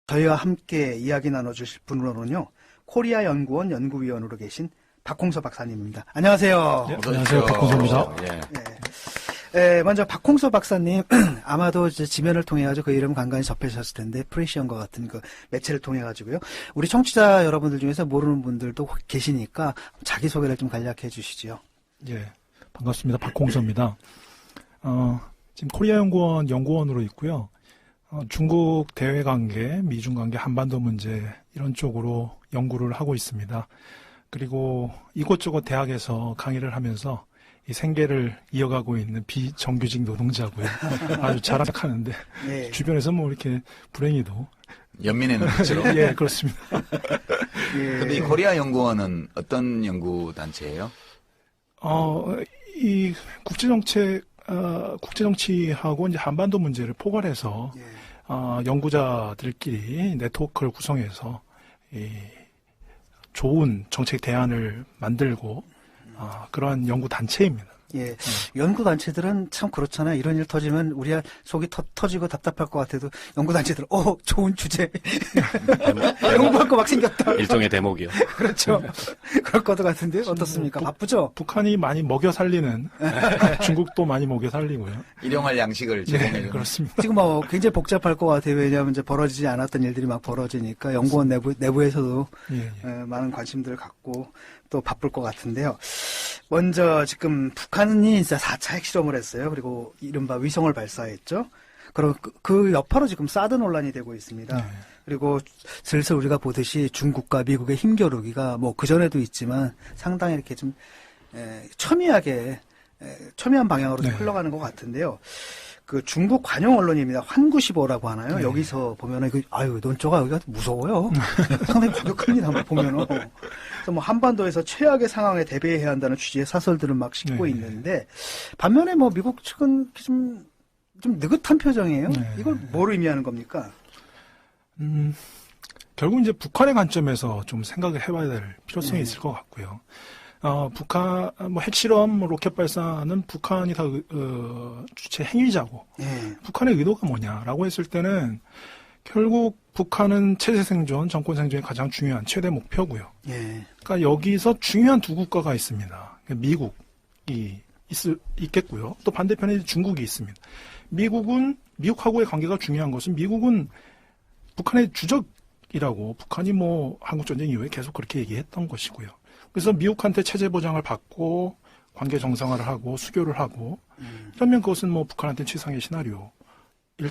저희와 함께 이야기 나눠주실 분으로는요, 코리아 연구원 연구위원으로 계신 박홍서 박사님입니다. 안녕하세요. 네, 안녕하세요. 박홍서입니다. 네. 먼저 박홍서 박사님, 아마도 이제 지면을 통해가지고 그 이름 간간히 접하셨을 텐데, 프레시언과 같은 그 매체를 통해가지고요. 우리 청취자 여러분들 중에서 모르는 분들도 계시니까 자기소개를 좀 간략히 해주시죠. 예, 반갑습니다. 박홍서입니다. 지금 코리아 연구원 연구원으로 있고요. 중국 대외 관계, 미중 관계, 한반도 문제 이런 쪽으로 연구를 하고 있습니다. 그리고 이곳저곳 대학에서 강의를 하면서 이 생계를 이어가고 있는 비정규직 노동자고요. 아주 자랑하는데 네. 주변에서 뭐 이렇게 불행히도 연민에는 그렇죠. 예, 그렇습니다. 근데 이 코리아 연구원은 어떤 연구 단체예요? 이 국제정치하고 이제 한반도 문제를 포괄해서 연구자들끼리 네트워크를 구성해서 이 좋은 정책 대안을 만들고 그러한 연구 단체입니다. 예, 연구단체들은 참 그렇잖아요. 이런 일 터지면 우리가 속이 터지고 답답할 것 같아도 연구단체들은 좋은 주제 연구할 거 막 생겼다. 일종의 대목이요. 그렇죠. 그럴 것 같은데 어떻습니까? 바쁘죠? 북한이 많이 먹여 살리는 중국도 많이 먹여 살리고요. 일용할 양식을 제공해요. 네, 그렇습니다. 지금 굉장히 복잡할 것 같아요. 왜냐하면 이제 벌어지지 않았던 일들이 막 벌어지니까 연구원 내부에서도 많은 관심들을 갖고 또 바쁠 것 같은데요. 먼저 지금 북한이 진짜 4차 핵실험을 했어요. 그리고 이른바 위성을 발사했죠. 그리고 그 여파로 지금 사드 논란이 되고 있습니다. 네. 그리고 슬슬 우리가 보듯이 중국과 미국의 힘겨루기가 뭐 그전에도 있지만 상당히 이렇게 좀 첨예한 방향으로 좀 흘러가는 것 같은데요. 그 중국 관영 언론입니다. 환구시보라고 하나요? 네. 여기서 보면은 논조가 여기가 무서워요. 상당히 과격합니다. 보면은. 그래서 뭐 한반도에서 최악의 상황에 대비해야 한다는 취지의 사설들을 막 싣고 있는데 반면에 뭐 미국 측은 좀 느긋한 표정이에요. 이걸 뭐로 의미하는 겁니까? 결국 이제 북한의 관점에서 좀 생각을 해봐야 될 필요성이 있을 것 같고요. 북한, 핵실험, 로켓 발사는 북한이 다, 주체 행위자고, 북한의 의도가 뭐냐라고 했을 때는 결국 북한은 체제 생존, 정권 생존이 가장 중요한 최대 목표고요. 그러니까 여기서 중요한 두 국가가 있습니다. 미국이 있겠고요. 또 반대편에 중국이 있습니다. 미국하고의 관계가 중요한 것은 미국은 북한의 주적이라고 북한이 한국전쟁 이후에 계속 그렇게 얘기했던 것이고요. 그래서 미국한테 체제 보장을 받고 관계 정상화를 하고 수교를 하고 그러면 그것은 북한한테 최상의 시나리오일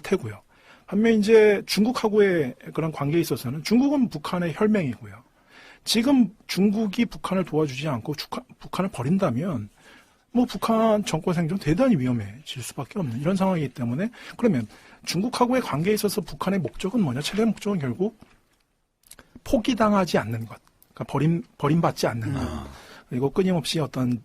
테고요. 반면 이제 중국하고의 그런 관계에 있어서는 중국은 북한의 혈맹이고요. 지금 중국이 북한을 도와주지 않고 북한을 버린다면 북한 정권 생존 대단히 위험해질 수밖에 없는 이런 상황이기 때문에 그러면 중국하고의 관계에 있어서 북한의 목적은 뭐냐? 최대 목적은 결국 포기당하지 않는 것. 그러니까 버림받지 않는 것. 그리고 끊임없이 어떤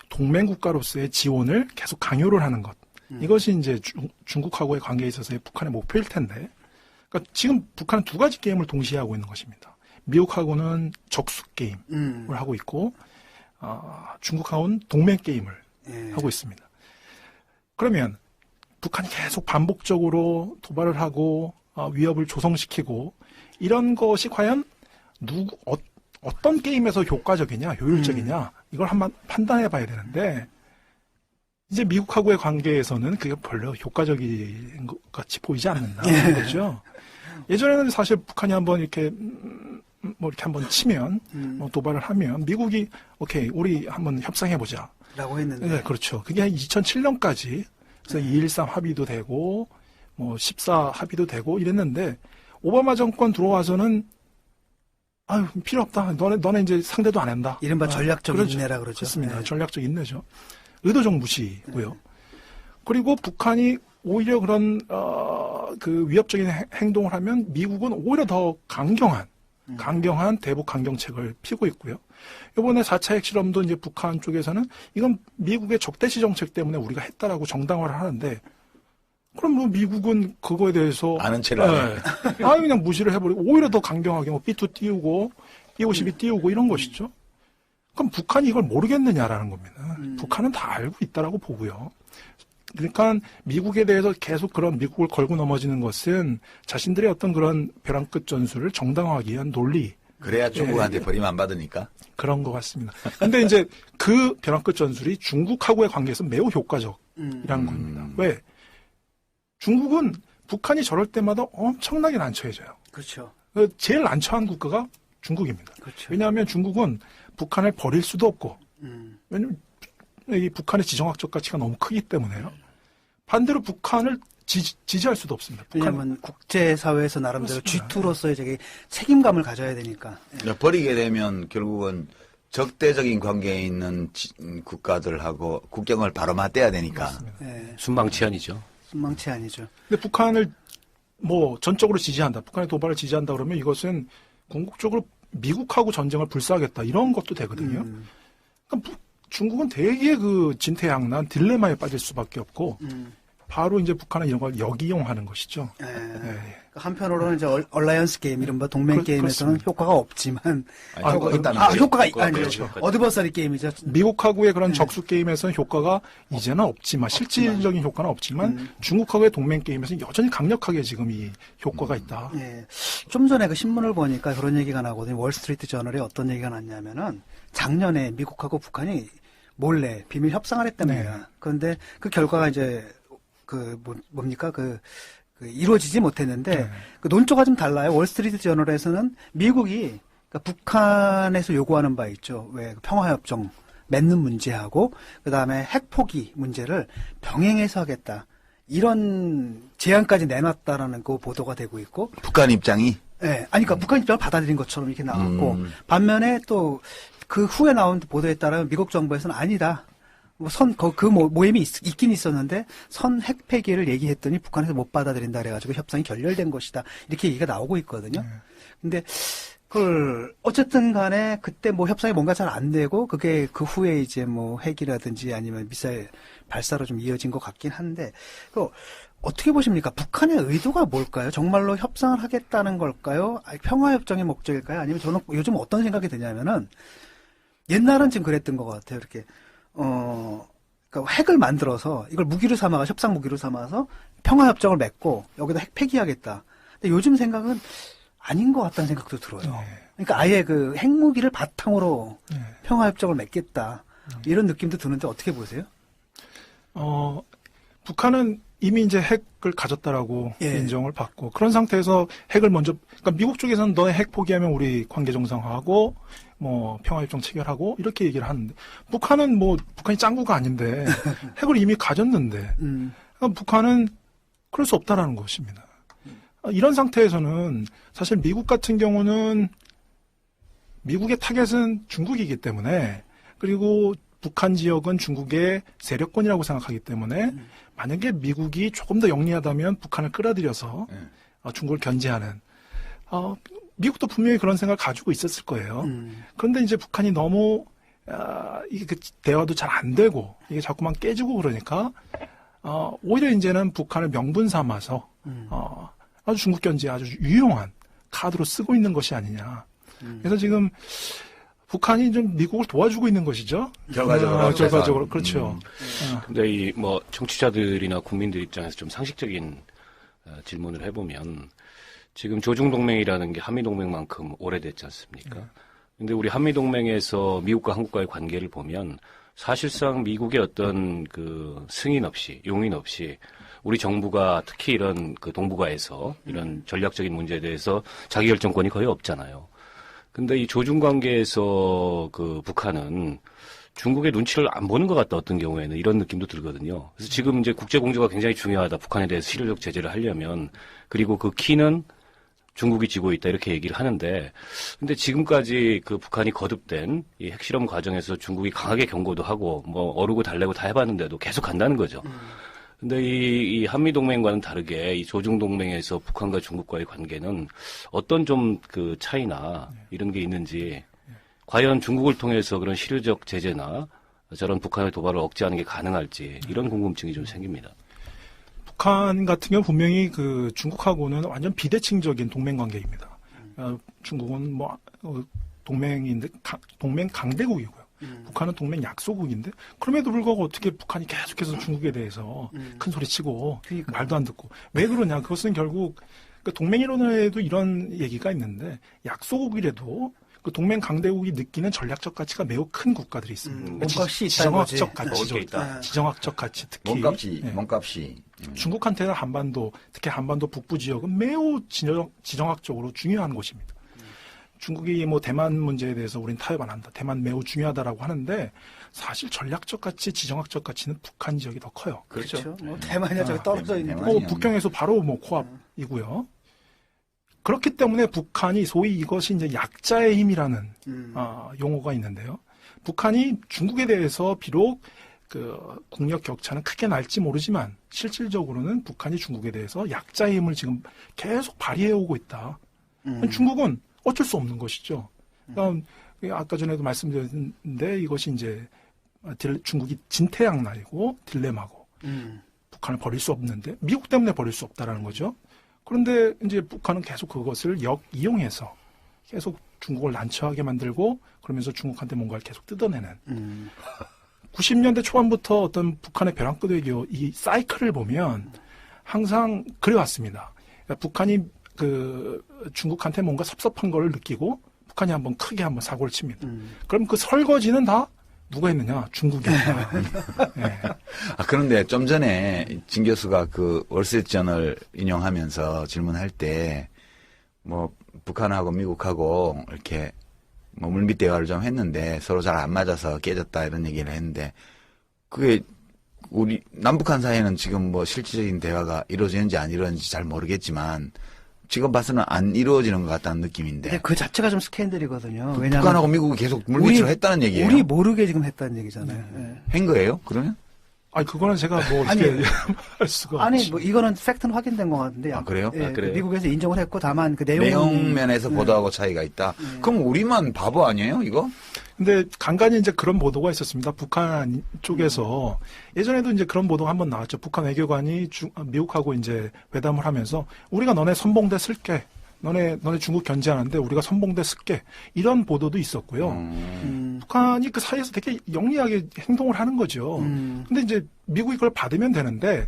동맹국가로서의 지원을 계속 강요를 하는 것. 이것이 이제 중국하고의 관계에 있어서의 북한의 목표일 텐데. 그러니까 지금 북한은 두 가지 게임을 동시에 하고 있는 것입니다. 미국하고는 적수 게임을 하고 있고, 중국하고는 동맹 게임을 하고 있습니다. 그러면 북한이 계속 반복적으로 도발을 하고 위협을 조성시키고 이런 것이 과연 어떤 게임에서 효과적이냐, 효율적이냐, 이걸 한번 판단해 봐야 되는데, 이제 미국하고의 관계에서는 그게 별로 효과적인 것 같이 보이지 않는다는 거죠. 예전에는 사실 북한이 한번 이렇게 한번 치면, 도발을 하면, 미국이, 오케이, 우리 한번 협상해보자. 라고 했는데. 네, 그렇죠. 그게 한 2007년까지, 그래서 2.13 합의도 되고, 14 합의도 되고 이랬는데, 오바마 정권 들어와서는 필요 없다. 너네 이제 상대도 안 한다. 이른바 전략적 그렇죠. 인내라 그러죠. 그렇습니다. 전략적 인내죠. 의도적 무시고요. 그리고 북한이 오히려 그런 그 위협적인 행동을 하면 미국은 오히려 더 강경한 대북 강경책을 피고 있고요. 이번에 4차 핵실험도 이제 북한 쪽에서는 이건 미국의 적대시 정책 때문에 우리가 했다라고 정당화를 하는데 그럼 미국은 그거에 대해서 아는 체를 안 해. 그냥 무시를 해버리고 오히려 더 강경하게 B2 띄우고 B52 띄우고 이런 것이죠. 그럼 북한이 이걸 모르겠느냐라는 겁니다. 북한은 다 알고 있다라고 보고요. 그러니까 미국에 대해서 계속 그런 미국을 걸고 넘어지는 것은 자신들의 어떤 그런 벼랑 끝 전술을 정당화하기 위한 논리. 그래야 중국한테 버림 안 받으니까. 그런 것 같습니다. 근데 이제 그 벼랑 끝 전술이 중국하고의 관계에서 매우 효과적이라는 겁니다. 왜? 중국은 북한이 저럴 때마다 엄청나게 난처해져요. 그렇죠. 제일 난처한 국가가 중국입니다. 그렇죠. 왜냐하면 중국은 북한을 버릴 수도 없고, 왜냐하면 이 북한의 지정학적 가치가 너무 크기 때문에요. 반대로 북한을 지지할 수도 없습니다. 왜냐하면 국제사회에서 나름대로 G2로서의 저기 책임감을 가져야 되니까. 버리게 되면 결국은 적대적인 관계에 있는 국가들하고 국경을 바로 맞대야 되니까. 네. 순방치 아니죠. 순방치 아니죠. 근데 북한을 뭐 전적으로 지지한다. 북한의 도발을 지지한다 그러면 이것은 궁극적으로 미국하고 전쟁을 불사하겠다. 이런 것도 되거든요. 그러니까 중국은 되게 그 진퇴양난 딜레마에 빠질 수밖에 없고 바로 이제 북한은 이런 걸 역이용하는 것이죠. 네. 네. 한편으로는 이제 얼라이언스 게임, 이른바 동맹 게임에서는 그렇습니다. 효과가 없지만 효과가 효과가 아니죠. 어드버서리 게임이죠. 미국하고의 그런 적수 게임에서는 효과가 이제는 없지만 실질적인 효과는 없지만 중국하고의 동맹 게임에서는 여전히 강력하게 지금 이 효과가 있다. 예. 좀 전에 그 신문을 보니까 그런 얘기가 나거든요. 월스트리트 저널에 어떤 얘기가 났냐면은 작년에 미국하고 북한이 몰래 비밀 협상을 했다며요. 네. 그런데 그 결과가 이제 뭡니까 이루어지지 못했는데 그 논조가 좀 달라요. 월스트리트 저널에서는 미국이 그러니까 북한에서 요구하는 바 있죠. 왜 평화협정 맺는 문제하고 그 다음에 핵 포기 문제를 병행해서 하겠다. 이런 제안까지 내놨다라는 그 보도가 되고 있고. 북한 입장이? 네, 아니 그러니까 북한 입장을 받아들인 것처럼 이렇게 나왔고 반면에 또 그 후에 나온 보도에 따르면 미국 정부에서는 아니다. 그 모임이 있긴 있었는데 선 핵 폐기를 얘기했더니 북한에서 못 받아들인다 그래가지고 협상이 결렬된 것이다. 이렇게 얘기가 나오고 있거든요. 근데 그걸 어쨌든 간에 그때 뭐 협상이 뭔가 잘 안 되고 그게 그 후에 이제 뭐 핵이라든지 아니면 미사일 발사로 좀 이어진 것 같긴 한데 어떻게 보십니까? 북한의 의도가 뭘까요? 정말로 협상을 하겠다는 걸까요? 평화협정의 목적일까요? 아니면 저는 요즘 어떤 생각이 드냐면은 옛날은 지금 그랬던 것 같아요. 이렇게 그러니까 핵을 만들어서 이걸 무기로 삼아서 협상 무기로 삼아서 평화협정을 맺고 여기다 핵 폐기하겠다. 근데 요즘 생각은 아닌 것 같다는 생각도 들어요. 그러니까 아예 그 핵무기를 바탕으로 평화협정을 맺겠다. 이런 느낌도 드는데 어떻게 보세요? 북한은 이미 이제 핵을 가졌다라고 인정을 받고 그런 상태에서 핵을 먼저 그러니까 미국 쪽에서는 너네 핵 포기하면 우리 관계 정상화하고 뭐 평화협정 체결하고 이렇게 얘기를 하는데 북한은 뭐 북한이 짱구가 아닌데 핵을 이미 가졌는데 그러니까 북한은 그럴 수 없다라는 것입니다. 이런 상태에서는 사실 미국 같은 경우는 미국의 타겟은 중국이기 때문에 그리고 북한 지역은 중국의 세력권이라고 생각하기 때문에 만약에 미국이 조금 더 영리하다면 북한을 끌어들여서 중국을 견제하는 미국도 분명히 그런 생각을 가지고 있었을 거예요. 그런데 이제 북한이 너무 이게 그 대화도 잘 안 되고 이게 자꾸만 깨지고 그러니까 오히려 이제는 북한을 명분 삼아서 아주 중국 견제에 아주 유용한 카드로 쓰고 있는 것이 아니냐. 그래서 지금 북한이 좀 미국을 도와주고 있는 것이죠. 결과적으로. 그렇죠. 근데 이 뭐 청취자들이나 국민들 입장에서 좀 상식적인 질문을 해보면 지금 조중동맹이라는 게 한미동맹만큼 오래됐지 않습니까? 근데 우리 한미동맹에서 미국과 한국과의 관계를 보면 사실상 미국의 어떤 그 승인 없이, 용인 없이 우리 정부가 특히 이런 그 동북아에서 이런 전략적인 문제에 대해서 자기결정권이 거의 없잖아요. 근데 이 조중 관계에서 그 북한은 중국의 눈치를 안 보는 것 같다, 어떤 경우에는. 이런 느낌도 들거든요. 그래서 지금 이제 국제공조가 굉장히 중요하다. 북한에 대해서 실효적 제재를 하려면. 그리고 그 키는 중국이 쥐고 있다. 이렇게 얘기를 하는데. 근데 지금까지 그 북한이 거듭된 이 핵실험 과정에서 중국이 강하게 경고도 하고 뭐 어르고 달래고 다 해봤는데도 계속 간다는 거죠. 근데 이 한미동맹과는 다르게 이 조중동맹에서 북한과 중국과의 관계는 어떤 좀 그 차이나 이런 게 있는지 과연 중국을 통해서 그런 실효적 제재나 저런 북한의 도발을 억제하는 게 가능할지 이런 궁금증이 좀 생깁니다. 북한 같은 경우 분명히 그 중국하고는 완전 비대칭적인 동맹 관계입니다. 중국은 뭐 동맹인데 동맹 강대국이고요. 북한은 동맹 약소국인데 그럼에도 불구하고 어떻게 북한이 계속해서 중국에 대해서 큰 소리 치고 그러니까요. 말도 안 듣고 왜 그러냐? 그것은 결국 그 동맹이론에도 이런 얘기가 있는데 약소국이라도 그 동맹 강대국이 느끼는 전략적 가치가 매우 큰 국가들이 있습니다. 몸값이 있다는 지정학적 거지. 가치죠. 먹을 게 있다. 지정학적 가치 특히 예. 몸값이. 중국한테는 한반도, 특히 한반도 북부 지역은 매우 지정학적으로 중요한 곳입니다. 중국이 뭐 대만 문제에 대해서 우린 타협 안 한다. 대만 매우 중요하다라고 하는데 사실 전략적 가치, 지정학적 가치는 북한 지역이 더 커요. 그렇죠. 뭐 대만이야 저기 떨어져 있는 대만이야. 뭐 북경에서 바로 뭐 코앞이고요. 그렇기 때문에 북한이 소위 이것이 이제 약자의 힘이라는 용어가 있는데요. 북한이 중국에 대해서 비록 그 국력 격차는 크게 날지 모르지만 실질적으로는 북한이 중국에 대해서 약자의 힘을 지금 계속 발휘해 오고 있다. 중국은 어쩔 수 없는 것이죠. 그러니까 아까 전에도 말씀드렸는데 이것이 이제 중국이 진퇴양난이고 딜레마고 북한을 버릴 수 없는데 미국 때문에 버릴 수 없다라는 거죠. 그런데 이제 북한은 계속 그것을 이용해서 계속 중국을 난처하게 만들고 그러면서 중국한테 뭔가를 계속 뜯어내는 90년대 초반부터 어떤 북한의 벼랑끝 외교 이 사이클을 보면 항상 그래왔습니다. 그러니까 북한이 그 중국한테 뭔가 섭섭한 걸 느끼고 북한이 한번 크게 한번 사고를 칩니다. 그럼 그 설거지는 다 누가 했느냐? 중국이었다. 네. 그런데 좀 전에 진 교수가 그 월스트리트저널 인용하면서 질문할 때 뭐 북한하고 미국하고 이렇게 뭐 물밑 대화를 좀 했는데 서로 잘 안 맞아서 깨졌다 이런 얘기를 했는데 그게 우리 남북한 사이에는 지금 뭐 실질적인 대화가 이루어지는지 안 이루어지는지 잘 모르겠지만 지금 봐서는 안 이루어지는 것 같다는 느낌인데. 근데 그 자체가 좀 스캔들이거든요. 왜냐하면 북한하고 미국이 계속 물밑으로 했다는 얘기예요. 우리 모르게 지금 했다는 얘기잖아요. 네. 한 거예요? 그러면? 아니 그거는 제가 뭐 아니, 이렇게 할 수가 아니 없지. 뭐 이거는 팩트는 확인된 것 같은데요. 아, 그래요? 예, 아, 그래요? 미국에서 인정을 했고 다만 그 내용 면에서 보도하고 차이가 있다. 그럼 우리만 바보 아니에요, 이거? 근데 간간히 이제 그런 보도가 있었습니다. 북한 쪽에서 예전에도 이제 그런 보도가 한번 나왔죠. 북한 외교관이 미국하고 이제 회담을 하면서 우리가 너네 선봉대 쓸게. 너네 중국 견제하는데 우리가 선봉대 쓸게. 이런 보도도 있었고요. 북한이 그 사이에서 되게 영리하게 행동을 하는 거죠. 근데 이제 미국이 그걸 받으면 되는데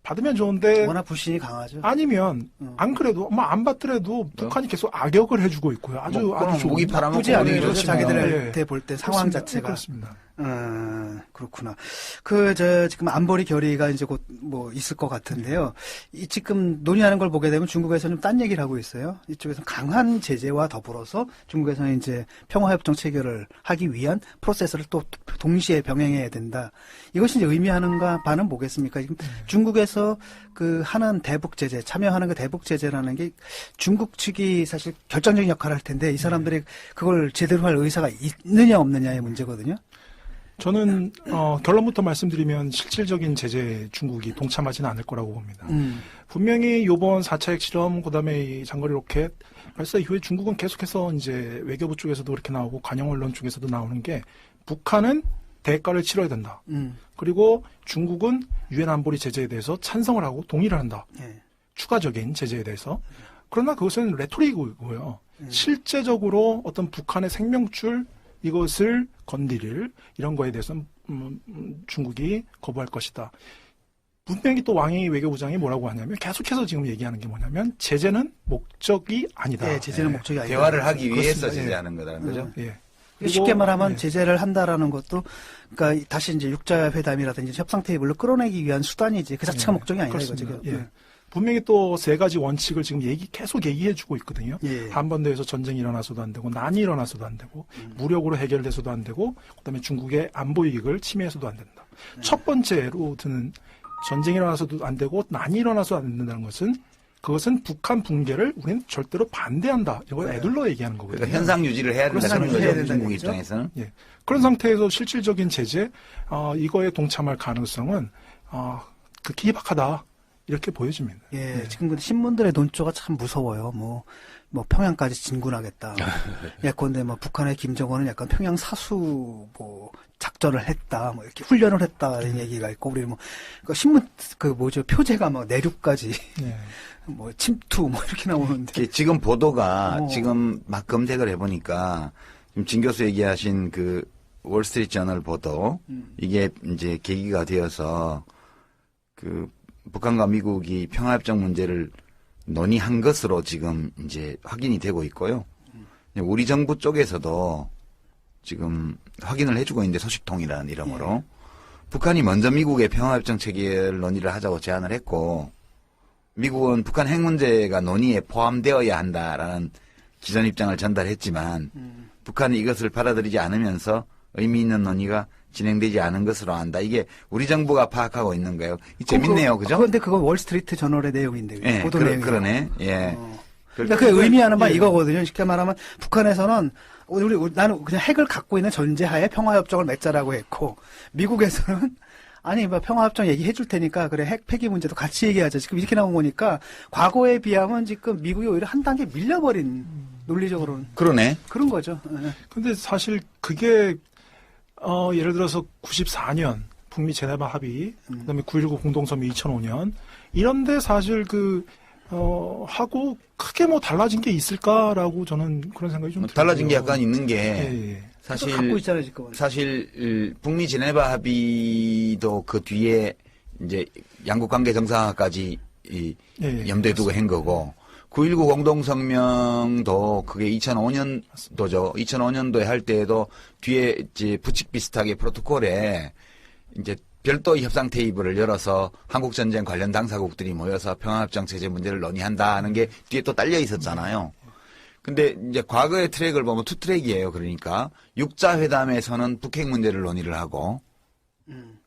받으면 좋은데 워낙 불신이 강하죠. 아니면 안 그래도 뭐 안 받더라도 북한이 계속 악역을 해주고 있고요. 아주 고기 팔아먹고 나쁘지 않은 거죠. 그렇지 뭐. 자기들한테 볼 때 상황 그렇습니다. 자체가. 그렇습니다. 그렇구나. 지금 안보리 결의가 이제 곧 뭐 있을 것 같은데요. 이 지금 논의하는 걸 보게 되면 중국에서는 좀 딴 얘기를 하고 있어요. 이쪽에서 강한 제재와 더불어서 중국에서는 이제 평화협정 체결을 하기 위한 프로세스를 또 동시에 병행해야 된다. 이것이 이제 의미하는가 바는 뭐겠습니까? 지금 중국에서 그 하는 대북 제재, 참여하는 그 대북 제재라는 게 중국 측이 사실 결정적인 역할을 할 텐데 이 사람들이 그걸 제대로 할 의사가 있느냐 없느냐의 문제거든요. 저는 결론부터 말씀드리면 실질적인 제재에 중국이 동참하지는 않을 거라고 봅니다. 분명히 이번 4차 핵실험 그다음에 이 장거리 로켓 발사 이후에 중국은 계속해서 이제 외교부 쪽에서도 그렇게 나오고 관영 언론 쪽에서도 나오는 게 북한은 대가를 치러야 된다. 그리고 중국은 유엔 안보리 제재에 대해서 찬성을 하고 동의를 한다. 추가적인 제재에 대해서. 그러나 그것은 레토릭이고요. 실제적으로 어떤 북한의 생명줄 이것을 건드릴 이런 거에 대해서는 중국이 거부할 것이다. 분명히 또 왕이 외교부장이 뭐라고 하냐면 계속해서 지금 얘기하는 게 뭐냐면 제재는 목적이 아니다. 네, 제재는 목적이 아니다. 대화를 하기 위해서 그렇습니다. 제재하는 거라는 거죠. 예. 쉽게 말하면 예. 제재를 한다라는 것도 그러니까 다시 이제 육자회담이라든지 협상 테이블로 끌어내기 위한 수단이지 그 자체가 목적이 아니다 이거죠. 그렇습니다. 예. 분명히 또 세 가지 원칙을 지금 계속 얘기해주고 있거든요. 예. 한반도에서 전쟁이 일어나서도 안 되고 난이 일어나서도 안 되고 무력으로 해결돼서도 안 되고 그다음에 중국의 안보 이익을 침해해서도 안 된다. 첫 번째로 드는 전쟁이 일어나서도 안 되고 난이 일어나서도 안 된다는 것은 그것은 북한 붕괴를 우리는 절대로 반대한다. 이걸 애둘러 얘기하는 거거든요. 그러니까 현상 유지를 해야 된다는 현상 유지를 해야 거죠. 된다는 중국 얘기죠. 입장에서는. 예. 그런 상태에서 실질적인 제재, 이거에 동참할 가능성은 극히 희박하다. 이렇게 보여집니다. 예, 지금 근데 신문들의 논조가 참 무서워요. 뭐 평양까지 진군하겠다. 예컨대 뭐 북한의 김정은은 약간 평양 사수 뭐 작전을 했다. 뭐 이렇게 훈련을 했다. 이런 얘기가 있고 우리 그 신문 표제가 뭐 내륙까지 예. 뭐 침투 뭐 이렇게 나오는데. 지금 보도가 지금 막 검색을 해보니까 지금 진 교수 얘기하신 그 월스트리트 저널 보도 이게 이제 계기가 되어서 그 북한과 미국이 평화협정 문제를 논의한 것으로 지금 이제 확인이 되고 있고요. 우리 정부 쪽에서도 지금 확인을 해주고 있는데 소식통이라는 이름으로 북한이 먼저 미국의 평화협정 체결 논의를 하자고 제안을 했고 미국은 북한 핵 문제가 논의에 포함되어야 한다라는 기존 입장을 전달했지만 북한이 이것을 받아들이지 않으면서 의미 있는 논의가 진행되지 않은 것으로 안다. 이게 우리 정부가 파악하고 있는 거예요. 재밌네요, 그죠? 그런데 그건 월스트리트 저널의 내용인데 예, 보도 내용. 그러네. 예. 그러니까 그 의미하는 바 이거거든요. 쉽게 말하면 북한에서는 나는 그냥 핵을 갖고 있는 전제하에 평화협정을 맺자라고 했고 미국에서는 아니 뭐 평화협정 얘기해 줄 테니까 그래 핵 폐기 문제도 같이 얘기하자. 지금 이렇게 나온 거니까 과거에 비하면 지금 미국이 오히려 한 단계 밀려버린 논리적으로는 그러네. 그런 거죠. 근데 사실 그게 예를 들어서 94년 북미 제네바 합의, 그다음에 9.19 공동성명 2005년 이런데 사실 하고 크게 뭐 달라진 게 있을까라고 저는 그런 생각이 좀 달라진 게 들고요. 약간 있는 게 예. 갖고 있잖아요, 지금. 사실 북미 제네바 합의도 그 뒤에 이제 양국 관계 정상화까지 염두에 두고 한 거고 9.19 공동성명도 그게 2005년도죠. 2005년도에 할 때에도 뒤에 이제 부칙 비슷하게 프로토콜에 이제 별도 협상 테이블을 열어서 한국전쟁 관련 당사국들이 모여서 평화협정 체제 문제를 논의한다는 게 뒤에 또 딸려 있었잖아요. 근데 이제 과거의 트랙을 보면 투 트랙이에요. 그러니까 육자회담에서는 북핵 문제를 논의를 하고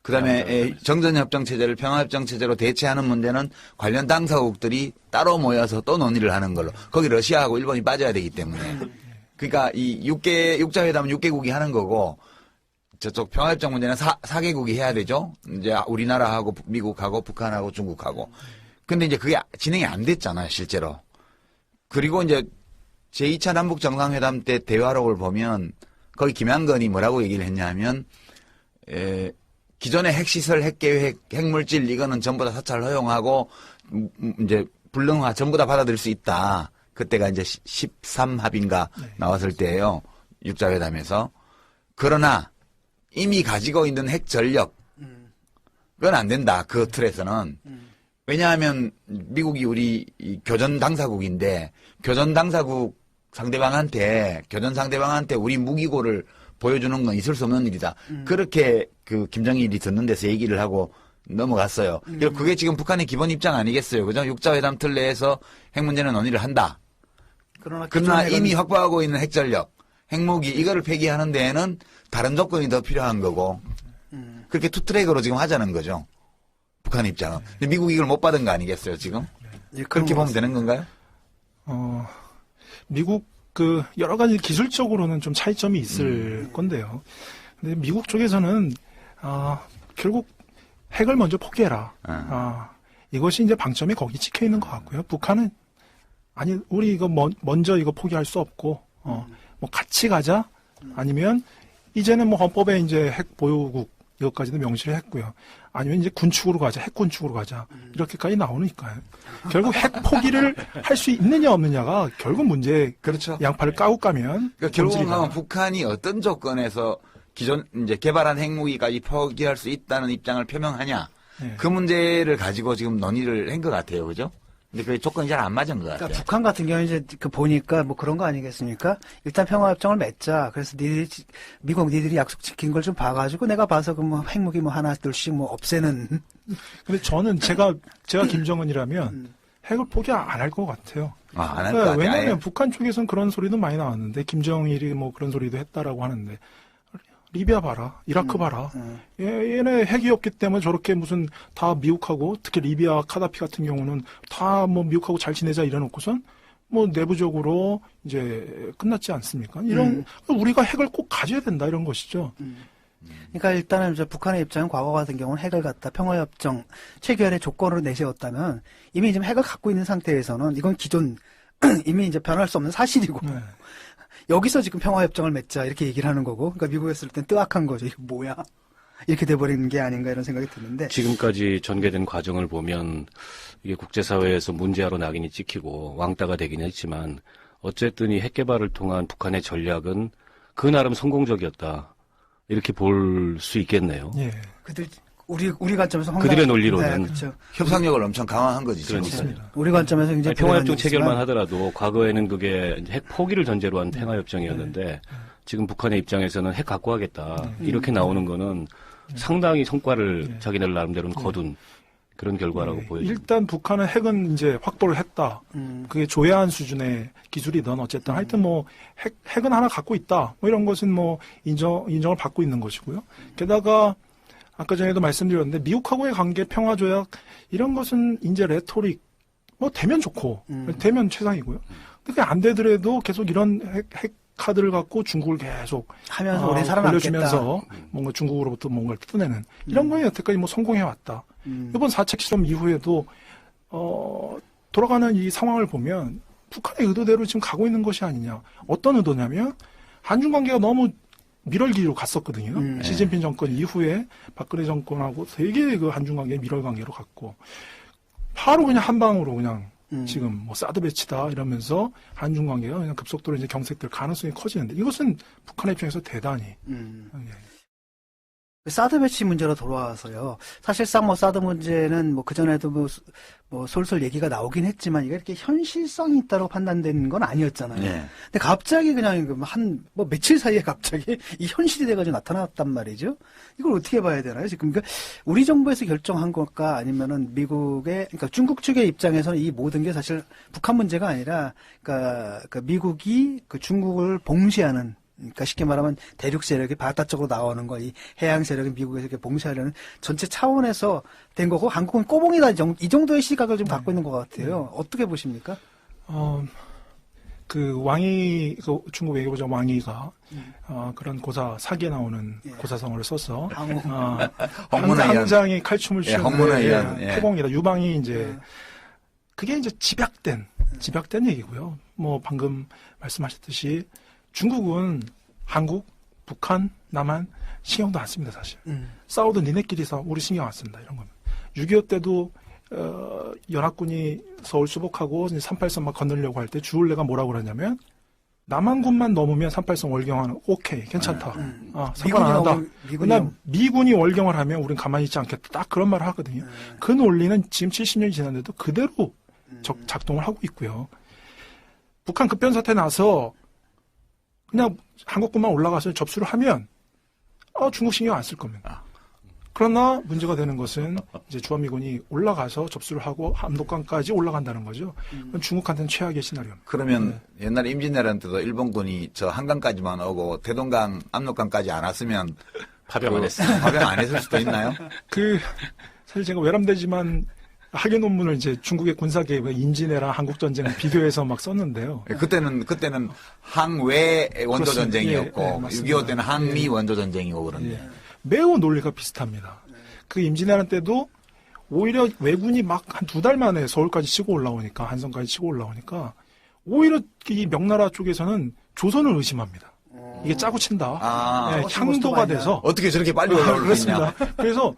그다음에 정전협정 체제를 평화협정 체제로 대체하는 문제는 관련 당사국들이 따로 모여서 또 논의를 하는 걸로. 거기 러시아하고 일본이 빠져야 되기 때문에. 그러니까 이 육자회담은 6개국이 하는 거고 저쪽 평화협정 문제는 4개국이 해야 되죠. 이제 우리나라하고 미국하고 북한하고 중국하고. 근데 이제 그게 진행이 안 됐잖아요, 실제로. 그리고 이제 제2차 남북 정상회담 때 대화록을 보면 거기 김양건이 뭐라고 얘기를 했냐면 기존의 핵시설, 핵계획, 핵물질 이거는 전부 다 사찰 허용하고 이제 불능화 전부 다 받아들일 수 있다. 그때가 이제 13합인가 나왔을 때예요. 육자회담에서. 그러나 이미 가지고 있는 핵 전력 그건 안 된다. 그 틀에서는. 왜냐하면 미국이 우리 교전 당사국인데 교전 당사국 상대방한테 우리 무기고를 보여주는 건 있을 수 없는 일이다. 그렇게 그 김정일이 듣는 데서 얘기를 하고 넘어갔어요. 그게 지금 북한의 기본 입장 아니겠어요. 그죠? 육자회담 틀 내에서 핵 문제는 논의를 한다. 그러나 이미 확보하고 있는 핵전력, 핵무기 이거를 폐기하는 데에는 다른 조건이 더 필요한 거고 그렇게 투트랙으로 지금 하자는 거죠. 북한 입장은. 근데 미국이 이걸 못 받은 거 아니겠어요, 지금? 예, 그렇게 보면 되는 건가요? 미국 여러 가지 기술적으로는 좀 차이점이 있을 건데요. 근데 미국 쪽에서는 결국 핵을 먼저 포기해라. 이것이 이제 방점이 거기 찍혀 있는 것 같고요. 북한은 아니 우리 이거 먼저 이거 포기할 수 없고 뭐 같이 가자. 아니면 이제는 뭐 헌법에 이제 핵 보유국 이것까지도 명시를 했고요. 아니면 이제 군축으로 가자, 핵 군축으로 가자 이렇게까지 나오니까요. 결국 핵 포기를 할 수 있느냐 없느냐가 결국 문제. 그렇죠. 양팔을 까고 까면. 그러니까 결국은 북한이 어떤 조건에서 기존 이제 개발한 핵무기까지 포기할 수 있다는 입장을 표명하냐. 네. 그 문제를 가지고 지금 논의를 한 것 같아요, 그죠? 근데 그 조건이 잘 안 맞은 것 같아요. 그러니까 북한 같은 경우는 이제 보니까 뭐 그런 거 아니겠습니까? 일단 평화협정을 맺자. 그래서 미국 니들이 약속 지킨 걸 좀 봐가지고 내가 봐서 그 뭐 핵무기 뭐 하나 둘씩 뭐 없애는. 근데 저는 제가 김정은이라면 핵을 포기 안 할 것 같아요. 안 할 것 같아요. 왜냐하면 북한 쪽에서는 그런 소리도 많이 나왔는데 김정일이 뭐 그런 소리도 했다라고 하는데 리비아 봐라, 이라크 봐라. 얘네 핵이 없기 때문에 저렇게 무슨 다 미국하고 특히 리비아 카다피 같은 경우는 다 뭐 미국하고 잘 지내자 이래놓고선 뭐 내부적으로 이제 끝났지 않습니까? 이런 우리가 핵을 꼭 가져야 된다 이런 것이죠. 그러니까 일단은 이제 북한의 입장은 과거 같은 경우는 핵을 갖다 평화협정 체결의 조건으로 내세웠다면 이미 지금 핵을 갖고 있는 상태에서는 이건 기존 이미 이제 변할 수 없는 사실이고. 네. 여기서 지금 평화협정을 맺자 이렇게 얘기를 하는 거고, 그러니까 미국이었을 땐 뜨악한 거죠. 이거 뭐야? 이렇게 돼버리는 게 아닌가 이런 생각이 드는데. 지금까지 전개된 과정을 보면 이게 국제사회에서 문제아로 낙인이 찍히고 왕따가 되긴 했지만 어쨌든 이 핵개발을 통한 북한의 전략은 그 나름 성공적이었다. 이렇게 볼 수 있겠네요. 예. 우리 관점에서 그들의 논리로는. 네, 그렇죠. 협상력을 엄청 강화한 거지. 지금. 그러니까요. 우리 관점에서 굉장히 평화협정 불안한 체결만 얘기지만 하더라도 과거에는 그게 이제 핵 포기를 전제로 한 평화협정이었는데 지금 북한의 입장에서는 핵 갖고 하겠다. 이렇게 나오는 거는 상당히 성과를 자기네들 나름대로는 거둔 그런 결과라고 보여집니다. 일단 북한은 핵은 이제 확보를 했다. 그게 조회한 수준의 기술이든 어쨌든 하여튼 뭐 핵은 하나 갖고 있다. 뭐 이런 것은 뭐 인정을 받고 있는 것이고요. 게다가 아까 전에도 말씀드렸는데 미국하고의 관계 평화조약 이런 것은 이제 레토릭 뭐 되면 좋고 되면 최상이고요. 근데 그게 안 되더라도 계속 이런 핵 카드를 갖고 중국을 계속 하면서 오래 살아남겠다. 올려주면서 뭔가 중국으로부터 뭔가를 뜯어내는 이런 거에 여태까지 뭐 성공해 왔다. 이번 4차 실험 이후에도 돌아가는 이 상황을 보면 북한의 의도대로 지금 가고 있는 것이 아니냐. 어떤 의도냐면 한중 관계가 너무 밀월기로 갔었거든요. 시진핑 정권 이후에 박근혜 정권하고 되게 그 한중 관계 밀월 관계로 갔고 바로 그냥 한 방으로 그냥 지금 뭐 사드 배치다 이러면서 한중 관계가 그냥 급속도로 이제 경색될 가능성이 커지는데 이것은 북한의 입장에서 대단히 사드 배치 문제로 돌아와서요. 사실상 뭐 사드 문제는 뭐 그전에도 뭐 솔솔 얘기가 나오긴 했지만 이게 이렇게 현실성이 있다고 판단되는 건 아니었잖아요. 네. 근데 갑자기 그냥 뭐 며칠 사이에 갑자기 이 현실이 돼가지고 나타났단 말이죠. 이걸 어떻게 봐야 되나요? 지금 그러니까 우리 정부에서 결정한 걸까 아니면은 그러니까 중국 측의 입장에서는 이 모든 게 사실 북한 문제가 아니라 그러니까 미국이 그 중국을 봉쇄하는 그러니까 쉽게 말하면 대륙 세력이 바다 쪽으로 나오는 거, 이 해양 세력이 미국에서 이렇게 봉쇄하려는 전체 차원에서 된 거고, 한국은 꼬봉이다 이 정도의 시각을 좀 갖고 있는 것 같아요. 어떻게 보십니까? 그 중국 외교부장 왕이가 그런 사기에 나오는 고사성어를 써서 한 장의 칼춤을 추는 태공이다 유방이 이제 그게 이제 집약된 얘기고요. 뭐 방금 말씀하셨듯이. 중국은 한국, 북한, 남한 신경도 안 씁니다, 사실. 싸워도 니네끼리 싸워, 우리 신경 안 쓴다, 이런 겁니다. 6.25 때도, 연합군이 서울 수복하고 383 막 건너려고 할 때 주울레가 뭐라고 그러냐면, 남한군만 넘으면 383 월경하는, 오케이, 괜찮다. 상관 안 한다. 그러나 미군이 월경을 하면 우린 가만히 있지 않겠다. 딱 그런 말을 하거든요. 그 논리는 지금 70년이 지났는데도 그대로 작동을 하고 있고요. 북한 급변사태 나서, 그냥 한국군만 올라가서 접수를 하면 중국 신경 안 쓸 겁니다. 그러나 문제가 되는 것은 이제 주한미군이 올라가서 접수를 하고 압록강까지 올라간다는 거죠. 그건 중국한테는 최악의 시나리오입니다. 그러면 옛날 임진왜란 때도 일본군이 저 한강까지만 오고 대동강, 압록강까지 안 왔으면 파병 안 했어요. 파병 안 했을 수도 있나요? 사실 제가 외람되지만 학예 논문을 이제 중국의 군사개입, 임진왜란 한국전쟁을 비교해서 막 썼는데요. 그때는 항외 원조전쟁이었고, 예, 6.25 때는 항미 원조전쟁이고 그런데. 매우 논리가 비슷합니다. 그 임진왜란 때도 오히려 왜군이 막 한 2달 만에 서울까지 치고 올라오니까, 한성까지 치고 올라오니까, 오히려 이 명나라 쪽에서는 조선을 의심합니다. 이게 짜고 친다. 향도가 돼서. 어떻게 저렇게 빨리 올라올 수 있냐. 그래서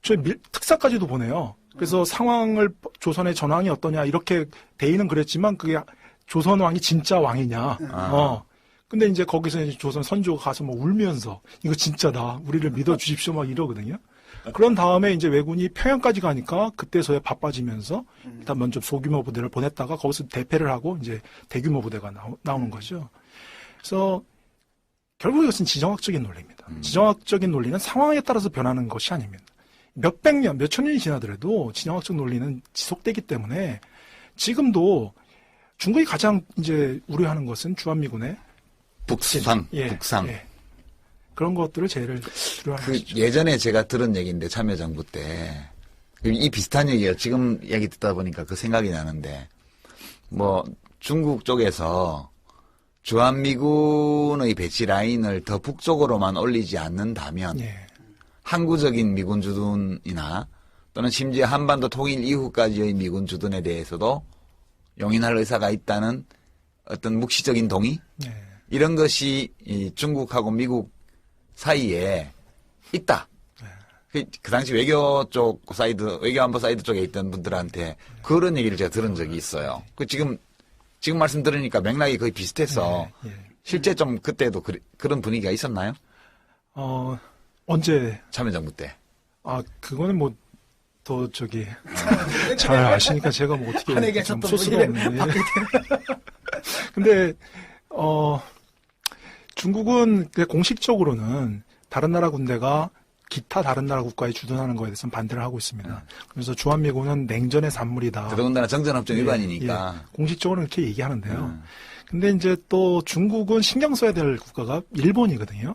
저희 특사까지도 보내요. 그래서 상황을 조선의 전황이 어떠냐 이렇게 대의는 그랬지만 그게 조선 왕이 진짜 왕이냐. 근데 이제 거기서 이제 조선 선조가 가서 뭐 울면서 이거 진짜다. 우리를 믿어 주십시오 막 이러거든요. 그런 다음에 이제 왜군이 평양까지 가니까 그때서야 바빠지면서 일단 먼저 소규모 부대를 보냈다가 거기서 대패를 하고 이제 대규모 부대가 나오는 거죠. 그래서 결국 이것은 지정학적인 논리입니다. 지정학적인 논리는 상황에 따라서 변하는 것이 아닙니다. 몇백 년, 몇천 년이 지나더라도 지정학적 논리는 지속되기 때문에 지금도 중국이 가장 이제 우려하는 것은 주한미군의 북상. 그런 것들을 제일 우려하는 것이죠. 예전에 제가 들은 얘기인데 참여정부 때 이 비슷한 얘기예요. 지금 얘기 듣다 보니까 그 생각이 나는데 뭐 중국 쪽에서 주한미군의 배치 라인을 더 북쪽으로만 올리지 않는다면 항구적인 미군 주둔이나 또는 심지어 한반도 통일 이후까지의 미군 주둔에 대해서도 용인할 의사가 있다는 어떤 묵시적인 동의? 이런 것이 이 중국하고 미국 사이에 있다. 그 당시 외교안보 사이드 쪽에 있던 분들한테 그런 얘기를 제가 들은 적이 있어요. 지금 말씀 들으니까 맥락이 거의 비슷해서 실제 좀 그때도 그런 분위기가 있었나요? 언제? 참여정부 때. 그거는 뭐, 잘 아시니까 제가 뭐 어떻게 한해 좀 계셨던 쏠 수가 분이 없는데. 근데, 중국은 공식적으로는 다른 나라 군대가 기타 다른 나라 국가에 주둔하는 거에 대해서는 반대를 하고 있습니다. 그래서 주한미군은 냉전의 산물이다. 더더군다나 정전협정 위반이니까. 예, 공식적으로는 그렇게 얘기하는데요. 근데 이제 또 중국은 신경 써야 될 국가가 일본이거든요.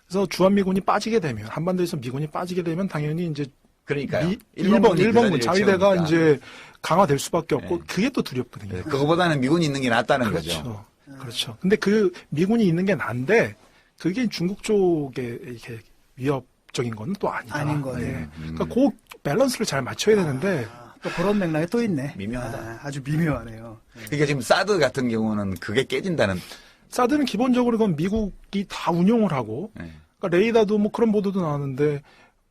그래서 주한미군이 빠지게 되면, 한반도에서 미군이 빠지게 되면 당연히 이제 그러니까요. 일본군 자위대가 채우니까. 이제 강화될 수밖에 없고, 그게 또 두렵거든요. 네, 그거보다는 미군이 있는 게 낫다는 거죠. 그렇죠. 그렇죠. 근데 그 미군이 있는 게 난데, 그게 중국 쪽에 이렇게 위협적인 건 또 아니다. 아닌 거네. 예. 그러니까 그 밸런스를 잘 맞춰야 되는데, 또 그런 맥락이 또 있네. 미묘하다. 아주 미묘하네요. 그러니까 지금 사드 같은 경우는 그게 깨진다는. 사드는 기본적으로 그건 미국이 다 운용을 하고, 네. 그러니까 레이더도 뭐 그런 보도도 나왔는데,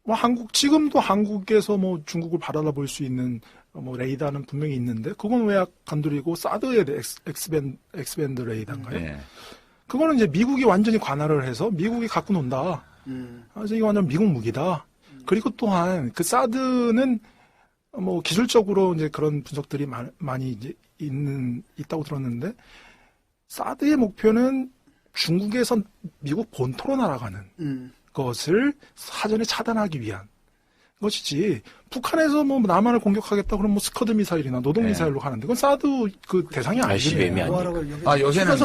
뭐 지금도 한국에서 뭐 중국을 바라볼 수 있는 뭐 레이더는 분명히 있는데, 그건 왜 건드리고 사드의 엑스밴드 레이더인가요? 네. 그거는 이제 미국이 완전히 관할을 해서 미국이 갖고 논다. 그래서 이게 완전 미국 무기다. 그리고 또한 그 사드는 뭐 기술적으로 이제 그런 분석들이 많이 이제 있다고 들었는데, 사드의 목표는 중국에서 미국 본토로 날아가는 것을 사전에 차단하기 위한 것이지, 북한에서 뭐 남한을 공격하겠다 그러면 뭐 스커드 미사일이나 노동 미사일로 가는데, 그건 사드 그 대상이 ICBM이 아니거든요. 요새는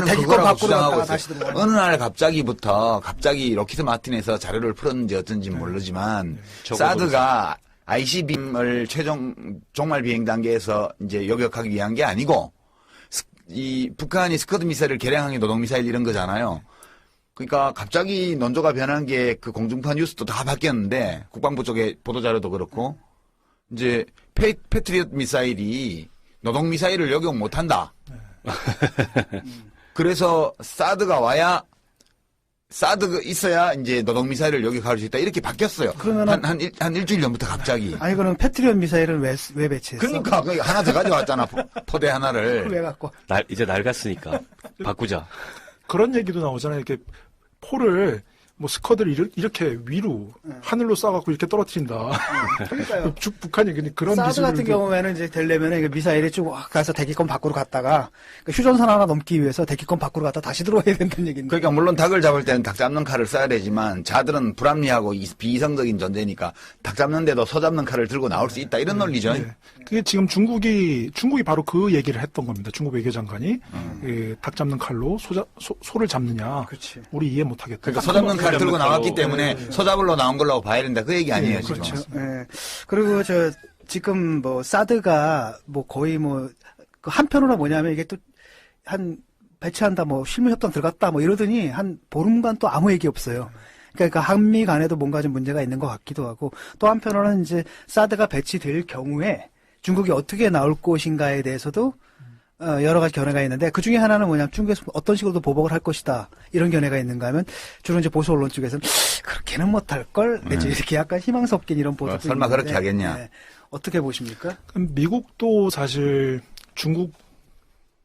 대기권 그거라고 밖으로 주장하고 갔다가 있어요. 다시 들어와요. 어느 날 갑자기 로키드 마틴에서 자료를 풀었는지 어쩐지 모르지만 사드가 ICBM을 최종 종말 비행 단계에서 이제 요격하기 위한 게 아니고, 이 북한이 스커드 미사일을 개량한 게 노동 미사일 이런 거잖아요. 그러니까 갑자기 논조가 변한 게 그 공중파 뉴스도 다 바뀌었는데, 국방부 쪽의 보도자료도 그렇고, 이제 패트리엇 미사일이 노동 미사일을 요격 못 한다. 그래서 사드가 있어야 이제 노동 미사일을 요격할 수 있다. 이렇게 바뀌었어요. 그러면은 한 일주일 전부터 갑자기. 아니 그럼 패트리엇 미사일은 왜 배치했어? 그러니까 하나 더 가져왔잖아. 포대 하나를. 왜 갖고? 이제 낡았으니까 바꾸자. 그런 얘기도 나오잖아요. 이렇게 포를 뭐 스커드를 이렇게 위로 하늘로 쏴갖고 이렇게 떨어뜨린다. 그러니까요. 북한이 그런 사드 기술을 같은 경우에는 이제 되려면 이게 미사일이 쭉 가서 대기권 밖으로 갔다가, 그러니까 휴전선 하나 넘기 위해서 대기권 밖으로 갔다 다시 들어와야 된다는 얘기인데. 그러니까 물론 닭을 잡을 때는 닭 잡는 칼을 써야 되지만, 자들은 불합리하고 비이성적인 존재니까 닭 잡는데도 소 잡는 칼을 들고 나올 수 있다. 이런 논리죠. 네. 그게 지금 중국이 바로 그 얘기를 했던 겁니다. 중국 외교장관이 닭 잡는 칼로 소를 잡느냐. 그렇지. 우리 이해 못하겠다. 그러니까 소 잡는 칼을 들고 나왔기 때문에 소 잡으러 나온 걸로 봐야 된다. 그 얘기 아니에요, 지금. 그렇죠. 예. 그리고 지금 뭐 사드가 뭐 거의 뭐 그 한편으로 뭐냐면 이게 또 한 배치한다 뭐 실무 협상 들어갔다 뭐 이러더니 한 보름간 또 아무 얘기 없어요. 그러니까 한미 간에도 뭔가 좀 문제가 있는 것 같기도 하고, 또 한편으로는 이제 사드가 배치될 경우에 중국이 어떻게 나올 것인가에 대해서도 여러 가지 견해가 있는데, 그 중에 하나는 뭐냐면 중국에서 어떤 식으로도 보복을 할 것이다, 이런 견해가 있는가 하면, 주로 이제 보수 언론 쪽에서는 그렇게는 못할 걸, 내지 이렇게 약간 희망 섞인 이런 보도도 설마 있는데, 그렇게 하겠냐. 네. 어떻게 보십니까? 미국도 사실 중국을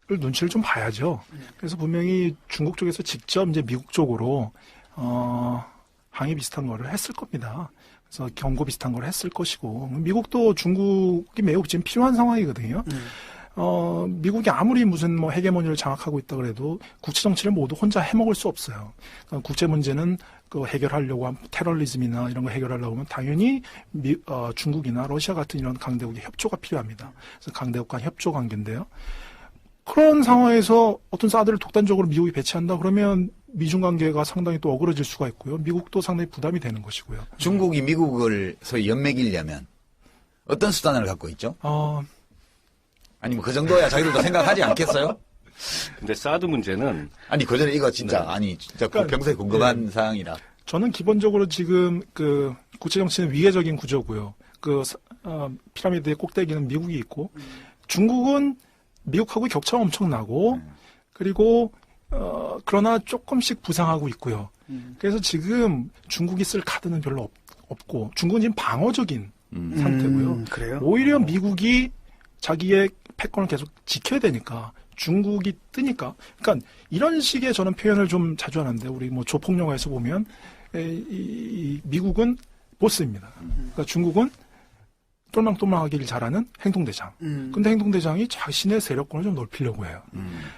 눈치를 좀 봐야죠. 그래서 분명히 중국 쪽에서 직접 이제 미국 쪽으로 항의 비슷한 거를 했을 겁니다. 그래서 경고 비슷한 걸 했을 것이고, 미국도 중국이 매우 지금 필요한 상황이거든요. 미국이 아무리 무슨 뭐 헤게모니를 장악하고 있다 그래도 국제 정치를 모두 혼자 해먹을 수 없어요. 그러니까 국제 문제는 그 해결하려고 하면, 테러리즘이나 이런 거 해결하려고 하면 당연히 중국이나 러시아 같은 이런 강대국의 협조가 필요합니다. 그래서 강대국 간 협조 관계인데요. 그런 상황에서 어떤 사드를 독단적으로 미국이 배치한다 그러면 미중 관계가 상당히 또 어그러질 수가 있고요. 미국도 상당히 부담이 되는 것이고요. 중국이 미국을 소위 연맥이려면 어떤 수단을 갖고 있죠? 아니 뭐 그 정도야 자기들도 생각하지 않겠어요? 근데 사드 문제는 아니 그 전에 이거 진짜 진짜 그러니까, 평소에 궁금한 사항이라. 저는 기본적으로 지금 그 국제 정치는 위계적인 구조고요. 그 피라미드의 꼭대기는 미국이 있고, 중국은 미국하고 격차가 엄청나고, 그리고 그러나 조금씩 부상하고 있고요. 그래서 지금 중국이 쓸 카드는 별로 없고, 중국은 지금 방어적인 상태고요. 그래요? 오히려 미국이 자기의 패권을 계속 지켜야 되니까 중국이 뜨니까. 그러니까 이런 식의 저는 표현을 좀 자주 하는데 우리 뭐 조폭 영화에서 보면 이 미국은 보스입니다. 그러니까 중국은 똘망똘망하기를 잘하는 행동대장. 근데 행동대장이 자신의 세력권을 좀 넓히려고 해요.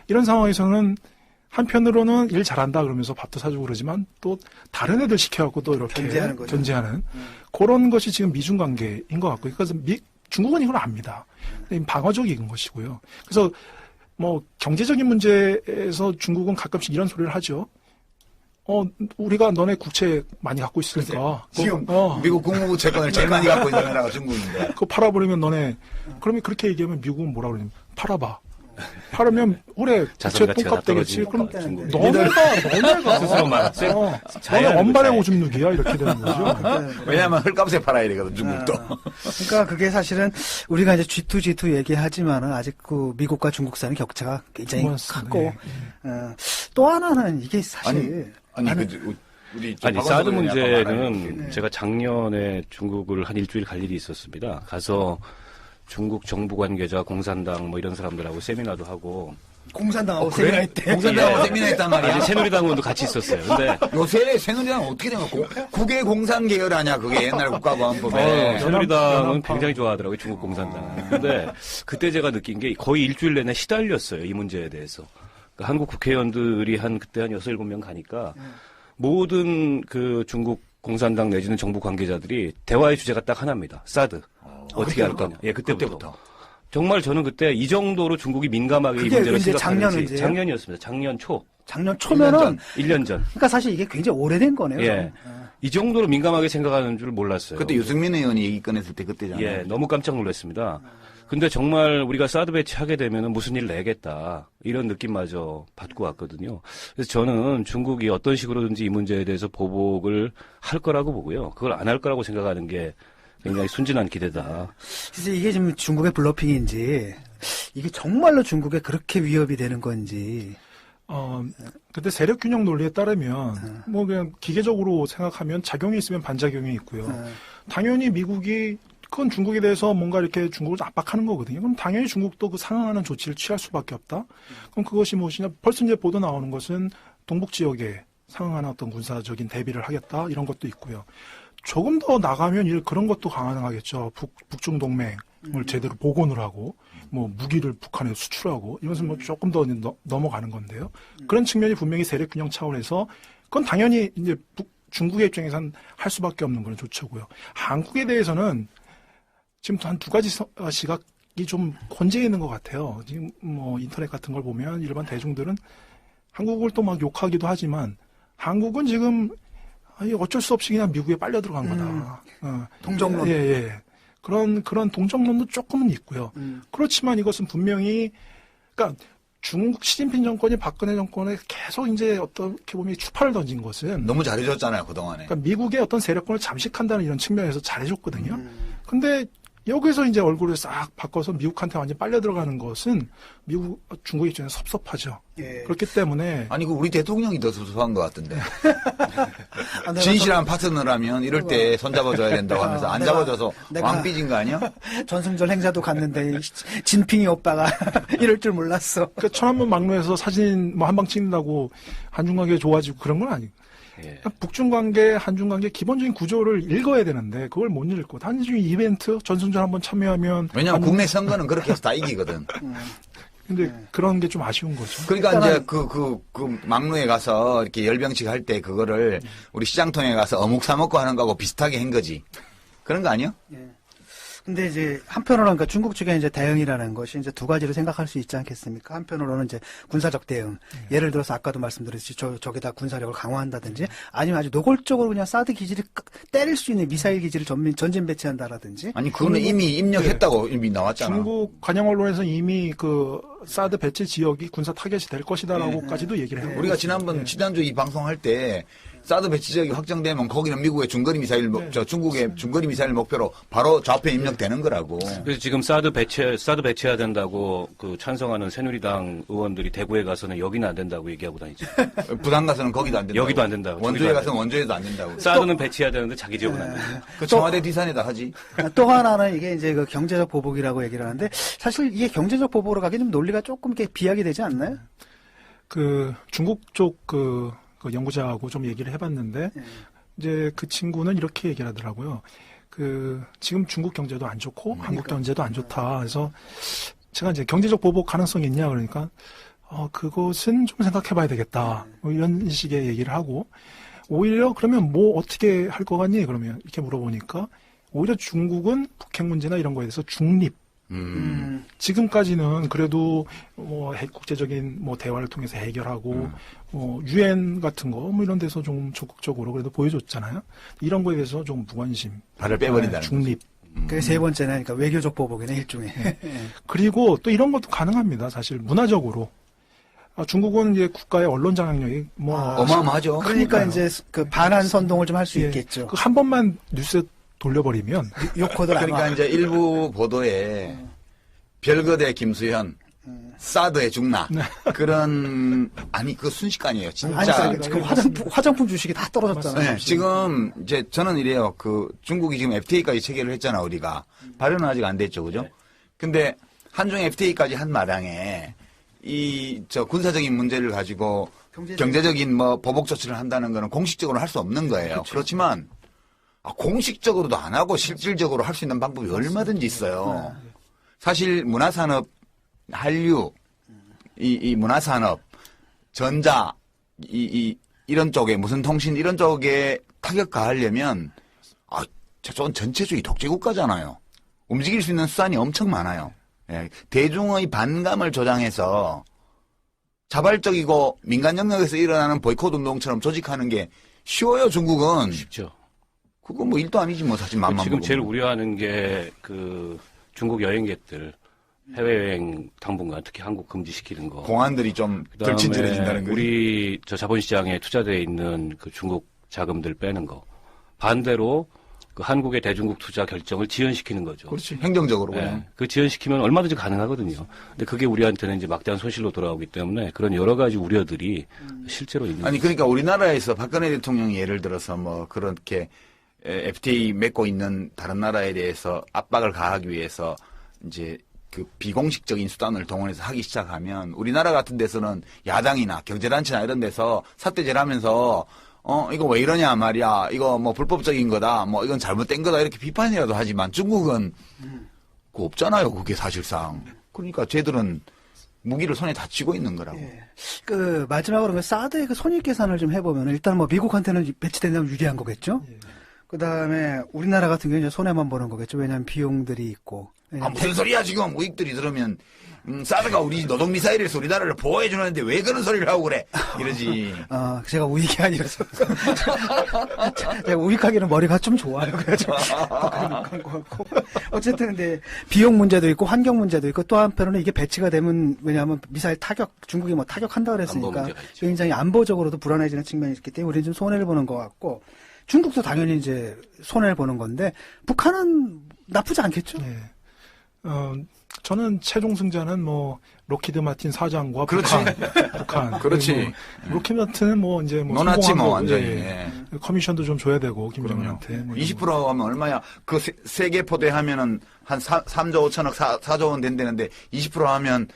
이런 상황에서는 한편으로는 일 잘한다 그러면서 밥도 사주고 그러지만 또 다른 애들 시켜갖고 또 이렇게 견제하는 그런 것이 지금 미중 관계인 것 같고요. 그래서 중국은 이걸 압니다. 방어적인 것이고요. 그래서 뭐 경제적인 문제에서 중국은 가끔씩 이런 소리를 하죠. 우리가 너네 국채 많이 갖고 있으니까. 지금 미국 국무부 채권을 제일 많이 갖고 있는 나라가 중국인데. 그거 팔아버리면 너네, 그러면 그렇게 얘기하면 미국은 뭐라 그러냐면, 팔아봐. 팔으면 올해 국채 똥값 되겠지. 그럼 너네가 스스로만 너네 엄발의 오줌 누기야 이렇게 되는 거죠. 왜냐하면 헐값에 팔아야 되거든 중국도. 그러니까 그게 사실은 우리가 이제 G2 얘기하지만은 아직 그 미국과 중국 사이의 격차가 굉장히 크고 또 하나는 이게 사실 우리 사드 문제는 제가 작년에 중국을 한 일주일 갈 일이 있었습니다. 가서 중국 정부 관계자, 공산당 뭐 이런 사람들하고 세미나도 하고. 공산당하고 세미나 했대. 공산당하고 세미나 했단 말이야. 아니, 새누리당원도 같이 있었어요. 근데 요새 새누리당 어떻게 된 거고? 국외 공산 계열 아니야? 그게 옛날 국가보안법에. 새누리당은 굉장히 좋아하더라고요. 중국 공산당. 근데 그때 제가 느낀 게 거의 일주일 내내 시달렸어요. 이 문제에 대해서. 그러니까 한국 국회의원들이 그때 한 6, 7명 가니까 모든 그 중국 공산당 내지는 정부 관계자들이 대화의 주제가 딱 하나입니다. 사드. 어떻게 할 거냐. 예, 그때부터. 정말 저는 그때 이 정도로 중국이 민감하게 이 문제를 생각하는지 작년이었습니다. 작년 초. 작년 초면은 1년 전. 그러니까 사실 이게 굉장히 오래된 거네요. 예. 이 정도로 민감하게 생각하는 줄 몰랐어요. 그때 유승민 의원이 얘기 꺼냈을 때 그때잖아요. 예, 너무 깜짝 놀랐습니다. 근데 정말 우리가 사드 배치하게 되면은 무슨 일 내겠다. 이런 느낌마저 받고 왔거든요. 그래서 저는 중국이 어떤 식으로든지 이 문제에 대해서 보복을 할 거라고 보고요. 그걸 안 할 거라고 생각하는 게 굉장히 순진한 기대다. 그래서 이게 지금 중국의 블러핑인지 이게 정말로 중국에 그렇게 위협이 되는 건지. 그때 세력 균형 논리에 따르면 뭐 그냥 기계적으로 생각하면 작용이 있으면 반작용이 있고요. 당연히 미국이 그건 중국에 대해서 뭔가 이렇게 중국을 압박하는 거거든요. 그럼 당연히 중국도 그 상응하는 조치를 취할 수밖에 없다. 그럼 그것이 무엇이냐? 벌써 이제 보도 나오는 것은 동북 지역에 상응하는 어떤 군사적인 대비를 하겠다 이런 것도 있고요. 조금 더 나가면 그런 것도 가능하겠죠. 북중 동맹을 제대로 복원을 하고 뭐 무기를 북한에 수출하고 이것은 뭐 조금 더 넘어가는 건데요. 그런 측면이 분명히 세력 균형 차원에서 그건 당연히 이제 중국의 입장에선 할 수밖에 없는 그런 조처고요. 한국에 대해서는 지금 한 두 가지 시각이 좀 혼재해 있는 것 같아요. 지금 뭐 인터넷 같은 걸 보면 일반 대중들은 한국을 또 막 욕하기도 하지만 한국은 지금 어쩔 수 없이 그냥 미국에 빨려 들어간 거다. 동정론. 예. 그런 동정론도 조금은 있고요. 그렇지만 이것은 분명히, 그러니까 중국 시진핑 정권이 박근혜 정권에 계속 이제 어떻게 보면 추파를 던진 것은 너무 잘해줬잖아요, 그동안에. 그러니까 미국의 어떤 세력권을 잠식한다는 이런 측면에서 잘해줬거든요. 근데 여기서 이제 얼굴을 싹 바꿔서 미국한테 완전 빨려 들어가는 것은 중국 입장에서 섭섭하죠. 예. 그렇기 때문에. 아니, 우리 대통령이 더 섭섭한 것 같던데. 진실한 파트너라면 이럴 때 손잡아줘야 된다고 하면서 안 잡아줘서 왕 삐진 거 아니야? 전승절 행사도 갔는데 진핑이 오빠가 이럴 줄 몰랐어. 그러니까 천안문 막로에서 사진 뭐 한 방 찍는다고 한중 관계 좋아지고 그런 건 아니고. 예. 북중 관계, 한중 관계 기본적인 구조를 읽어야 되는데 그걸 못 읽고 단지 이벤트 전승절 한번 참여하면 왜냐하면 국내 선거는 그렇게 해서 다 이기거든. 근데 그런 게 좀 아쉬운 거죠. 그러니까 이제 그 막루에 가서 이렇게 열병식 할 때 그거를 우리 시장통에 가서 어묵 사 먹고 하는 거하고 비슷하게 한 거지. 그런 거 아니야? 예. 근데 이제 한편으로는 그러니까 중국 측의 이제 대응이라는 것이 이제 두 가지로 생각할 수 있지 않겠습니까? 한편으로는 이제 군사적 대응. 예를 들어서 아까도 말씀드렸듯이 저기다 군사력을 강화한다든지 아니면 아주 노골적으로 그냥 사드 기지를 때릴 수 있는 미사일 기지를 전진 배치한다라든지. 아니, 그거는 이미 입력했다고 이미 나왔잖아. 중국 관영 언론에서 이미 그 사드 배치 지역이 군사 타겟이 될 것이다라고까지도 얘기를 해요. 우리가 지난주 이 방송할 때 사드 배치 지역이 확정되면 거기는 미국의 중거리 미사일, 중국의 중거리 미사일 목표로 바로 좌표에 입력되는 거라고. 그래서 지금 사드 배치해야 된다고 그 찬성하는 새누리당 의원들이 대구에 가서는 여기는 안 된다고 얘기하고 다니죠. 부산 가서는 거기도 안 된다고. 여기도 안 된다고. 원주에 가서는 원주에도 안 된다고. 사드는 배치해야 되는데 자기 지역은 안 된다고. 그 청와대 디산에다 하지. 또 하나는 이게 이제 그 경제적 보복이라고 얘기를 하는데 사실 이게 경제적 보복으로 가기 좀 논리 논리가 조금 이렇게 비약이 되지 않나요? 그 중국 쪽 그 연구자하고 좀 얘기를 해봤는데 이제 그 친구는 이렇게 얘기를 하더라고요. 그 지금 중국 경제도 안 좋고 한국 경제도 안 좋다. 그래서 제가 이제 경제적 보복 가능성이 있냐 그러니까 그것은 좀 생각해봐야 되겠다. 뭐 이런 식의 얘기를 하고 오히려 그러면 뭐 어떻게 할 거 같니? 그러면 이렇게 물어보니까 오히려 중국은 북핵 문제나 이런 거에 대해서 중립. 지금까지는 그래도 뭐 국제적인 뭐 대화를 통해서 해결하고 뭐 유엔 같은 거 뭐 이런 데서 좀 적극적으로 그래도 보여줬잖아요. 이런 거에 대해서 좀 무관심. 발을 빼버린다는 중립. 그게 세 번째는 그러니까 외교적 보복이네 일종의. 그리고 또 이런 것도 가능합니다. 사실 문화적으로. 중국은 이제 국가의 언론 장악력이 뭐 어마어마하죠. 그러니까 이제 그 반한 선동을 좀 할 수 있겠죠. 그 한 번만 뉴스에 돌려버리면 요코들 그러니까 이제 일부 보도에 별거대 김수현, 사드에 죽나 그런 아니 그 순식간이에요. 진짜. 아니, 그 화장품 주식이 다 떨어졌잖아요. 네, 지금 이제 저는 이래요. 그 중국이 지금 FTA까지 체결을 했잖아 우리가. 발효는 아직 안 됐죠, 그죠? 근데 한중 FTA까지 한 마당에 저 군사적인 문제를 가지고 경제적인 뭐 보복 조치를 한다는 거는 공식적으로 할 수 없는 거예요. 그렇죠. 그렇지만 공식적으로도 안 하고 실질적으로 할 수 있는 방법이 얼마든지 있어요. 사실 문화산업, 한류, 이 문화산업, 전자, 이런 쪽에 무슨 통신 이런 쪽에 타격 가하려면 저쪽은 전체주의 독재국가잖아요. 움직일 수 있는 수단이 엄청 많아요. 예, 대중의 반감을 조장해서 자발적이고 민간 영역에서 일어나는 보이콧 운동처럼 조직하는 게 쉬워요. 중국은. 쉽죠. 그거 뭐 일도 아니지 뭐 사실 맘만 지금 먹으면. 제일 우려하는 게 그 중국 여행객들 해외여행 당분간 특히 한국 금지시키는 거. 공안들이 좀 덜 친절해진다는 거죠. 우리 저 자본시장에 투자되어 있는 그 중국 자금들 빼는 거. 반대로 그 한국의 대중국 투자 결정을 지연시키는 거죠. 그렇지. 행정적으로 그냥. 네, 그 지연시키면 얼마든지 가능하거든요. 근데 그게 우리한테는 이제 막대한 손실로 돌아오기 때문에 그런 여러 가지 우려들이 실제로 있는 아니 그러니까 우리나라에서 박근혜 대통령이 예를 들어서 뭐 그렇게 FTA 맺고 있는 다른 나라에 대해서 압박을 가하기 위해서 이제 그 비공식적인 수단을 동원해서 하기 시작하면 우리나라 같은 데서는 야당이나 경제단체나 이런 데서 삿대질하면서 이거 왜 이러냐 말이야. 이거 뭐 불법적인 거다. 뭐 이건 잘못된 거다. 이렇게 비판이라도 하지만 중국은 그거 없잖아요. 그게 사실상. 그러니까 쟤들은 무기를 손에 다 쥐고 있는 거라고. 예. 그 마지막으로 그 사드의 그 손익 계산을 좀 해보면 일단 뭐 미국한테는 배치된다면 유리한 거겠죠. 그 다음에 우리나라 같은 경우는 이제 손해만 보는 거겠죠. 왜냐하면 비용들이 있고. 무슨 소리야 지금 우익들이 들으면 사드가 우리 노동미사일에서 우리나라를 보호해 주는데 왜 그런 소리를 하고 그래 이러지. 제가 우익이 아니라서 제가 우익하기는 머리가 좀 좋아요. 그래가지고 그런 것 같고. 어쨌든 근데 비용 문제도 있고 환경 문제도 있고 또 한편으로는 이게 배치가 되면 왜냐하면 미사일 타격 중국이 뭐 타격한다 그랬으니까 굉장히 안보적으로도 불안해지는 측면이 있기 때문에 우리는 좀 손해를 보는 것 같고 중국도 당연히 이제 손해를 보는 건데 북한은 나쁘지 않겠죠. 네. 저는 최종 승자는 뭐 로키드 마틴 사장과 그렇지. 북한. 그렇지. 뭐, 로키드 마틴은 뭐 이제 뭐 논하지 뭐 거고, 완전히. 예. 커미션도 좀 줘야 되고 김정은한테. 뭐 20% 하면 얼마야? 그 세계 포대 하면은 한 3조 5천억 4조 원 된다는데 20% 하면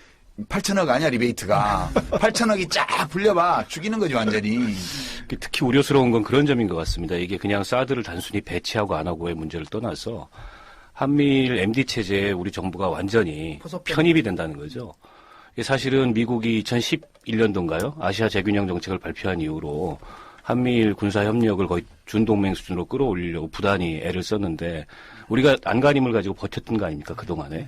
8천억 아니야 리베이트가. 8천억이 쫙 불려봐 죽이는 거지 완전히. 특히 우려스러운 건 그런 점인 것 같습니다. 이게 그냥 사드를 단순히 배치하고 안 하고의 문제를 떠나서 한미일 MD 체제에 우리 정부가 완전히 편입이 된다는 거죠. 이게 사실은 미국이 2011년도인가요? 아시아 재균형 정책을 발표한 이후로 한미일 군사 협력을 거의 준동맹 수준으로 끌어올리려고 부단히 애를 썼는데 우리가 안간힘을 가지고 버텼던 거 아닙니까? 그동안에.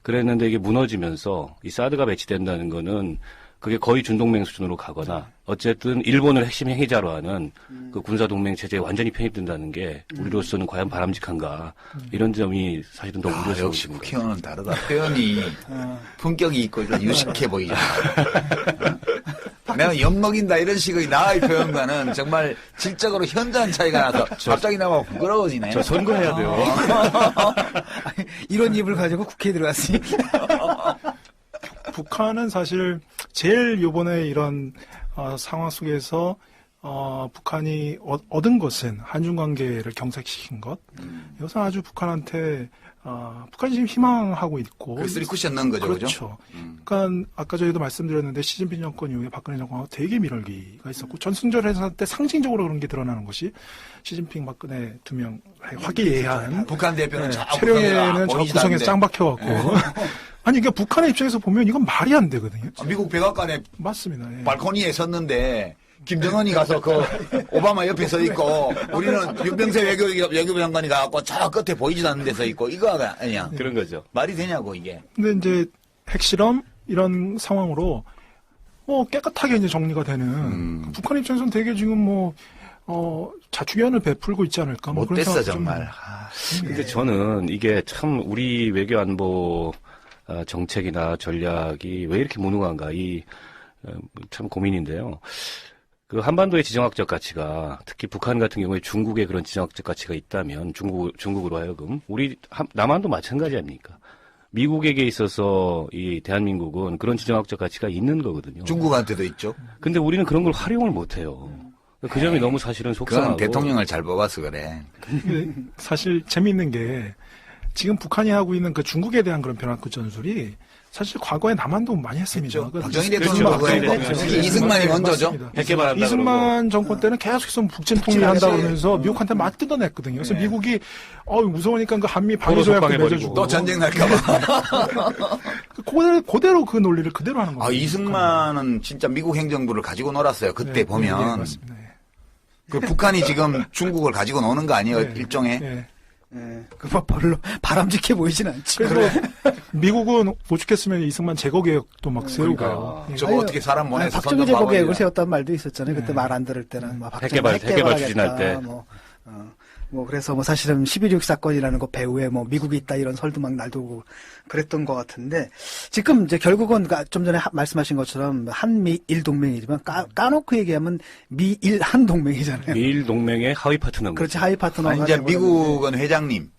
그랬는데 이게 무너지면서 이 사드가 배치된다는 거는 그게 거의 준동맹 수준으로 가거나 어쨌든 일본을 핵심 행위자로 하는 그 군사동맹 체제에 완전히 편입된다는 게 우리로서는 과연 바람직한가 이런 점이 사실은 더 우려스러운 역시 국회의원은 다르다. 표현이 품격이 있고 유식해 보이잖아. 내가 엿먹인다 이런 식의 나의 표현과는 정말 질적으로 현저한 차이가 나서 갑자기 나와 부끄러워지네. 저 선거해야 돼요. 이런 입을 가지고 국회에 들어갔으니. 북한은 사실 제일 요번에 이런 상황 속에서 북한이 얻은 것은 한중 관계를 경색시킨 것. 이것은 아주 북한한테 북한이 지금 희망하고 있고. 그 3쿠션 넣은 거죠, 그렇죠. 그러니까 아까 저희도 말씀드렸는데 시진핑 정권 이후에 박근혜 정권하고 되게 밀월기가 있었고 전승절 회사 때 상징적으로 그런 게 드러나는 것이 시진핑 박근혜 두 명 화기애애한 북한 대표는 체령에는 저 구성에서 짱 박혀갖고 아니 그러니까 북한의 입장에서 보면 이건 말이 안 되거든요. 미국 백악관에 맞습니다. 예. 발코니에 섰는데 김정은이 가서 그 오바마 옆에 서 있고 우리는 윤병세 외교부 장관이 가갖고 저 끝에 보이지도 않는 데 서 있고 이거가 아니야. 그런 거죠. 말이 되냐고 이게. 근데 이제 핵실험 이런 상황으로 깨끗하게 이제 정리가 되는 북한 입장에서는 되게 지금 자축위안을 베풀고 있지 않을까. 뭐 못됐어 그런 정말. 근데 저는 이게 참 우리 외교 안보 정책이나 전략이 왜 이렇게 무능한가 참 고민인데요. 그 한반도의 지정학적 가치가 특히 북한 같은 경우에 중국의 그런 지정학적 가치가 있다면 중국으로 하여금 우리 남한도 마찬가지 아닙니까? 미국에게 있어서 이 대한민국은 그런 지정학적 가치가 있는 거거든요. 중국한테도 있죠. 근데 우리는 그런 걸 활용을 못 해요. 그 점이 너무 사실은 속상하고. 그건 대통령을 잘 뽑아서 그래. 근데 사실 재미있는 게 지금 북한이 하고 있는 그 중국에 대한 그런 변화구 전술이 사실 과거에 남한도 많이 했습니다. 박정희 대통령 그거 했고 특히 이승만이 먼저죠. 핵개발한다 이승만 정권 때는 계속해서 북진 통일한다 그러면서 미국한테 막 뜯어냈거든요. 그래서 미국이 무서우니까 그 한미 방위조약도 맺어주고 또 전쟁 날까봐. 그대로 그 논리를 그대로 하는 겁니다. 이승만은 진짜 미국 행정부를 가지고 놀았어요. 그때 보면 맞습니다. 그 북한이 지금 중국을 가지고 노는 거 아니에요? 일종의. 별로 바람직해 보이진 않지. 그래서 미국은 오죽했으면 이승만 제거 계획도 막 세우고요. 저거 어떻게 사람 보내서 박정희 제거 계획을 세웠다는 말도 있었잖아요. 그때 말 안 들을 때는 핵개발 추진할 때. 그래서 사실은 11.6 사건이라는 거 배후에 미국이 있다 이런 설도 막 날도고 그랬던 것 같은데 지금 이제 결국은 좀 전에 말씀하신 것처럼 한미일 동맹이지만 까놓고 얘기하면 미일 한 동맹이잖아요. 미일 동맹의 하위 파트너. 그렇지, 하위 파트너가. 이제 미국은 회장님,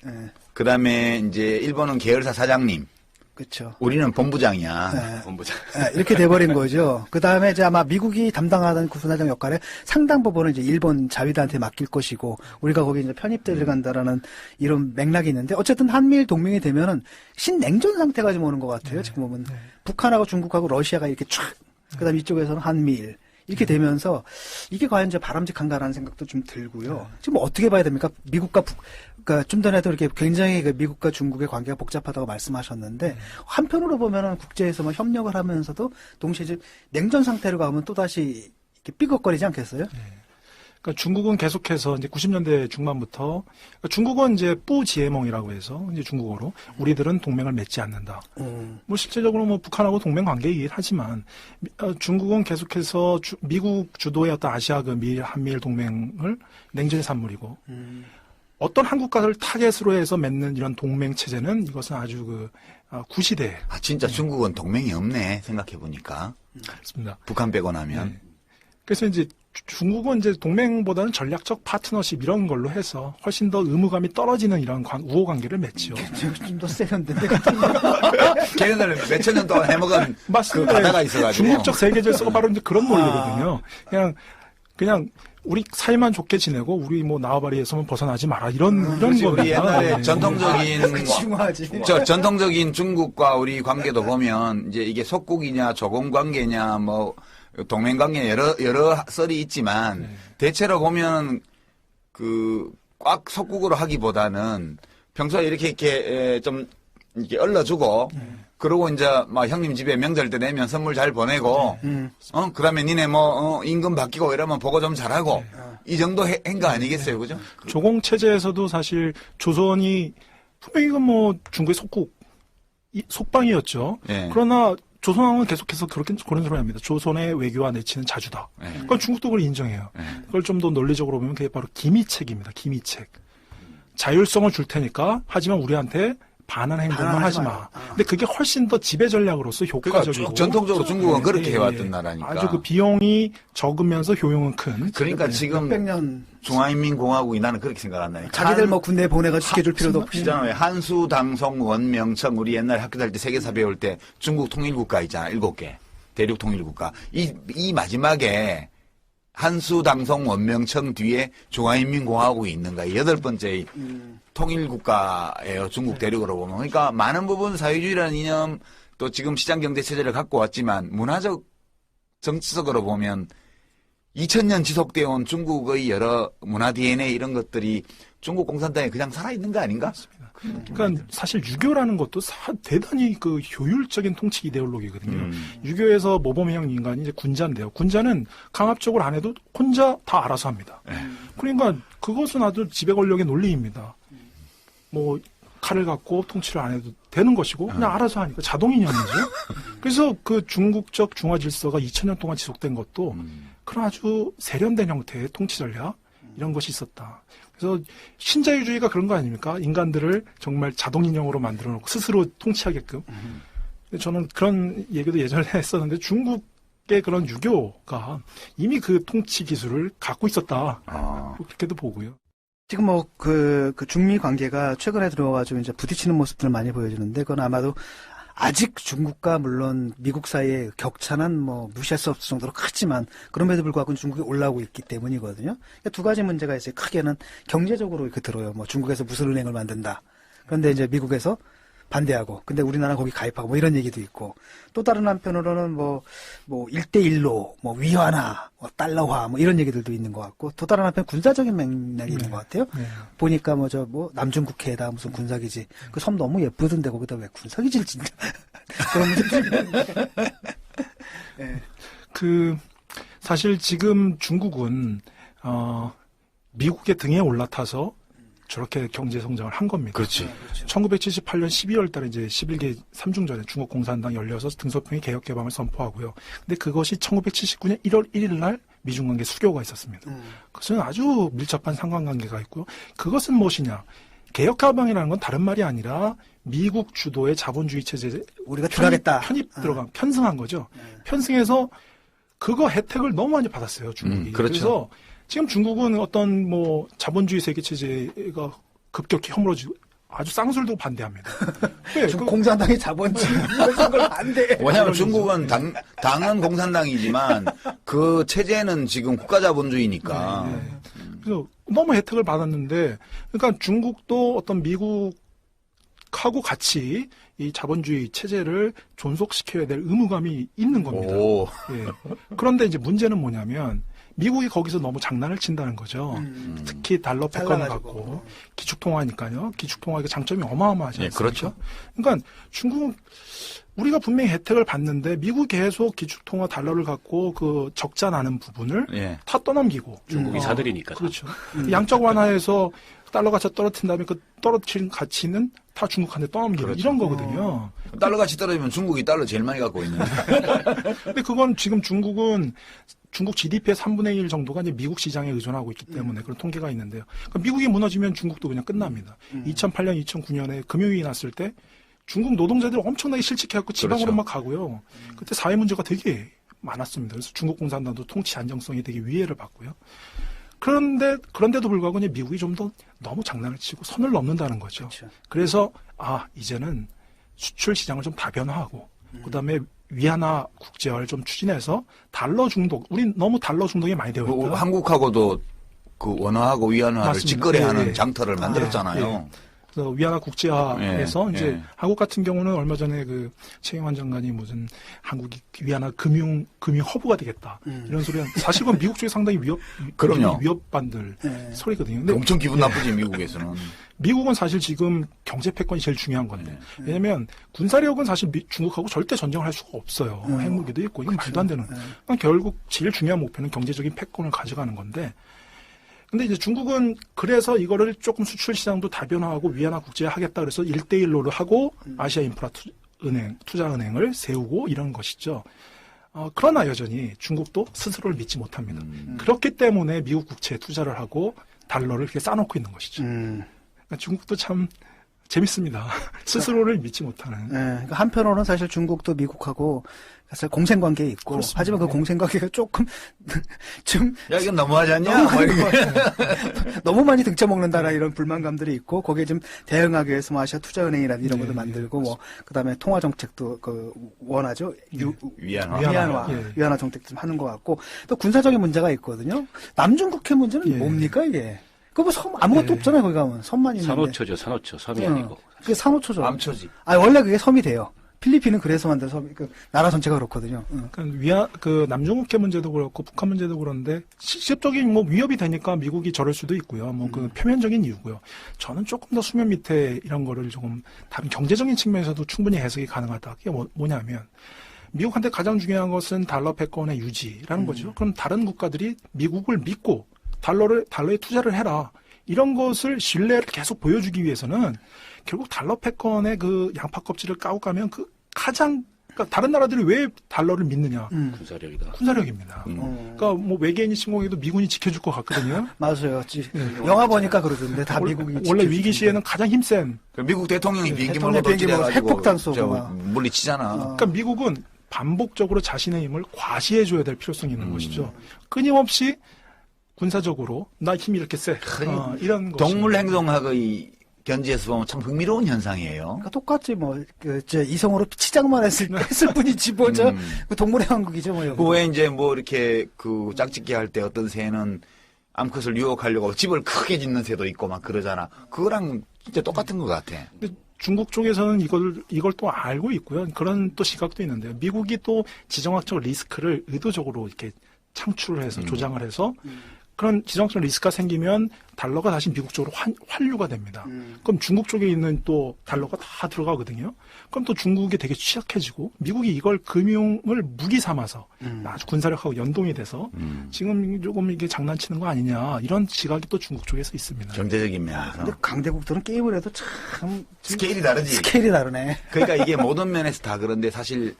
그 다음에 이제 일본은 계열사 사장님. 그렇죠. 우리는 본부장이야. 본부장. 이렇게 돼버린 거죠. 그 다음에 이제 아마 미국이 담당하던 구순사장 역할에 상당 부분은 이제 일본 자위대한테 맡길 것이고 우리가 거기 이제 편입돼 들어간다라는 이런 맥락이 있는데 어쨌든 한미일 동맹이 되면은 신냉전 상태가 좀 오는 것 같아요. 지금 보면 북한하고 중국하고 러시아가 이렇게 촥, 그다음 이쪽에서는 한미일. 이렇게 되면서 이게 과연 이제 바람직한가라는 생각도 좀 들고요. 지금 어떻게 봐야 됩니까? 그러니까 좀 전에도 이렇게 굉장히 미국과 중국의 관계가 복잡하다고 말씀하셨는데 한편으로 보면은 국제에서 협력을 하면서도 동시에 이제 냉전 상태로 가면 또 다시 이렇게 삐걱거리지 않겠어요? 그러니까 중국은 계속해서 이제 90년대 중반부터 중국은 이제 뿌지에몽이라고 해서 이제 중국어로 우리들은 동맹을 맺지 않는다. 실제적으로 북한하고 동맹 관계이긴 하지만 중국은 계속해서 미국 주도의 어떤 아시아 한미일 동맹을 냉전의 산물이고 어떤 한 국가를 타겟으로 해서 맺는 이런 동맹 체제는 이것은 아주 구시대. 진짜 중국은 동맹이 없네 생각해 보니까. 그렇습니다. 북한 빼고 나면. 그래서 이제 중국은 이제 동맹보다는 전략적 파트너십 이런 걸로 해서 훨씬 더 의무감이 떨어지는 이런 우호 관계를 맺죠. 좀 더 세련된데. 걔네들은 몇천 년 동안 해먹은 그 바다가 있어가지고. 중국적 세계 질서가 바로 이제 그런 논리거든요. 그냥 우리 사이만 좋게 지내고 우리 나와바리에서만 벗어나지 마라 이런 겁니다. 우리 옛날에 전통적인 전통적인 중국과 우리 관계도 보면 이제 이게 속국이냐 조공 관계냐 동맹 관계 여러 썰이 있지만 대체로 보면 꽉 속국으로 하기보다는 평소에 이렇게 좀 이렇게 얼러주고 그러고 이제 형님 집에 명절 때 내면 선물 잘 보내고 그다음에 니네 임금 바뀌고 이러면 보고 좀 잘하고 이 정도 행거 아니겠어요, 그죠? 조공 체제에서도 사실 조선이 분명히 중국의 속방이었죠. 그러나 조선왕은 계속해서 그런 소리 합니다. 조선의 외교와 내치는 자주다. 그건 중국도 그걸 인정해요. 그걸 좀 더 논리적으로 보면 그게 바로 기미책입니다. 기미책. 자율성을 줄 테니까 하지만 우리한테 반한 행동만 하지 마. 근데 그게 훨씬 더 지배 전략으로서 효과적이고. 그러니까 전통적으로 중국은 그렇게 해왔던 나라니까. 아주 비용이 적으면서 효용은 큰. 그러니까 지금 600년 중화인민공화국이 나는 그렇게 생각한다니까. 자기들 군대에 보내가지고 지켜줄 필요도 없이. 있잖아요. 한수, 당송, 원명청 우리 옛날 학교 다닐 때 세계사 배울 때 중국 통일국가 있잖아. 7개. 대륙 통일국가. 이 마지막에 한수당송 원명청 뒤에 중화인민공화국이 있는가 8번째 통일국가예요. 중국 대륙으로 보면. 그러니까 많은 부분 사회주의라는 이념 또 지금 시장경제체제를 갖고 왔지만 문화적 정치적으로 보면 2000년 지속되어 온 중국의 여러 문화 DNA 이런 것들이 중국 공산당에 그냥 살아있는 거 아닌가? 맞습니다. 그러니까 사실 유교라는 것도 대단히 그 효율적인 통치 이데올로기거든요. 유교에서 모범형 인간이 이제 군자인데요. 군자는 강압적으로 안 해도 혼자 다 알아서 합니다. 그러니까 그것은 아주 지배 권력의 논리입니다. 뭐 칼을 갖고 통치를 안 해도 되는 것이고 그냥 알아서 하니까 자동이념이죠. 그래서 그 중국적 중화 질서가 2000년 동안 지속된 것도 그런 아주 세련된 형태의 통치 전략 이런 것이 있었다. 그래서 신자유주의가 그런 거 아닙니까? 인간들을 정말 자동인형으로 만들어 놓고 스스로 통치하게끔. 저는 그런 얘기도 예전에 했었는데 중국의 그런 유교가 이미 그 통치 기술을 갖고 있었다. 그렇게도 보고요. 지금 뭐 그 중미 관계가 최근에 들어와가지고 이제 부딪히는 모습들을 많이 보여주는데 그건 아마도 아직 중국과 물론 미국 사이의 격차는 뭐 무시할 수 없을 정도로 크지만 그럼에도 불구하고 중국이 올라오고 있기 때문이거든요. 그러니까 두 가지 문제가 있어요. 크게는 경제적으로 이렇게 들어요. 뭐 중국에서 무슨 은행을 만든다. 그런데 이제 미국에서 반대하고, 근데 우리나라 거기 가입하고 뭐 이런 얘기도 있고, 또 다른 한편으로는 뭐 1대1로 뭐 위화나 뭐 달러화 뭐 이런 얘기들도 있는 것 같고, 또 다른 한편 군사적인 맥락이 있는 것 같아요. 보니까 뭐 남중국해에다 무슨 군사기지, 그 섬 너무 예쁘던데 거기다 왜 군사기지를 짓냐. 그런 문제들이 네. 사실 지금 중국은, 미국의 등에 올라타서 저렇게 경제 성장을 한 겁니다. 그렇지. 1978년 12월 달에 이제 11개 3중전에 중국 공산당 열려서 등소평의 개혁 개방을 선포하고요. 근데 그것이 1979년 1월 1일 날 미중 관계 수교가 있었습니다. 그것은 아주 밀접한 상관관계가 있고요. 그것은 무엇이냐? 개혁 개방이라는 건 다른 말이 아니라 미국 주도의 자본주의 체제에 우리가 들어가겠다. 편승한 거죠. 편승해서 그거 혜택을 너무 많이 받았어요, 중국이. 그렇죠. 그래서 지금 중국은 어떤 뭐 자본주의 세계 체제가 급격히 허물어지고 아주 쌍술도 반대합니다. 네, 공산당이 자본주의 이런 걸 반대해. 왜냐하면 중국은 당은 공산당이지만 그 체제는 지금 국가 자본주의니까. 네. 그래서 너무 혜택을 받았는데, 그러니까 중국도 어떤 미국하고 같이 이 자본주의 체제를 존속시켜야 될 의무감이 있는 겁니다. 예. 그런데 이제 문제는 뭐냐면 미국이 거기서 너무 장난을 친다는 거죠. 특히 달러 패권을 갖고 기축통화니까요. 기축통화의 장점이 어마어마하지 않습니까? 네, 그렇죠. 그러니까 중국은 우리가 분명히 혜택을 받는데 미국이 계속 기축통화 달러를 갖고 그 적자 나는 부분을 다 떠넘기고 중국이 사들이니까. 그렇죠. 양적 완화에서 달러 가치 떨어뜨린 다음에 그 떨어뜨린 가치는 다 중국한테 떠넘기는 그렇죠. 이런 거거든요. 달러 가치 떨어지면 중국이 달러 제일 많이 갖고 있는데. 근데 그건 지금 중국 GDP의 3분의 1 정도가 이제 미국 시장에 의존하고 있기 때문에 그런 통계가 있는데요. 그러니까 미국이 무너지면 중국도 그냥 끝납니다. 2008년, 2009년에 금융위기 났을 때 중국 노동자들이 엄청나게 실직해갖고 지방으로 그렇죠. 막 가고요. 그때 사회 문제가 되게 많았습니다. 그래서 중국 공산당도 통치 안정성이 되게 위해를 받고요. 그런데도 불구하고 이제 미국이 좀 더 너무 장난을 치고 선을 넘는다는 거죠. 그렇죠. 그래서 이제는 수출 시장을 좀 다변화하고 그다음에 위안화 국제화를 좀 추진해서 달러 중독, 우린 너무 달러 중독이 많이 되어 있다. 한국하고도 그 원화하고 위안화를 맞습니다. 직거래하는 장터를 만들었잖아요. 네. 그래서 위안화 국제화해서 이제 한국 같은 경우는 얼마 전에 그 최영환 장관이 무슨 한국이 위안화 금융 허브가 되겠다 이런 소리는 사실 그건 미국 쪽에 상당히 위협반들 소리거든요. 근데 엄청 기분 나쁘지 미국에서는. 미국은 사실 지금 경제 패권이 제일 중요한 건데 왜냐하면 군사력은 사실 중국하고 절대 전쟁을 할 수가 없어요. 핵무기도 있고 이건 말도 안 되는. 그러니까 결국 제일 중요한 목표는 경제적인 패권을 가져가는 건데. 근데 이제 중국은 그래서 이거를 조금 수출 시장도 다변화하고 위안화 국제화하겠다 그래서 1대1로를 하고 아시아 인프라 투자은행을 세우고 이런 것이죠. 그러나 여전히 중국도 스스로를 믿지 못합니다. 그렇기 때문에 미국 국채에 투자를 하고 달러를 이렇게 쌓아놓고 있는 것이죠. 그러니까 중국도 참 재밌습니다. 스스로를 믿지 못하는. 네, 그러니까 한편으로는 사실 중국도 미국하고 사실 공생관계에 있고, 그렇습니다. 하지만 그 공생관계가 조금 좀 야, 이건 너무하지 않냐? 뭐 이렇게. 너무 많이 등쳐먹는다라 이런 불만감들이 있고, 거기에 좀 대응하기 위해서 뭐 아시아 투자은행이라든지 이런 것도 만들고, 뭐 그다음에 통화 정책도 원하죠. 위안화. 위안화 정책 좀 하는 것 같고, 또 군사적인 문제가 있거든요. 남중국해 문제는 뭡니까 이게? 그거 뭐 아무것도 없잖아요. 거기 가면 섬만 있는데. 산호초죠, 산호초. 섬이 아니고. 그게 산호초죠. 암초지. 원래 그게 섬이 돼요. 필리핀은 그래서 만든 섬, 나라 전체가 그렇거든요. 그러니까 남중국해 문제도 그렇고 북한 문제도 그런데 직접적인 뭐 위협이 되니까 미국이 저럴 수도 있고요. 뭐 그 표면적인 이유고요. 저는 조금 더 수면 밑에 이런 거를 조금 다른 경제적인 측면에서도 충분히 해석이 가능하다. 그게 뭐냐면 미국한테 가장 중요한 것은 달러 패권의 유지라는 거죠. 그럼 다른 국가들이 미국을 믿고 달러에 투자를 해라. 이런 것을 신뢰를 계속 보여주기 위해서는 결국 달러 패권의 그 양파 껍질을 까고 가면 그러니까 다른 나라들이 왜 달러를 믿느냐? 군사력이다. 군사력입니다. 그러니까 뭐 외계인이 침공해도 미군이 지켜줄 것 같거든요. 맞아요. 영화 보니까 그러던데 다 미국이 원래 위기 시에는 가장 힘센. 미국 대통령이 비행기 대통령 비행기 몰고 핵폭탄 쏘고 물리치잖아. 그러니까 미국은 반복적으로 자신의 힘을 과시해줘야 될 필요성이 있는 것이죠. 끊임없이 군사적으로 나 힘이 이렇게 세. 이런 동물 행동학의 견지에서 보면 참 흥미로운 현상이에요. 그러니까 똑같이 이성으로 치장만 했을 뿐이지 뭐죠. 그 동물의 왕국이죠, 뭐. 그 외에 이제 뭐 이렇게 짝짓기 할 때 어떤 새는 암컷을 유혹하려고 집을 크게 짓는 새도 있고 막 그러잖아. 그거랑 진짜 똑같은 것 같아. 근데 중국 쪽에서는 이걸 또 알고 있고요. 그런 또 시각도 있는데요. 미국이 또 지정학적 리스크를 의도적으로 이렇게 창출을 해서 조장을 해서 그런 지정학적 리스크가 생기면 달러가 다시 미국 쪽으로 환류가 됩니다. 그럼 중국 쪽에 있는 또 달러가 다 들어가거든요. 그럼 또 중국이 되게 취약해지고 미국이 이걸 금융을 무기 삼아서 아주 군사력하고 연동이 돼서 지금 조금 이게 장난치는 거 아니냐 이런 시각이 또 중국 쪽에서 있습니다. 경제적인 면에서. 근데 강대국들은 게임을 해도 참 스케일이 다르지. 스케일이 다르네. 그러니까 이게 모든 면에서 다 그런데 사실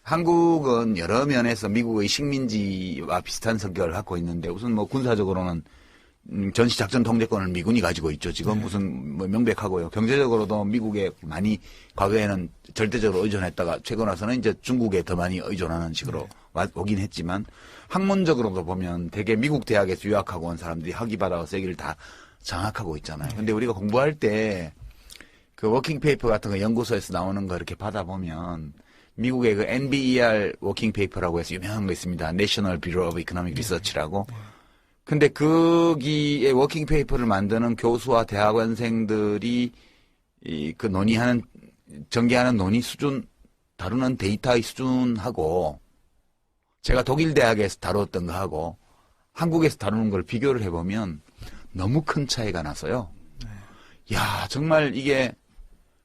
한국은 여러 면에서 미국의 식민지와 비슷한 성격을 갖고 있는데 우선 뭐 군사적으로는 전시 작전 통제권을 미군이 가지고 있죠. 지금 무슨 뭐 명백하고요. 경제적으로도 미국에 많이 과거에는 절대적으로 의존했다가 최근 와서는 이제 중국에 더 많이 의존하는 식으로 오긴 했지만 학문적으로도 보면 되게 미국 대학에서 유학하고 온 사람들이 학위받아서 세계를 다 장악하고 있잖아요. 근데 우리가 공부할 때 그 워킹 페이퍼 같은 거 연구소에서 나오는 거 이렇게 받아보면 미국의 그 NBER 워킹 페이퍼라고 해서 유명한 거 있습니다. National Bureau of Economic Research라고. 근데 거기에 워킹 페이퍼를 만드는 교수와 대학원생들이 그 논의하는 전개하는 논의 수준 다루는 데이터의 수준하고 제가 독일 대학에서 다뤘던 거하고 한국에서 다루는 걸 비교를 해보면 너무 큰 차이가 나서요. 야 정말 이게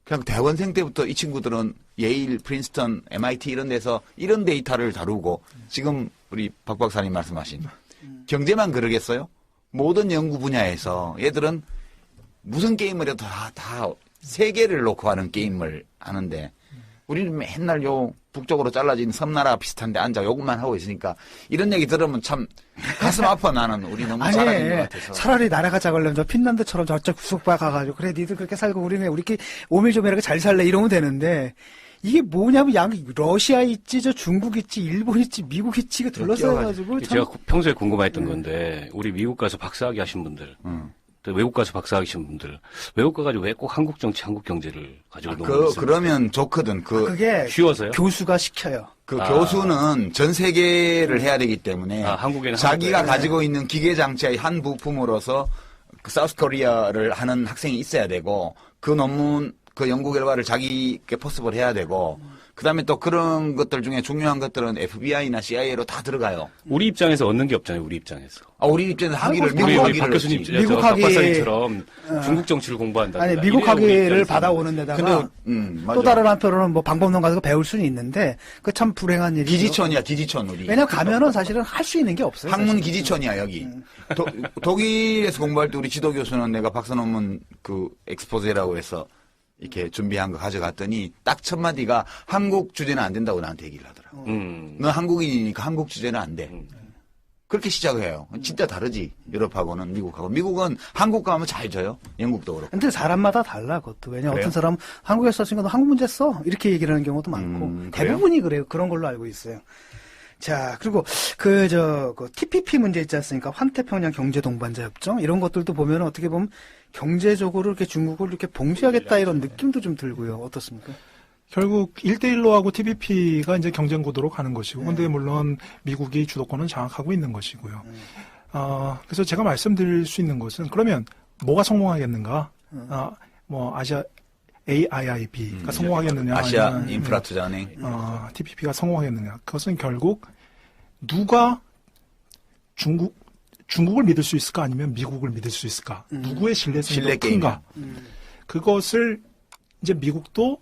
그냥 대학원생 때부터 이 친구들은 예일, 프린스턴, MIT 이런 데서 이런 데이터를 다루고 지금 우리 박 박사님 말씀하신 경제만 그러겠어요? 모든 연구 분야에서 얘들은 무슨 게임을 해도 다 세계를 놓고 하는 게임을 하는데 우리는 맨날 북쪽으로 잘라진 섬나라 비슷한데 앉아 요것만 하고 있으니까 이런 얘기 들으면 참 가슴 아파 나는 우리 너무 잘하는 것 같아서. 차라리 나라가 작으려면 저 핀란드처럼 저쪽 구석바 가가지고 그래 니들 그렇게 살고 우리는 우리끼리 오밀조밀하게 잘 살래 이러면 되는데 이게 뭐냐면 러시아 있지 저 중국 있지 일본 있지 미국 있지 이거 둘러싸여가지고 제가 평소에 궁금했던 건데 우리 미국 가서 박사학위 하신 분들 또 외국 가서 박사하신 분들 외국 가가지고 왜 꼭 한국 정치, 한국 경제를 가지고 논문을 쓰는 그러면 좋거든. 그게 쉬워서요? 교수가 시켜요. 교수는 전 세계를 해야 되기 때문에 한국에는 자기가 가지고 있는 기계 장치의 한 부품으로서 그 사우스 코리아를 하는 학생이 있어야 되고 그 논문 그 연구 결과를 자기께 포섭을 해야 되고 그다음에 또 그런 것들 중에 중요한 것들은 FBI나 CIA로 다 들어가요. 우리 입장에서 얻는 게 없잖아요. 우리 입장에서. 우리 입장에서 학위를 우리 박 교수님, 미국 박 박사님처럼 중국 정치를 공부한다. 아니 미국 학위를 받아오는 데다가 또 다른 한편으로는 뭐 방법론 가지고 배울 수는 있는데 그 참 불행한 일이죠. 기지촌이야 기지촌 우리. 왜냐면 가면은 사실은 할 수 있는 게 없어요. 학문 기지촌이야 여기. 독일에서 공부할 때 우리 지도 교수는 내가 박사 논문 그 엑스포제라고 해서 이렇게 준비한 거 가져갔더니 딱 첫 마디가 한국 주제는 안 된다고 나한테 얘기를 하더라고. 너 한국인이니까 한국 주제는 안 돼. 그렇게 시작을 해요. 진짜 다르지. 유럽하고는 미국하고. 미국은 한국 가면 잘 져요. 영국도 그렇고. 근데 사람마다 달라, 그것도. 왜냐면 그래요? 어떤 사람은 한국에서 쓴 것도 한국 문제 써. 이렇게 얘기를 하는 경우도 많고. 그래요? 대부분이 그래요. 그런 걸로 알고 있어요. 자, 그리고 그 TPP 문제 있지 않습니까? 환태평양 경제동반자 협정? 이런 것들도 보면 어떻게 보면 경제적으로 이렇게 중국을 이렇게 봉쇄하겠다 이런 느낌도 좀 들고요. 어떻습니까? 결국 1대1로 하고 TPP가 이제 경쟁 구도로 가는 것이고, 근데 물론 미국이 주도권은 장악하고 있는 것이고요. 그래서 제가 말씀드릴 수 있는 것은 그러면 뭐가 성공하겠는가? 아시아 AIIB가 성공하겠느냐? 아시아 아니면, 인프라 투자은행. TPP가 성공하겠느냐? 그것은 결국 누가 중국을 믿을 수 있을까? 아니면 미국을 믿을 수 있을까? 누구의 신뢰성이 더 큰가? 그것을 이제 미국도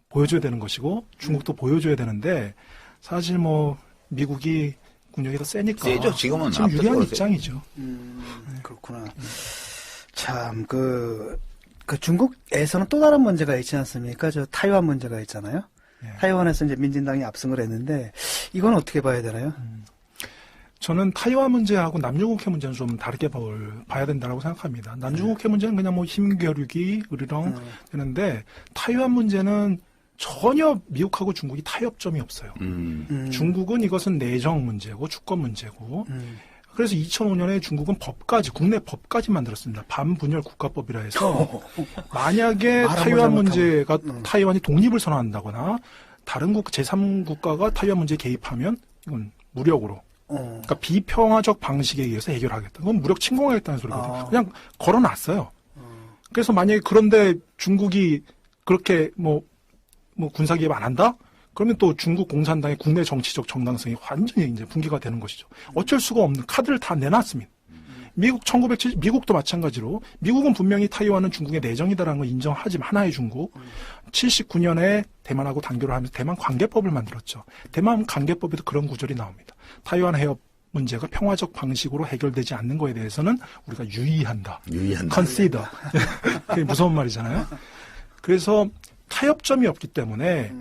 보여줘야 되는 것이고 중국도 보여줘야 되는데 사실 뭐 미국이 국력이 더 세니까 세죠. 지금은 지금 유리한 압도적으로 입장이죠. 그렇구나. 참, 중국에서는 또 다른 문제가 있지 않습니까? 타이완 문제가 있잖아요. 예. 타이완에서 이제 민진당이 압승을 했는데, 이건 어떻게 봐야 되나요? 저는 타이완 문제하고 남중국해 문제는 좀 다르게 봐야 된다고 생각합니다. 남중국해 문제는 그냥 뭐 힘겨루기, 으르렁 되는데, 타이완 문제는 전혀 미국하고 중국이 타협점이 없어요. 중국은 이것은 내정 문제고, 주권 문제고, 그래서 2005년에 중국은 국내 법까지 만들었습니다. 반분열 국가법이라 해서 만약에 타이완 문제가 타이완이 독립을 선언한다거나 다른 제3국가가 타이완 문제에 개입하면 이건 무력으로 그러니까 비평화적 방식에 의해서 해결하겠다. 그건 무력 침공하겠다는 소리거든요. 그냥 걸어놨어요. 그래서 만약에 그런데 중국이 그렇게 뭐 군사 개입 안 한다? 그러면 또 중국 공산당의 국내 정치적 정당성이 완전히 이제 붕괴가 되는 것이죠. 어쩔 수가 없는 카드를 다 내놨습니다. 미국도 마찬가지로 미국은 분명히 타이완은 중국의 내정이다라는 걸 인정하지만 하나의 중국 79년에 대만하고 단교를 하면서 대만 관계법을 만들었죠. 대만 관계법에도 그런 구절이 나옵니다. 타이완 해협 문제가 평화적 방식으로 해결되지 않는 거에 대해서는 우리가 유의한다. consider. 그게 무서운 말이잖아요. 그래서 타협점이 없기 때문에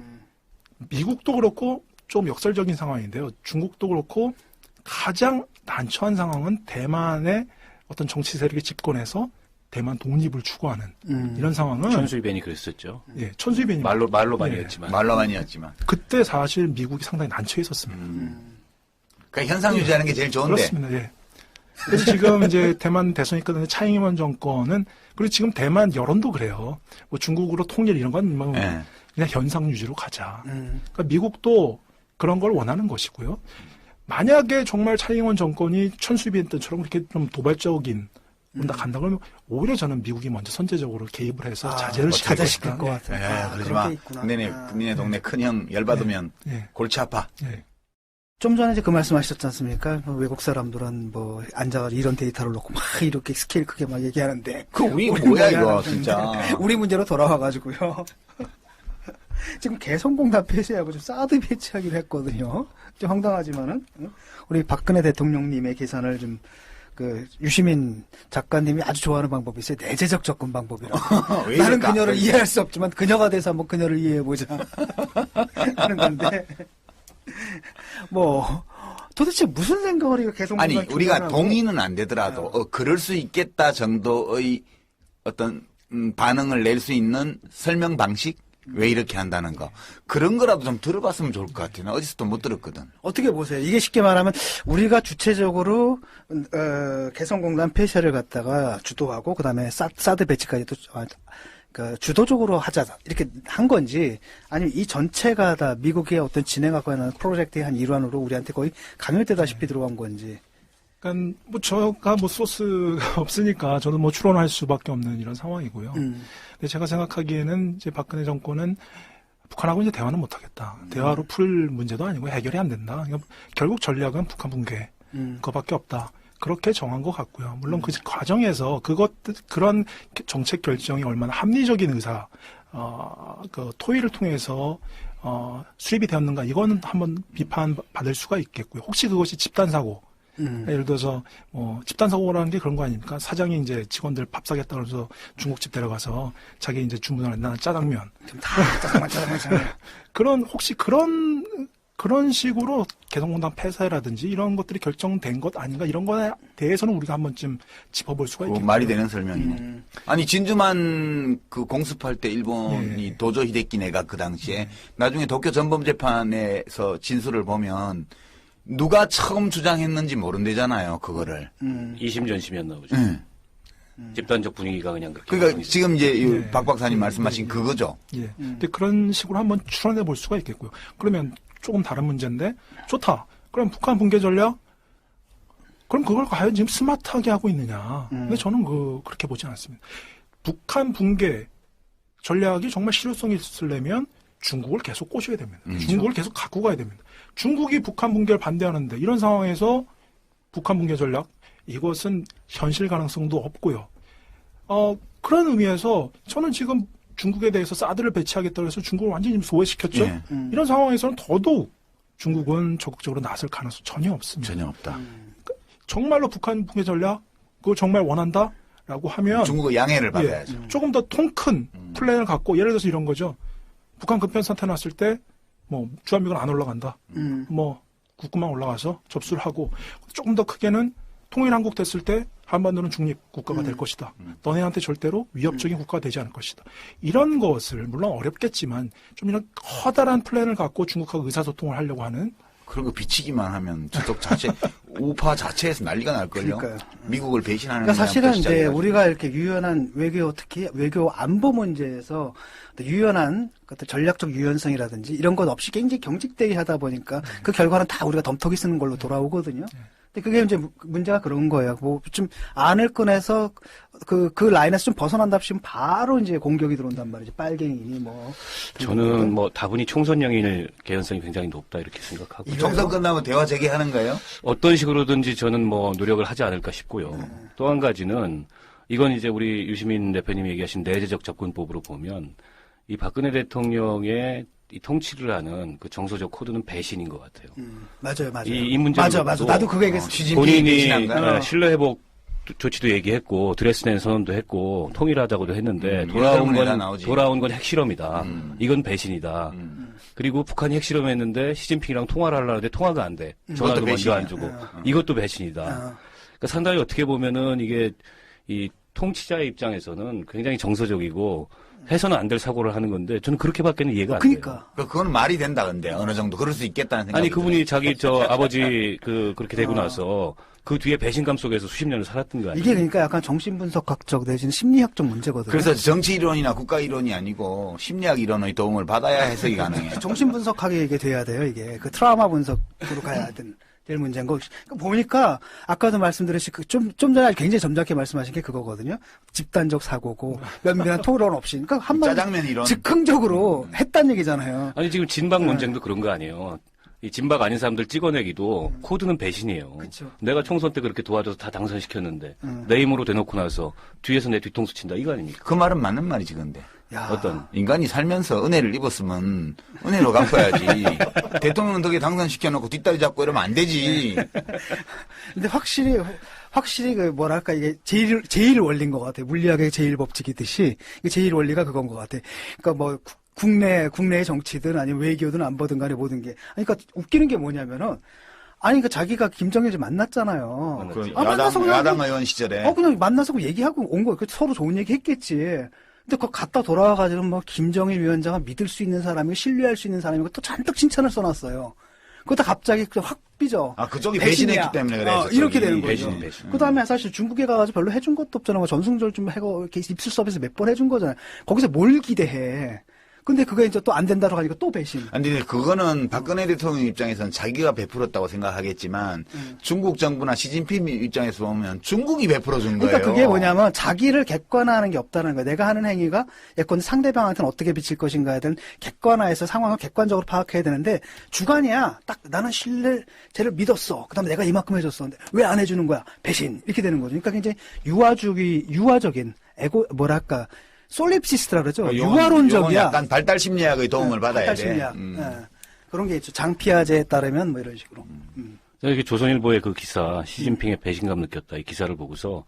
미국도 그렇고 좀 역설적인 상황인데요. 중국도 그렇고 가장 난처한 상황은 대만의 어떤 정치 세력이 집권해서 대만 독립을 추구하는 이런 상황은 천수이벤이 그랬었죠. 예, 천수이벤이 말로만이었지만 말로만이었지만 그때 사실 미국이 상당히 난처해 있었습니다. 그러니까 현상 유지하는 게 제일 좋은데. 그렇습니다. 예. 그래서 지금 이제 대만 대선이 끝났는데 차이잉원 정권은 그리고 지금 대만 여론도 그래요. 뭐 중국으로 통일 이런 건 뭐 네. 그냥 현상 유지로 가자. 그러니까 미국도 그런 걸 원하는 것이고요. 만약에 정말 차이잉원 정권이 천수이벤 때처럼 그렇게 좀 도발적인 간다 그러면 오히려 저는 미국이 먼저 선제적으로 개입을 해서 자제를 시킬 것 같아요. 그러지 마. 니네 동네 큰형 열받으면 골치 아파. 좀 전에 이제 그 말씀하셨지 않습니까? 외국 사람들은 앉아가지고 이런 데이터를 놓고 막 이렇게 스케일 크게 막 얘기하는데. 우리 뭐야 이거 진짜. 우리 문제로 돌아와가지고요. 지금 개성공단 폐쇄하고 좀 사드 배치하기로 했거든요. 좀 황당하지만은 우리 박근혜 대통령님의 계산을 좀 유시민 작가님이 아주 좋아하는 방법이 있어요. 내재적 접근 방법이라고. 나는 그녀를 이해할 수 없지만 그녀가 돼서 한번 그녀를 이해해보자 하는 건데 도대체 무슨 생각을 이거 계속 아니 우리가 동의는 안 되더라도 그럴 수 있겠다 정도의 어떤 반응을 낼 수 있는 설명 방식 왜 이렇게 한다는 거 그런 거라도 좀 들어봤으면 좋을 것 같아요. 어디서도 못 들었거든. 어떻게 보세요? 이게 쉽게 말하면 우리가 주체적으로 개성공단 폐쇄를 갖다가 주도하고 그다음에 사드 배치까지도 주도적으로 하자 이렇게 한 건지 아니면 이 전체가 다 미국의 어떤 진행하고 하는 프로젝트의 한 일환으로 우리한테 거의 강요되다시피 들어간 건지. 그러니까 저가 소스가 없으니까 저는 추론할 수밖에 없는 이런 상황이고요. 근데 제가 생각하기에는 이제 박근혜 정권은 북한하고 이제 대화는 못하겠다. 대화로 풀 문제도 아니고 해결이 안 된다. 그러니까 결국 전략은 북한 붕괴 그거밖에 없다. 그렇게 정한 것 같고요. 물론 그 과정에서 그런 정책 결정이 얼마나 합리적인 토의를 통해서 수립이 되었는가 이거는 한번 비판받을 수가 있겠고요. 혹시 그것이 집단 사고 예를 들어서 집단 사고라는 게 그런 거 아닙니까? 사장이 이제 직원들 밥 사겠다 그러면서 중국집 데려가서 자기 이제 주문을 나는 짜장면 다 짜장면 혹시 그런 그런 식으로 개성공단 폐쇄라든지 이런 것들이 결정된 것 아닌가 이런 거에 대해서는 우리가 한 번쯤 짚어볼 수가 있겠죠. 말이 되는 설명이네. 아니 진주만 그 공습할 때 일본이 예. 도조 히데키네가 그 당시에 나중에 도쿄 전범재판에서 진술을 보면 누가 처음 주장했는지 모른대잖아요. 그거를. 이심전심이었나 보죠. 집단적 분위기가 그냥 그렇게. 그러니까 형성이 지금 이제 예. 박 박사님 말씀하신 그거죠. 예. 근데 그런 식으로 한번 추론해 볼 수가 있겠고요. 그러면 조금 다른 문제인데 좋다. 그럼 북한 붕괴 전략? 그럼 그걸 과연 지금 스마트하게 하고 있느냐? 근데 저는 그렇게 보지 않습니다. 북한 붕괴 전략이 정말 실효성이 있으려면 중국을 계속 꼬셔야 됩니다. 중국을 계속 갖고 가야 됩니다. 중국이 북한 붕괴를 반대하는데 이런 상황에서 북한 붕괴 전략 이것은 현실 가능성도 없고요. 그런 의미에서 저는 지금 중국에 대해서 사드를 배치하겠다고 해서 중국을 완전히 소외시켰죠. 예. 이런 상황에서는 더더욱 중국은 적극적으로 나설 가능성 전혀 없습니다. 전혀 없다. 정말로 북한 붕괴 전략 그걸 정말 원한다라고 하면 중국의 양해를 받아야죠. 조금 더 통 큰 플랜을 갖고 예를 들어서 이런 거죠. 북한 급변사태 났을 때 뭐 주한미군 안 올라간다. 뭐 국군만 올라가서 접수를 하고 조금 더 크게는 통일한국 됐을 때 한반도는 중립 국가가 될 것이다. 너네한테 절대로 위협적인 국가가 되지 않을 것이다. 이런 것을 물론 어렵겠지만 좀 이런 커다란 플랜을 갖고 중국하고 의사소통을 하려고 하는 그런 거 비치기만 하면 저쪽 자체 우파 자체에서 난리가 날걸요. 그러니까요. 미국을 배신하는 그러니까 사실은 것부터 이제 시작해가지고. 우리가 이렇게 유연한 외교 특히 외교 안보 문제에서 유연한 어떤 전략적 유연성이라든지 이런 것 없이 굉장히 경직되게 하다 보니까 그 결과는 다 우리가 덤터기 쓰는 걸로 돌아오거든요. 근데 그게 이제 문제가 그런 거예요. 뭐 좀 안을 꺼내서 그 라인에서 좀 벗어난다 싶으면 바로 이제 공격이 들어온단 말이죠. 빨갱이니 뭐. 저는 뭐 다분히 총선 영인의 개연성이 굉장히 높다 이렇게 생각하고 총선 끝나면 대화 재개하는 거예요? 어떤 식으로든지 저는 뭐 노력을 하지 않을까 싶고요. 또 한 가지는 이건 이제 우리 유시민 대표님이 얘기하신 내재적 접근법으로 보면 이 박근혜 대통령의 이 통치를 하는 그 정서적 코드는 배신인 것 같아요. 맞아요. 이 문제를 맞아. 나도 그거 얘기했어. 시진핑이 본인이 배신한가? 신뢰 회복 조치도 얘기했고 드레스덴 선언도 했고 통일하자고도 했는데 일본에다 나오지. 돌아온 건 핵실험이다. 이건 배신이다. 그리고 북한이 핵실험했는데 시진핑이랑 통화를 하려는데 통화가 안 돼. 전화도 먼저 배신이야. 안 주고 이것도 배신이다. 그러니까 상당히 어떻게 보면은 이게 이 통치자의 입장에서는 굉장히 정서적이고 해서는 안 될 사고를 하는 건데 저는 그렇게밖에는 이해가 안 돼요. 그러니까. 그건 말이 된다 근데 어느 정도 그럴 수 있겠다는 생각이 아니 그분이 들어요. 자기 저 아버지 그렇게 되고 나서 그 뒤에 배신감 속에서 수십 년을 살았던 거 아니에요? 이게 그러니까 약간 정신분석학적 내지는 심리학적 문제거든요. 그래서 정치 이론이나 국가 이론이 아니고 심리학 이론의 도움을 받아야 해석이 가능해요. 정신분석하게 이게 돼야 돼요. 이게 그 트라우마 분석으로 가야 될 문제인 거. 그러니까 보니까 아까도 말씀드렸듯이 좀 전에 굉장히 점잖게 말씀하신 게 그거거든요. 집단적 사고고 면밀한 토론 없이. 그러니까 한번 짜장면 이론. 즉흥적으로 했단 얘기잖아요. 아니 지금 진박 논쟁도 그런 거 아니에요. 이 진박 아닌 사람들 찍어내기도 코드는 배신이에요. 그쵸. 내가 총선 때 그렇게 도와줘서 다 당선시켰는데 내 힘으로 대놓고 나서 뒤에서 내 뒤통수 친다 이거 아닙니까? 그 말은 맞는 말이지 근데. 야. 어떤 인간이 살면서 은혜를 입었으면 은혜로 갚아야지. 대통령 덕에 당선시켜놓고 뒷다리 잡고 이러면 안 되지. 근데 확실히 그 뭐랄까 이게 제일 원리인 것 같아요. 물리학의 제일 법칙이듯이 이게 제일 원리가 그건 것 같아. 그러니까 뭐 국내의 정치든 아니면 외교든 안보든 간에 모든 게. 아니, 그러니까 웃기는 게 뭐냐면은 아니 그 자기가 김정일 만났잖아요. 그 만나서 그냥 야당 의원 시절에. 그냥 만나서 그 얘기하고 온 거예요. 서로 좋은 얘기 했겠지. 근데 그거 갔다 돌아와가지고 뭐 김정일 위원장은 믿을 수 있는 사람이고 신뢰할 수 있는 사람이고 또 잔뜩 칭찬을 써놨어요. 그러다 갑자기 확 삐져. 아, 그쪽이 배신이야. 배신했기 때문에 그래서. 이렇게 되는 거죠. 배신. 그 다음에 사실 중국에 가가지고 별로 해준 것도 없잖아. 뭐 전승절 좀 하고 이렇게 입술 서비스 몇 번 해준 거잖아요. 거기서 뭘 기대해. 근데 그게 이제 또 안 된다고 하니까 또 배신. 아니, 근데 그거는 박근혜 대통령 입장에서는 자기가 베풀었다고 생각하겠지만 중국 정부나 시진핑 입장에서 보면 중국이 베풀어 준 거예요. 그러니까 그게 뭐냐면 자기를 객관화하는 게 없다는 거예요. 내가 하는 행위가 예컨대 상대방한테는 어떻게 비칠 것인가에 대한 객관화해서 상황을 객관적으로 파악해야 되는데 주관이야. 딱 나는 쟤를 믿었어. 그다음에 내가 이만큼 해줬어. 근데 왜 안 해주는 거야? 배신. 이렇게 되는 거죠. 그러니까 굉장히 유화적인 뭐랄까 솔립시스트라 그러죠. 유화론적이야. 약간 발달 심리학의 도움을 받아야 발달 돼. 심리학. 그런 게 있죠. 장피아제에 따르면 뭐 이런 식으로. 이렇게 조선일보의 그 기사 시진핑의 배신감 느꼈다 이 기사를 보고서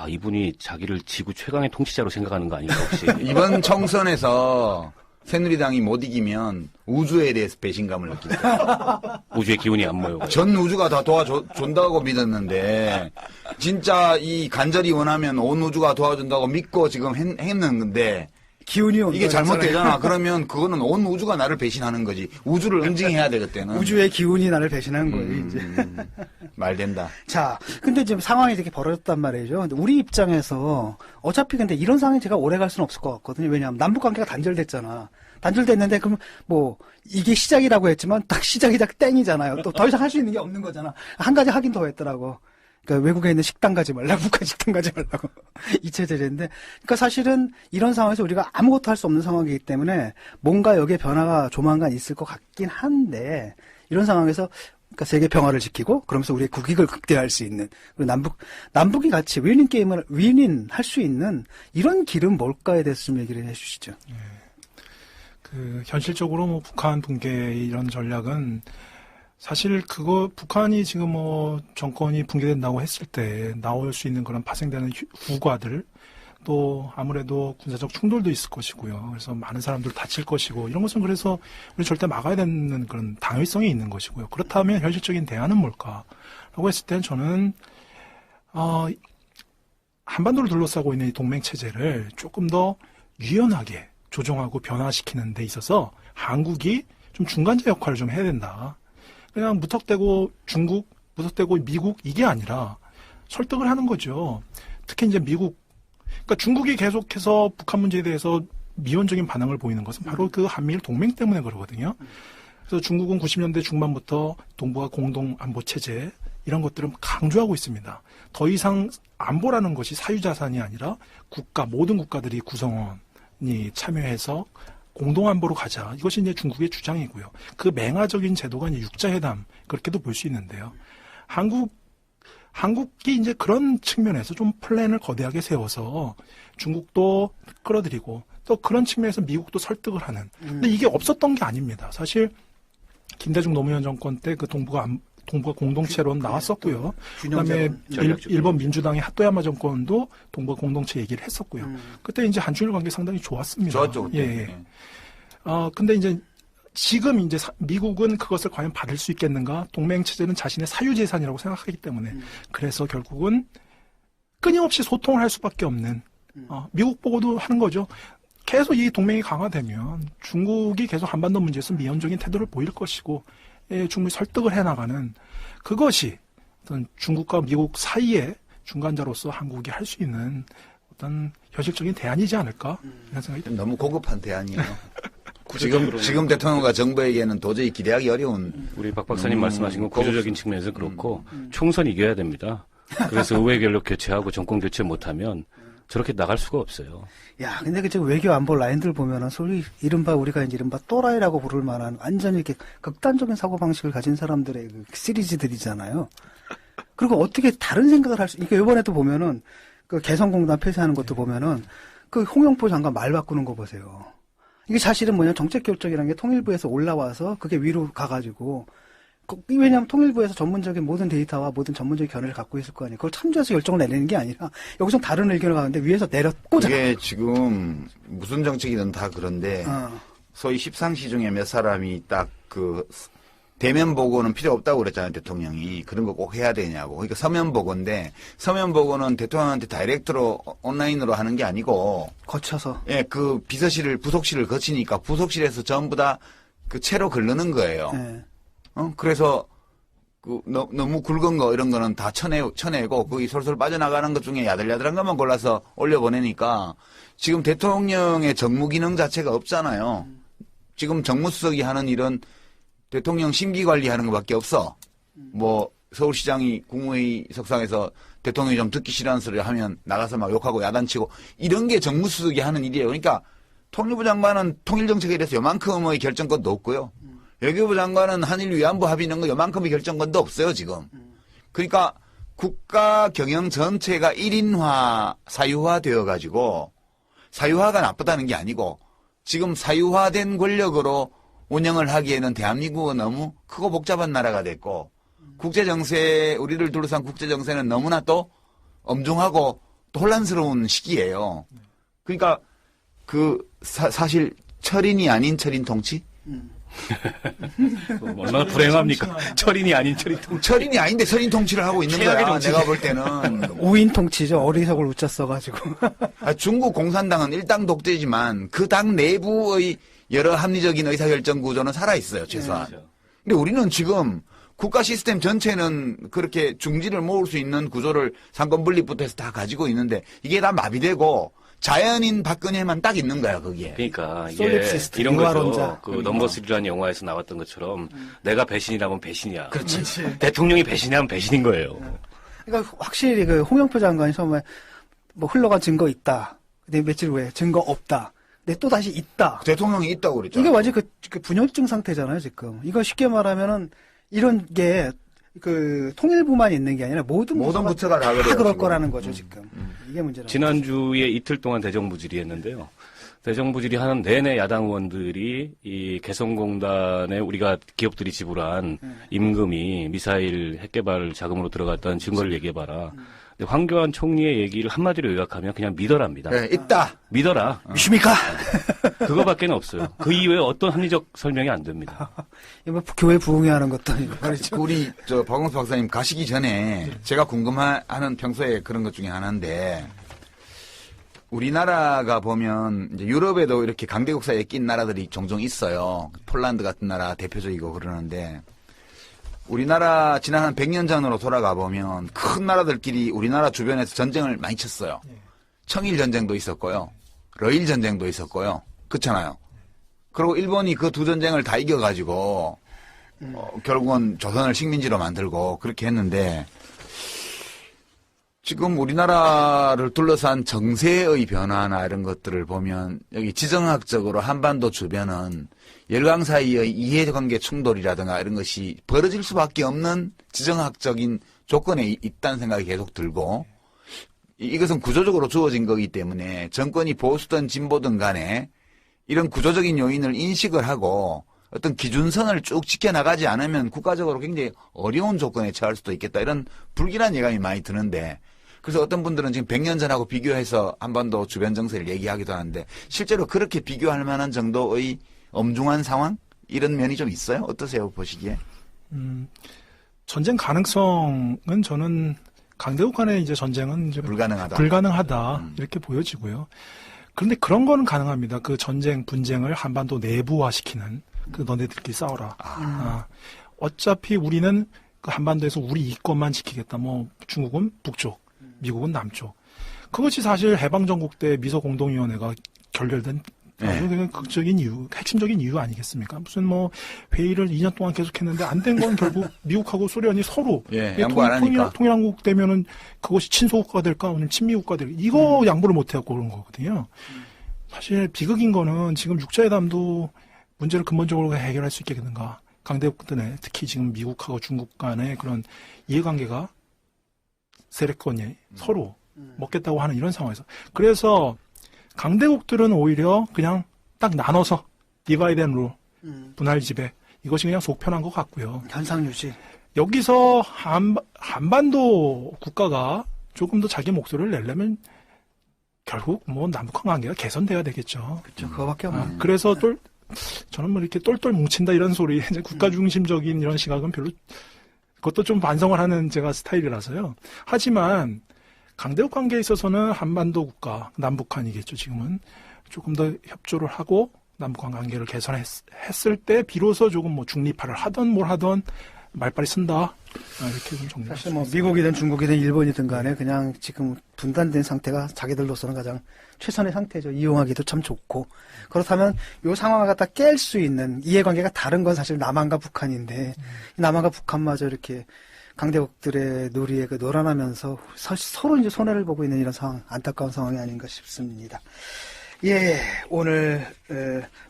이분이 자기를 지구 최강의 통치자로 생각하는 거 아닌가 혹시 이번 총선에서 새누리당이 못 이기면 우주에 대해서 배신감을 느낄 거예요. 우주의 기운이 안 모여. 전 우주가 다 도와준다고 믿었는데 진짜 이 간절히 원하면 온 우주가 도와준다고 믿고 지금 했는 건데 기운이 온다. 이게 잘못되잖아. 그러면 그거는 온 우주가 나를 배신하는 거지. 우주를 응징해야 돼 그때는. 우주의 기운이 나를 배신하는 거예요, 이제. 말 된다. 자, 근데 지금 상황이 이렇게 벌어졌단 말이죠. 근데 우리 입장에서 어차피 근데 이런 상황이 제가 오래 갈 수는 없을 것 같거든요. 왜냐하면 남북 관계가 단절됐잖아. 단절됐는데 그럼 뭐 이게 시작이라고 했지만 딱 시작이 딱 땡이잖아요. 또 더 이상 할 수 있는 게 없는 거잖아. 한 가지 하긴 더 했더라고. 그러니까 외국에 있는 식당 가지 말라고, 북한 식당 가지 말라고. 이 체제인데. 그러니까 사실은 이런 상황에서 우리가 아무것도 할 수 없는 상황이기 때문에 뭔가 여기에 변화가 조만간 있을 것 같긴 한데, 이런 상황에서 그러니까 세계 평화를 지키고, 그러면서 우리의 국익을 극대화할 수 있는, 그리고 남북이 같이 윈윈 할 수 있는 이런 길은 뭘까에 대해서 좀 얘기를 해 주시죠. 현실적으로 뭐 북한 붕괴의 이런 전략은 사실 북한이 지금 뭐 정권이 붕괴된다고 했을 때 나올 수 있는 그런 파생되는 후과들, 또 아무래도 군사적 충돌도 있을 것이고요. 그래서 많은 사람들 다칠 것이고, 이런 것은 그래서 우리 절대 막아야 되는 그런 당위성이 있는 것이고요. 그렇다면 현실적인 대안은 뭘까라고 했을 땐 저는 한반도를 둘러싸고 있는 이 동맹 체제를 조금 더 유연하게 조정하고 변화시키는 데 있어서 한국이 좀 중간자 역할을 좀 해야 된다. 그냥 무턱대고 중국, 무턱대고 미국 이게 아니라 설득을 하는 거죠. 특히 이제 그러니까 중국이 계속해서 북한 문제에 대해서 미온적인 반응을 보이는 것은 바로 그 한미일 동맹 때문에 그러거든요. 그래서 중국은 90년대 중반부터 동북아 공동 안보 체제 이런 것들을 강조하고 있습니다. 더 이상 안보라는 것이 사유자산이 아니라 모든 국가들이 구성원이 참여해서 공동안보로 가자. 이것이 이제 중국의 주장이고요. 그 맹화적인 제도가 이제 육자회담, 그렇게도 볼 수 있는데요. 한국이 이제 그런 측면에서 좀 플랜을 거대하게 세워서 중국도 끌어들이고 또 그런 측면에서 미국도 설득을 하는. 근데 이게 없었던 게 아닙니다. 사실 김대중 노무현 정권 때 그 동북아 공동체론 나왔었고요. 그다음에 일본 민주당의 하토야마 정권도 동북아 공동체 얘기를 했었고요. 그때 이제 한중일 관계 상당히 좋았습니다. 좋았죠. 그때. 예. 근데 이제 지금 이제 미국은 그것을 과연 받을 수 있겠는가? 동맹 체제는 자신의 사유재산이라고 생각하기 때문에 그래서 결국은 끊임없이 소통을 할 수밖에 없는 미국 보고도 하는 거죠. 계속 이 동맹이 강화되면 중국이 계속 한반도 문제에서 미온적인 태도를 보일 것이고 충분히 설득을 해나가는 그것이 어떤 중국과 미국 사이에 중간자로서 한국이 할 수 있는 어떤 현실적인 대안이지 않을까 이런 생각이 듭니다. 너무 고급한 대안이에요. 지금 대통령과 정부에게는 도저히 기대하기 어려운. 우리 박 박사님 말씀하신 건 구조적인 측면에서 그렇고 총선 이겨야 됩니다. 그래서 의회 결력 교체하고 정권 교체 못하면 저렇게 나갈 수가 없어요. 야, 근데 그 지금 외교 안보 라인들 보면은 우리가 이제 이른바 또라이라고 부를 만한 완전히 이렇게 극단적인 사고방식을 가진 사람들의 그 시리즈들이잖아요. 그리고 어떻게 다른 생각을 그러니까 이번에도 보면은 그 개성공단 폐쇄하는 것도 보면은 그 홍영표 장관 말 바꾸는 거 보세요. 이게 사실은 정책결정이라는 게 통일부에서 올라와서 그게 위로 가가지고 왜냐하면 통일부에서 전문적인 모든 데이터와 모든 전문적인 견해를 갖고 있을 거 아니에요. 그걸 참조해서 결정을 내리는 게 아니라 여기서 다른 의견을 가는데 위에서 내려 꽂아. 이게 지금 무슨 정책이든 다 그런데 소위 십상시 중에 몇 사람이 딱 대면 보고는 필요 없다고 그랬잖아요, 대통령이. 그런 거 꼭 해야 되냐고. 그러니까 서면 보고인데 서면 보고는 대통령한테 다이렉트로 온라인으로 하는 게 아니고 거쳐서. 예, 그 부속실을 거치니까 부속실에서 전부 다 그 채로 걸르는 거예요. 네. 그래서 너무 굵은 거 이런 거는 다 쳐내고 거기 솔솔 빠져나가는 것 중에 야들야들한 것만 골라서 올려보내니까 지금 대통령의 정무 기능 자체가 없잖아요. 지금 정무수석이 하는 일은 대통령 심기 관리하는 것밖에 없어. 뭐 서울시장이 국무회의 석상에서 대통령이 좀 듣기 싫어하는 소리를 하면 나가서 막 욕하고 야단치고 이런 게 정무수석이 하는 일이에요. 그러니까 통일부 장관은 통일정책에 대해서 요만큼의 결정권도 없고요. 외교부 장관은 한일 위안부 합의 이런 거 요만큼의 결정권도 없어요, 지금. 그러니까 국가 경영 전체가 1인화, 사유화 되어가지고 사유화가 나쁘다는 게 아니고 지금 사유화된 권력으로 운영을 하기에는 대한민국은 너무 크고 복잡한 나라가 됐고 국제정세, 우리를 둘러싼 국제정세는 너무나 또 엄중하고 또 혼란스러운 시기예요. 그러니까 사실 철인이 아닌 철인 통치? 얼마나 불행합니까? 철인이 아닌 철인 통치. 철인이 아닌데 철인 통치를 하고 있는 최악의 거야. 정치. 내가 볼 때는. 오인 통치죠. 어리석을 웃졌어가지고. 중국 공산당은 일당 독재지만 그 당 내부의 여러 합리적인 의사결정 구조는 살아있어요. 최소한. 그렇죠. 근데 우리는 지금 국가 시스템 전체는 그렇게 중지를 모을 수 있는 구조를 상권분립부터 해서 다 가지고 있는데 이게 다 마비되고 자연인 박근혜만 딱 있는 거야, 거기에. 그러니까 이게 솔립시스트, 이런 거죠. 유화론자. 그 넘버 3라는 영화에서 나왔던 것처럼 내가 배신이라면 배신이야. 그렇지. 대통령이 배신이라면 배신인 거예요. 그러니까 확실히 그 홍영표 장관이 처음에 뭐 흘러간 증거 있다. 근데 며칠 후에 증거 없다. 근데 또 다시 있다. 대통령이 있다고 그랬잖아. 이게 완전 그 분열증 상태잖아요, 지금. 이거 쉽게 말하면은 이런 게 그 통일부만 있는 게 아니라 모든 부처가 다 그래요, 그럴 지금. 거라는 거죠, 지금. 이게 문제라는 지난주에 이틀 동안 대정부 질의했는데요. 대정부 질의하는 내내 야당 의원들이 이 개성공단에 우리가 기업들이 지불한 임금이 미사일 핵개발 자금으로 들어갔다는 증거를 얘기해봐라. 근데 황교안 총리의 얘기를 한마디로 요약하면 그냥 믿어랍니다. 네, 있다. 믿어라. 믿습니까? 그거밖에는 없어요. 그 이외에 어떤 합리적 설명이 안 됩니다. 이거 교회 부흥회 하는 것도 아니고. 우리 박원수 박사님 가시기 전에 제가 궁금해하는 평소에 그런 것 중에 하나인데 우리나라가 보면 이제 유럽에도 이렇게 강대국사에 낀 나라들이 종종 있어요. 폴란드 같은 나라 대표적이고 그러는데 우리나라 지난 한 100년 전으로 돌아가 보면 큰 나라들끼리 우리나라 주변에서 전쟁을 많이 쳤어요. 청일 전쟁도 있었고요. 러일 전쟁도 있었고요. 그렇잖아요. 그리고 일본이 그 두 전쟁을 다 이겨가지고 결국은 조선을 식민지로 만들고 그렇게 했는데 지금 우리나라를 둘러싼 정세의 변화나 이런 것들을 보면 여기 지정학적으로 한반도 주변은 열강 사이의 이해관계 충돌이라든가 이런 것이 벌어질 수밖에 없는 지정학적인 조건에 있다는 생각이 계속 들고 이것은 구조적으로 주어진 거기 때문에 정권이 보수든 진보든 간에 이런 구조적인 요인을 인식을 하고 어떤 기준선을 쭉 지켜나가지 않으면 국가적으로 굉장히 어려운 조건에 처할 수도 있겠다 이런 불길한 예감이 많이 드는데 그래서 어떤 분들은 지금 100년 전하고 비교해서 한반도 주변 정세를 얘기하기도 하는데 실제로 그렇게 비교할 만한 정도의 엄중한 상황? 이런 면이 좀 있어요? 어떠세요, 보시기에? 전쟁 가능성은 저는 강대국 간의 이제 전쟁은 이제 불가능하다 이렇게 보여지고요. 그런데 그런 거는 가능합니다. 그 전쟁, 분쟁을 한반도 내부화시키는 그 너네들끼리 싸워라. 어차피 우리는 그 한반도에서 우리 이권만 지키겠다. 뭐 중국은 북쪽, 미국은 남쪽. 그것이 사실 해방정국 때 미소공동위원회가 결렬된 아주 그냥 극적인 이유, 핵심적인 이유 아니겠습니까? 무슨 뭐 회의를 2년 동안 계속했는데 안 된 건 결국 미국하고 소련이 서로 양보 안 하니까 통일한국 되면은 그것이 친소국가 될까 아니면 친미국가 될까 이거 양보를 못 해갖고 그런 거거든요. 사실 비극인 거는 지금 육자회담도 문제를 근본적으로 해결할 수 있겠는가? 강대국들의 특히 지금 미국하고 중국 간의 그런 이해관계가 세력권이 서로 먹겠다고 하는 이런 상황에서 그래서 강대국들은 오히려 그냥 딱 나눠서 디바이드 앤 룰, 분할 지배 이것이 그냥 속편한 것 같고요. 현상 유지. 여기서 한반도 국가가 조금 더 자기 목소리를 내려면 결국 뭐 남북한 관계가 개선돼야 되겠죠. 그렇죠. 그거밖에 없네. 그래서 저는 뭐 이렇게 똘똘 뭉친다 이런 소리, 이제 국가 중심적인 이런 시각은 별로 그것도 좀 반성을 하는 제가 스타일이라서요. 하지만 강대국 관계에 있어서는 한반도 국가, 남북한이겠죠, 지금은. 조금 더 협조를 하고 남북한 관계를 개선했을 때 비로소 조금 뭐 중립화를 하던 뭘 하던 말빨이 쓴다. 이렇게 좀 정리할 사실 뭐 미국이든 중국이든 일본이든 간에 그냥 지금 분단된 상태가 자기들로서는 가장 최선의 상태죠. 이용하기도 참 좋고. 그렇다면 이 상황을 갖다 깰 수 있는 이해관계가 다른 건 사실 남한과 북한인데 남한과 북한마저 이렇게 강대국들의 놀이에 놀아나면서 서로 이제 손해를 보고 있는 이런 상황, 안타까운 상황이 아닌가 싶습니다. 예, 오늘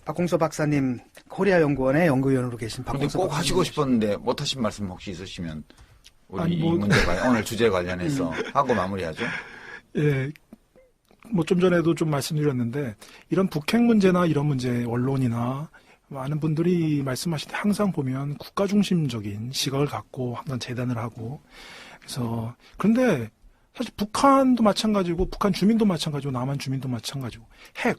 박공서 박사님 코리아 연구원의 연구위원으로 계신 박공서 꼭 박사님 하시고 싶었는데 못하신 말씀 혹시 있으시면 우리 뭐, 이 문제 오늘 주제 관련해서 하고 마무리하죠. 예, 뭐 좀 전에도 좀 말씀드렸는데 이런 북핵 문제나 이런 문제 언론이나 많은 분들이 말씀하실 때 항상 보면 국가 중심적인 시각을 갖고 항상 재단을 하고 그래서 그런데 사실 북한도 마찬가지고 북한 주민도 마찬가지고 남한 주민도 마찬가지고 핵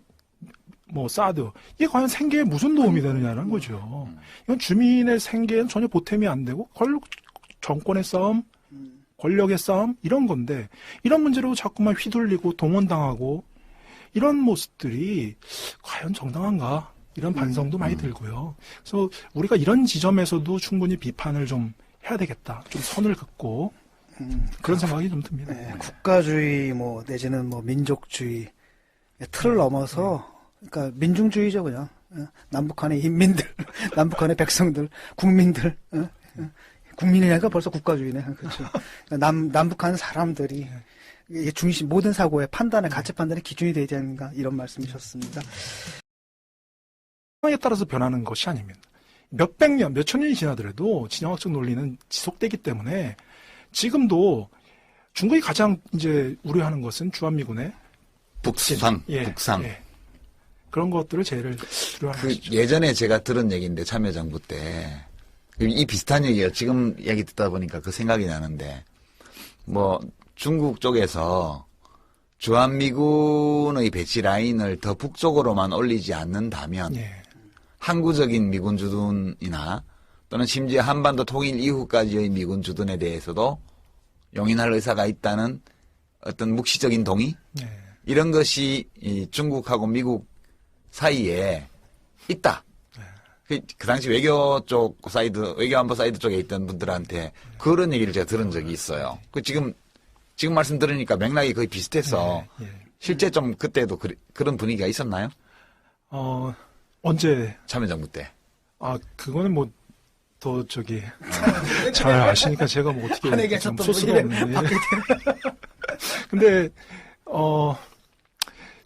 뭐 사드 이게 과연 생계에 무슨 도움이 되느냐는 거죠. 이건 주민의 생계에는 전혀 보탬이 안 되고 정권의 싸움, 권력의 싸움 이런 건데 이런 문제로 자꾸만 휘둘리고 동원당하고 이런 모습들이 과연 정당한가 이런 반성도 많이 들고요. 그래서 우리가 이런 지점에서도 충분히 비판을 좀 해야 되겠다. 좀 선을 긋고 그런 생각이 좀 듭니다. 네, 국가주의 뭐 내지는 뭐 민족주의 틀을 넘어서 그러니까 민중주의죠 그냥 남북한의 인민들, 남북한의 백성들, 국민들, 국민이니까 벌써 국가주의네. 그렇죠. 남북한 사람들이 이게 중심 모든 사고의 판단의 가치 판단의 기준이 되지 않는가 이런 말씀이셨습니다. 상황에 따라서 변하는 것이 아닙니다. 몇백 년, 몇천 년이 지나더라도 진영학적 논리는 지속되기 때문에 지금도 중국이 가장 이제 우려하는 것은 주한미군의 북상, 예, 북상. 예. 그런 것들을 제일 우려하는 것이죠. 예전에 제가 들은 얘기인데 참여정부 때 이 비슷한 얘기예요. 지금 얘기 듣다 보니까 그 생각이 나는데 뭐 중국 쪽에서 주한미군의 배치 라인을 더 북쪽으로만 올리지 않는다면 예. 항구적인 미군 주둔이나 또는 심지어 한반도 통일 이후까지의 미군 주둔에 대해서도 용인할 의사가 있다는 어떤 묵시적인 동의? 예. 이런 것이 이 중국하고 미국 사이에 있다. 그 당시 외교 쪽 사이드, 외교안보 사이드 쪽에 있던 분들한테 그런 얘기를 제가 들은 적이 있어요. 그 지금 말씀 들으니까 맥락이 거의 비슷해서 예. 실제 좀 그때도 그런 분위기가 있었나요? 언제? 참여정부 때. 그거는 뭐, 잘 아시니까 제가 뭐 어떻게 좀 쏠 수가 없는데. 근데,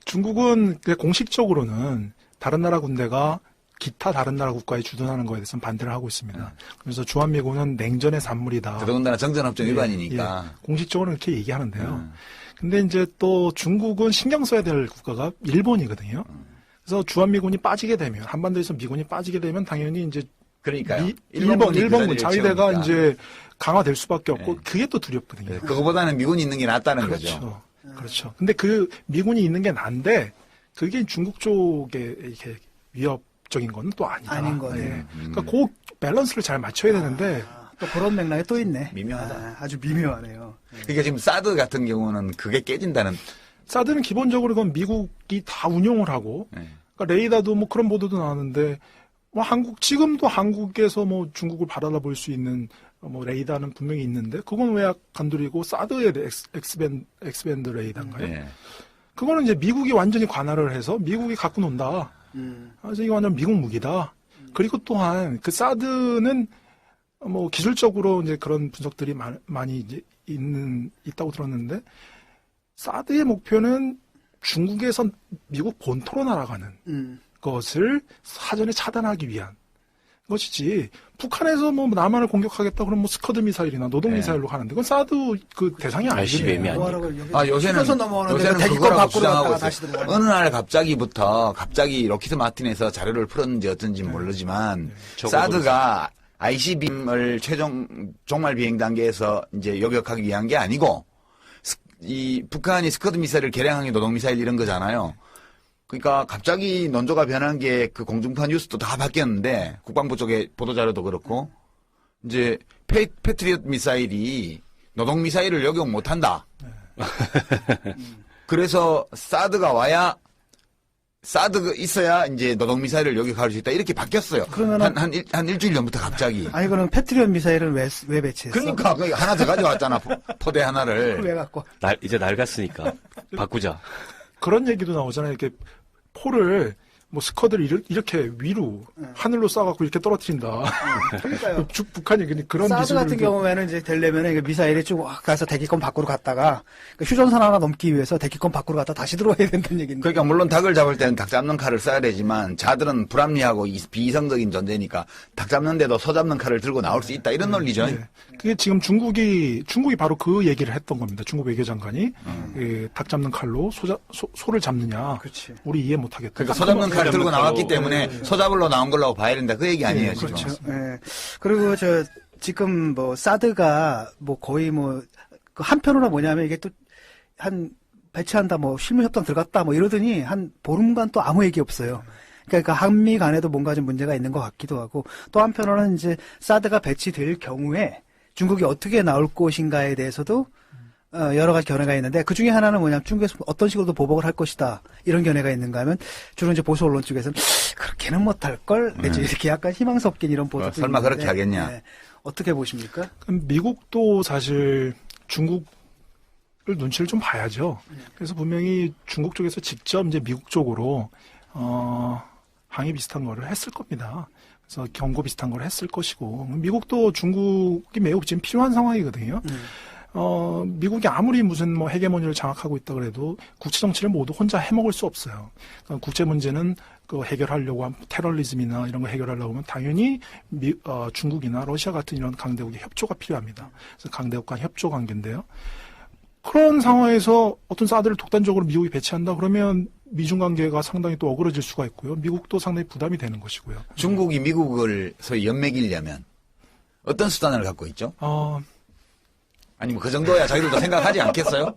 중국은 공식적으로는 다른 나라 군대가 기타 다른 나라 국가에 주둔하는 거에 대해서는 반대를 하고 있습니다. 그래서 주한미군은 냉전의 산물이다. 더더군다나 정전협정 위반이니까. 예, 공식적으로는 그렇게 얘기하는데요. 근데 이제 또 중국은 신경 써야 될 국가가 일본이거든요. 그래서 주한미군이 빠지게 되면, 한반도에서 미군이 빠지게 되면 당연히 이제 그러니까요. 일본군 자위대가 채우니까. 이제 강화될 수밖에 없고, 네. 그게 또 두렵거든요. 그거보다는 미군이 있는 게 낫다는 거죠. 그렇죠. 그렇죠. 근데 그 미군이 있는 게 난데, 그게 중국 쪽에 이렇게 위협적인 건 또 아니다. 아닌 거예요. 네. 그러니까 그 밸런스를 잘 맞춰야 되는데, 또 그런 맥락이 또 있네. 미묘하다. 아주 미묘하네요. 그러니까 지금 사드 같은 경우는 그게 깨진다는. 사드는 기본적으로 그건 미국이 다 운용을 하고, 네. 그러니까 레이더도 뭐 그런 보도도 나왔는데, 뭐 지금도 한국에서 뭐 중국을 바라볼 수 있는 뭐 레이더는 분명히 있는데, 그건 왜 건드리고 사드의 엑스밴드 레이더인가요? 네. 그거는 이제 미국이 완전히 관할을 해서 미국이 갖고 논다. 그래서 이거 완전 미국 무기다. 그리고 또한 그 사드는 뭐 기술적으로 이제 그런 분석들이 많이 이제 있다고 들었는데, 사드의 목표는 중국에서 미국 본토로 날아가는 것을 사전에 차단하기 위한 것이지, 북한에서 뭐 남한을 공격하겠다 그러면 뭐 스커드 미사일이나 노동 미사일로 가는데, 그건 사드 그 대상이 ICBM 이 아니거든요. 요새는 넘어오는데 그거라고 밖으로 주장하고 갔다가 있어요. 다시 들어오고. 어느 날 갑자기 로키드 마틴에서 자료를 풀었는지 어쩐지 모르지만 사드가 ICBM을 최종 종말 비행 단계에서 이제 요격하기 위한 게 아니고, 이 북한이 스커드 미사일을 개량한 게 노동 미사일 이런 거잖아요. 그러니까 갑자기 논조가 변한 게 그 공중파 뉴스도 다 바뀌었는데, 국방부 쪽의 보도 자료도 그렇고, 이제 패트리엇 미사일이 노동 미사일을 요격 못 한다. 그래서 사드가 있어야 이제 노동 미사일을 요격할 수 있다. 이렇게 바뀌었어요. 그러면은 한 일주일 전부터 갑자기. 아니 그럼 패트리엇 미사일은 왜 배치했어? 그러니까 하나 더 가져왔잖아. 포대 하나를. 왜 갖고? 이제 낡았으니까 바꾸자. 그런 얘기도 나오잖아요. 이렇게 포를 뭐 스커드를 이렇게 위로 하늘로 쏴갖고 이렇게 떨어뜨린다. 그러니까요. 북한이 그런 사드 기술을 같은 경우에는 이제 되려면 미사일이 쭉 가서 대기권 밖으로 갔다가 휴전선 하나 넘기 위해서 대기권 밖으로 갔다 다시 들어와야 된다는 얘기인데. 그러니까 물론 닭을 잡을 때는 닭 잡는 칼을 써야 되지만, 자들은 불합리하고 비이성적인 존재니까 닭 잡는데도 소 잡는 칼을 들고 나올 수 있다. 이런 논리죠. 네. 그게 지금 중국이 바로 그 얘기를 했던 겁니다. 중국 외교장관이 닭 잡는 칼로 소를 잡느냐. 그렇지. 우리 이해 못하겠다. 그러니까 소 잡는 칼을 들고 나왔기 칼로, 때문에 소 잡으러 나온 걸로 봐야 된다. 그 얘기 아니에요, 지금. 그렇죠. 예. 그리고 지금 뭐 사드가 뭐 거의 뭐 그 한편으로 뭐냐면 이게 또 한 배치한다, 뭐 실무 협상 들어갔다, 뭐 이러더니 한 보름간 또 아무 얘기 없어요. 그러니까 한미 간에도 뭔가 좀 문제가 있는 것 같기도 하고 또 한편으로는 이제 사드가 배치될 경우에 중국이 어떻게 나올 것인가에 대해서도 여러 가지 견해가 있는데 그 중에 하나는 뭐냐면 중국에서 어떤 식으로도 보복을 할 것이다 이런 견해가 있는가 하면 주로 이제 보수 언론 쪽에서는 그렇게는 못할 걸 내지 이렇게 약간 희망 섞인 이런 보도도 설마 있는데, 그렇게 하겠냐? 네. 어떻게 보십니까? 미국도 사실 중국을 눈치를 좀 봐야죠. 그래서 분명히 중국 쪽에서 직접 이제 미국 쪽으로 항의 비슷한 거를 했을 겁니다. 그래서 경고 비슷한 걸 했을 것이고 미국도 중국이 매우 지금 필요한 상황이거든요. 미국이 아무리 무슨 뭐 헤게모니를 장악하고 있다 그래도 국제 정치를 모두 혼자 해먹을 수 없어요. 그러니까 국제 문제는 그 해결하려고 하면 테러리즘이나 이런 거 해결하려고 하면 당연히 중국이나 러시아 같은 이런 강대국의 협조가 필요합니다. 그래서 강대국 간 협조 관계인데요. 그런 상황에서 어떤 사드를 독단적으로 미국이 배치한다 그러면 미중 관계가 상당히 또 어그러질 수가 있고요. 미국도 상당히 부담이 되는 것이고요. 중국이 미국을 소위 연맥이려면 어떤 수단을 갖고 있죠? 아니 뭐 그 정도야 자기들도 생각하지 않겠어요?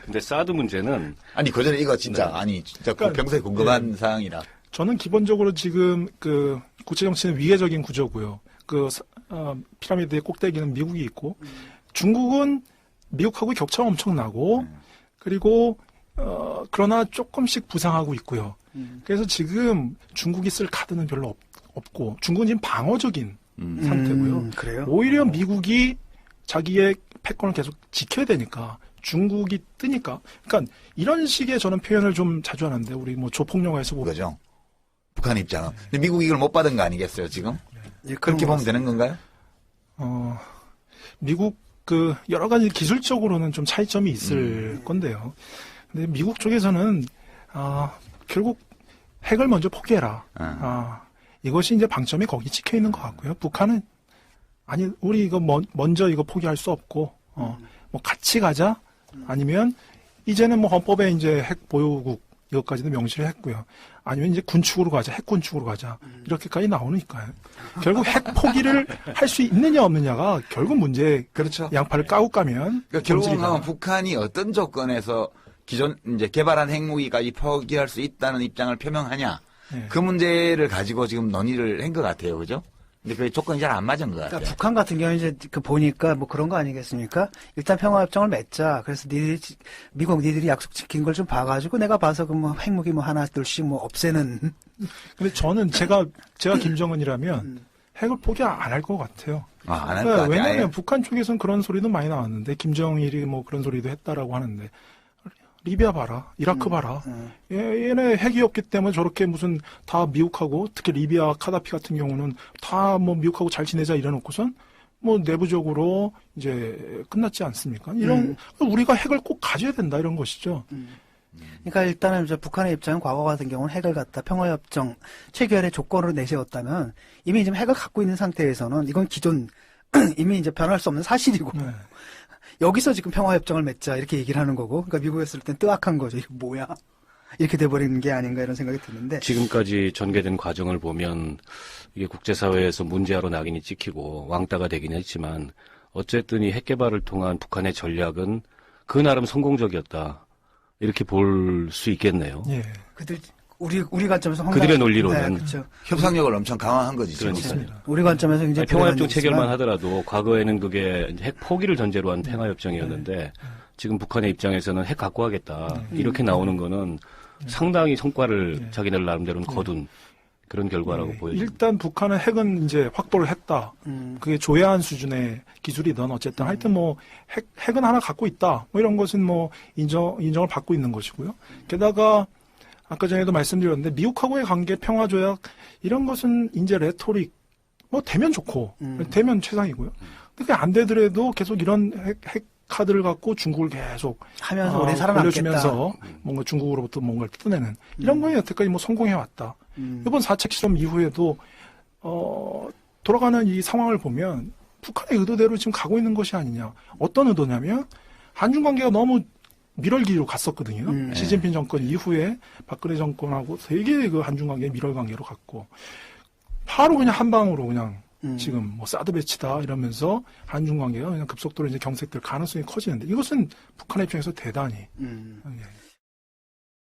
근데 사드 문제는 아니 그 전에 이거 진짜 아니 진짜 그러니까, 평소에 궁금한 사항이라. 저는 기본적으로 지금 그 국제 정치는 위계적인 구조고요. 그 피라미드의 꼭대기는 미국이 있고 중국은 미국하고 격차가 엄청나고 그리고 그러나 조금씩 부상하고 있고요. 그래서 지금 중국이 쓸 카드는 별로 없고 중국은 지금 방어적인 상태고요. 그래요? 오히려 미국이 자기의 패권을 계속 지켜야 되니까 중국이 뜨니까 그러니까 이런 식의 저는 표현을 좀 자주 하는데 우리 뭐 조폭 영화에서 보면 그거죠. 북한 입장은. 근데 미국이 이걸 못 받은 거 아니겠어요 지금? 예, 그렇게 보면 되는 건가요? 미국 그 여러 가지 기술적으로는 좀 차이점이 있을 건데요. 근데 미국 쪽에서는 결국 핵을 먼저 포기해라. 이것이 이제 방점이 거기 찍혀 있는 것 같고요. 북한은 아니 우리 이거 먼저 이거 포기할 수 없고 뭐 같이 가자. 아니면 이제는 뭐 헌법에 이제 핵 보유국 이것까지도 명시를 했고요. 아니면 이제 군축으로 가자, 핵 군축으로 가자 이렇게까지 나오니까요. 결국 핵 포기를 할 수 있느냐 없느냐가 결국 문제. 그렇죠. 양팔을 까고 까면. 그러니까 결국은 하면 북한이 어떤 조건에서 기존 이제 개발한 핵무기까지 포기할 수 있다는 입장을 표명하냐. 네. 그 문제를 가지고 지금 논의를 한 것 같아요, 그죠? 근데 그 조건이 잘 안 맞은 것 같아요. 그러니까 북한 같은 경우는 이제 그 보니까 뭐 그런 거 아니겠습니까? 일단 평화협정을 맺자. 그래서 미국 니들이 약속 지킨 걸 좀 봐가지고 내가 봐서 그 뭐 핵무기 뭐 하나 둘씩 뭐 없애는. 근데 저는 제가 김정은이라면 핵을 포기 안 할 것 같아요. 안 할 것 같아요. 왜냐하면 아예. 북한 쪽에서는 그런 소리도 많이 나왔는데 김정일이 뭐 그런 소리도 했다라고 하는데 리비아 봐라, 이라크 봐라. 얘네 핵이 없기 때문에 저렇게 무슨 다 미국하고 특히 리비아 카다피 같은 경우는 다 뭐 미국하고 잘 지내자 이래놓고선 뭐 내부적으로 이제 끝났지 않습니까? 이런 우리가 핵을 꼭 가져야 된다 이런 것이죠. 그러니까 일단은 이제 북한의 입장은 과거 같은 경우는 핵을 갖다 평화협정 체결의 조건으로 내세웠다면 이미 지금 핵을 갖고 있는 상태에서는 이건 기존 이미 이제 변할 수 없는 사실이고. 네. 여기서 지금 평화협정을 맺자 이렇게 얘기를 하는 거고 그러니까 미국에서 땐 뜨악한 거죠. 이게 뭐야 이렇게 돼버리는 게 아닌가 이런 생각이 드는데 지금까지 전개된 과정을 보면 이게 국제사회에서 문제아로 낙인이 찍히고 왕따가 되긴 했지만 어쨌든 이 핵개발을 통한 북한의 전략은 그 나름 성공적이었다 이렇게 볼 수 있겠네요. 예. 우리 관점에서 그들의 논리로는. 네, 그렇죠. 협상력을 엄청 강화한 거지. 지금. 그러니까요. 우리 관점에서 굉장히 평화협정 불안한 체결만 일이지만 하더라도 과거에는 그게 핵 포기를 전제로 한 평화협정이었는데 지금 북한의 입장에서는 핵 갖고 하겠다 이렇게 나오는 거는 상당히 성과를 자기들 나름대로는 거둔 그런 결과라고 보여집니다. 일단 북한은 핵은 이제 확보를 했다. 그게 조회한 수준의 기술이든 어쨌든 하여튼 뭐 핵은 하나 갖고 있다. 뭐 이런 것은 뭐 인정을 받고 있는 것이고요. 게다가 아까 전에도 말씀드렸는데 미국하고의 관계 평화조약 이런 것은 이제 레토릭 뭐 되면 좋고 되면 최상이고요. 근데 그게 안 되더라도 계속 이런 핵 카드를 갖고 중국을 계속 하면서 우리 살아남겠다. 올려주면서 뭔가 중국으로부터 뭔가를 뜯어내는 이런 거에 여태까지 뭐 성공해왔다. 이번 4차 실험 이후에도 돌아가는 이 상황을 보면 북한의 의도대로 지금 가고 있는 것이 아니냐. 어떤 의도냐면 한중 관계가 너무 밀월기로 갔었거든요. 시진핑 정권 이후에 박근혜 정권하고 되게 그 한중 관계 밀월 관계로 갔고 바로 그냥 한 방으로 그냥 지금 뭐 사드 배치다 이러면서 한중 관계가 그냥 급속도로 이제 경색될 가능성이 커지는데 이것은 북한 입장에서 대단히 예.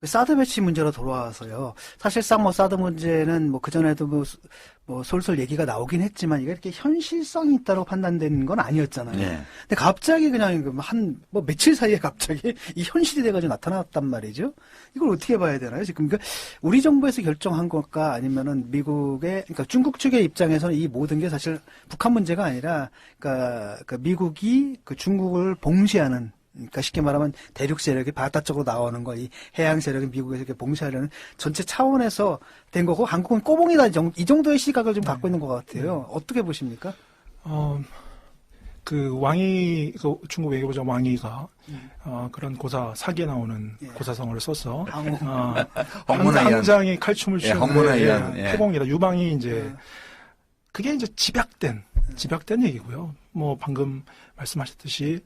사드 배치 문제로 돌아와서요. 사실상 뭐 사드 문제는 뭐 그전에도 뭐 솔솔 얘기가 나오긴 했지만 이게 이렇게 현실성이 있다고 판단된 건 아니었잖아요. 네. 근데 갑자기 그냥 뭐 며칠 사이에 갑자기 이 현실이 돼가지고 나타났단 말이죠. 이걸 어떻게 봐야 되나요? 지금 우리 정부에서 결정한 걸까 아니면은 그러니까 중국 측의 입장에서는 이 모든 게 사실 북한 문제가 아니라 그러니까 미국이 그 중국을 봉쇄하는 그러니까 쉽게 말하면 대륙 세력이 바다 쪽으로 나오는 거, 이 해양 세력이 미국에서 이렇게 봉쇄하려는 전체 차원에서 된 거고, 한국은 꼬봉이다 이 정도의 시각을 좀 갖고 있는 것 같아요. 어떻게 보십니까? 그 중국 외교부장 왕이가 그런 사기에 나오는 고사성어를 써서 한 장이 칼춤을 추는 태공이다 유방이 이제 그게 이제 집약된 얘기고요. 뭐 방금 말씀하셨듯이.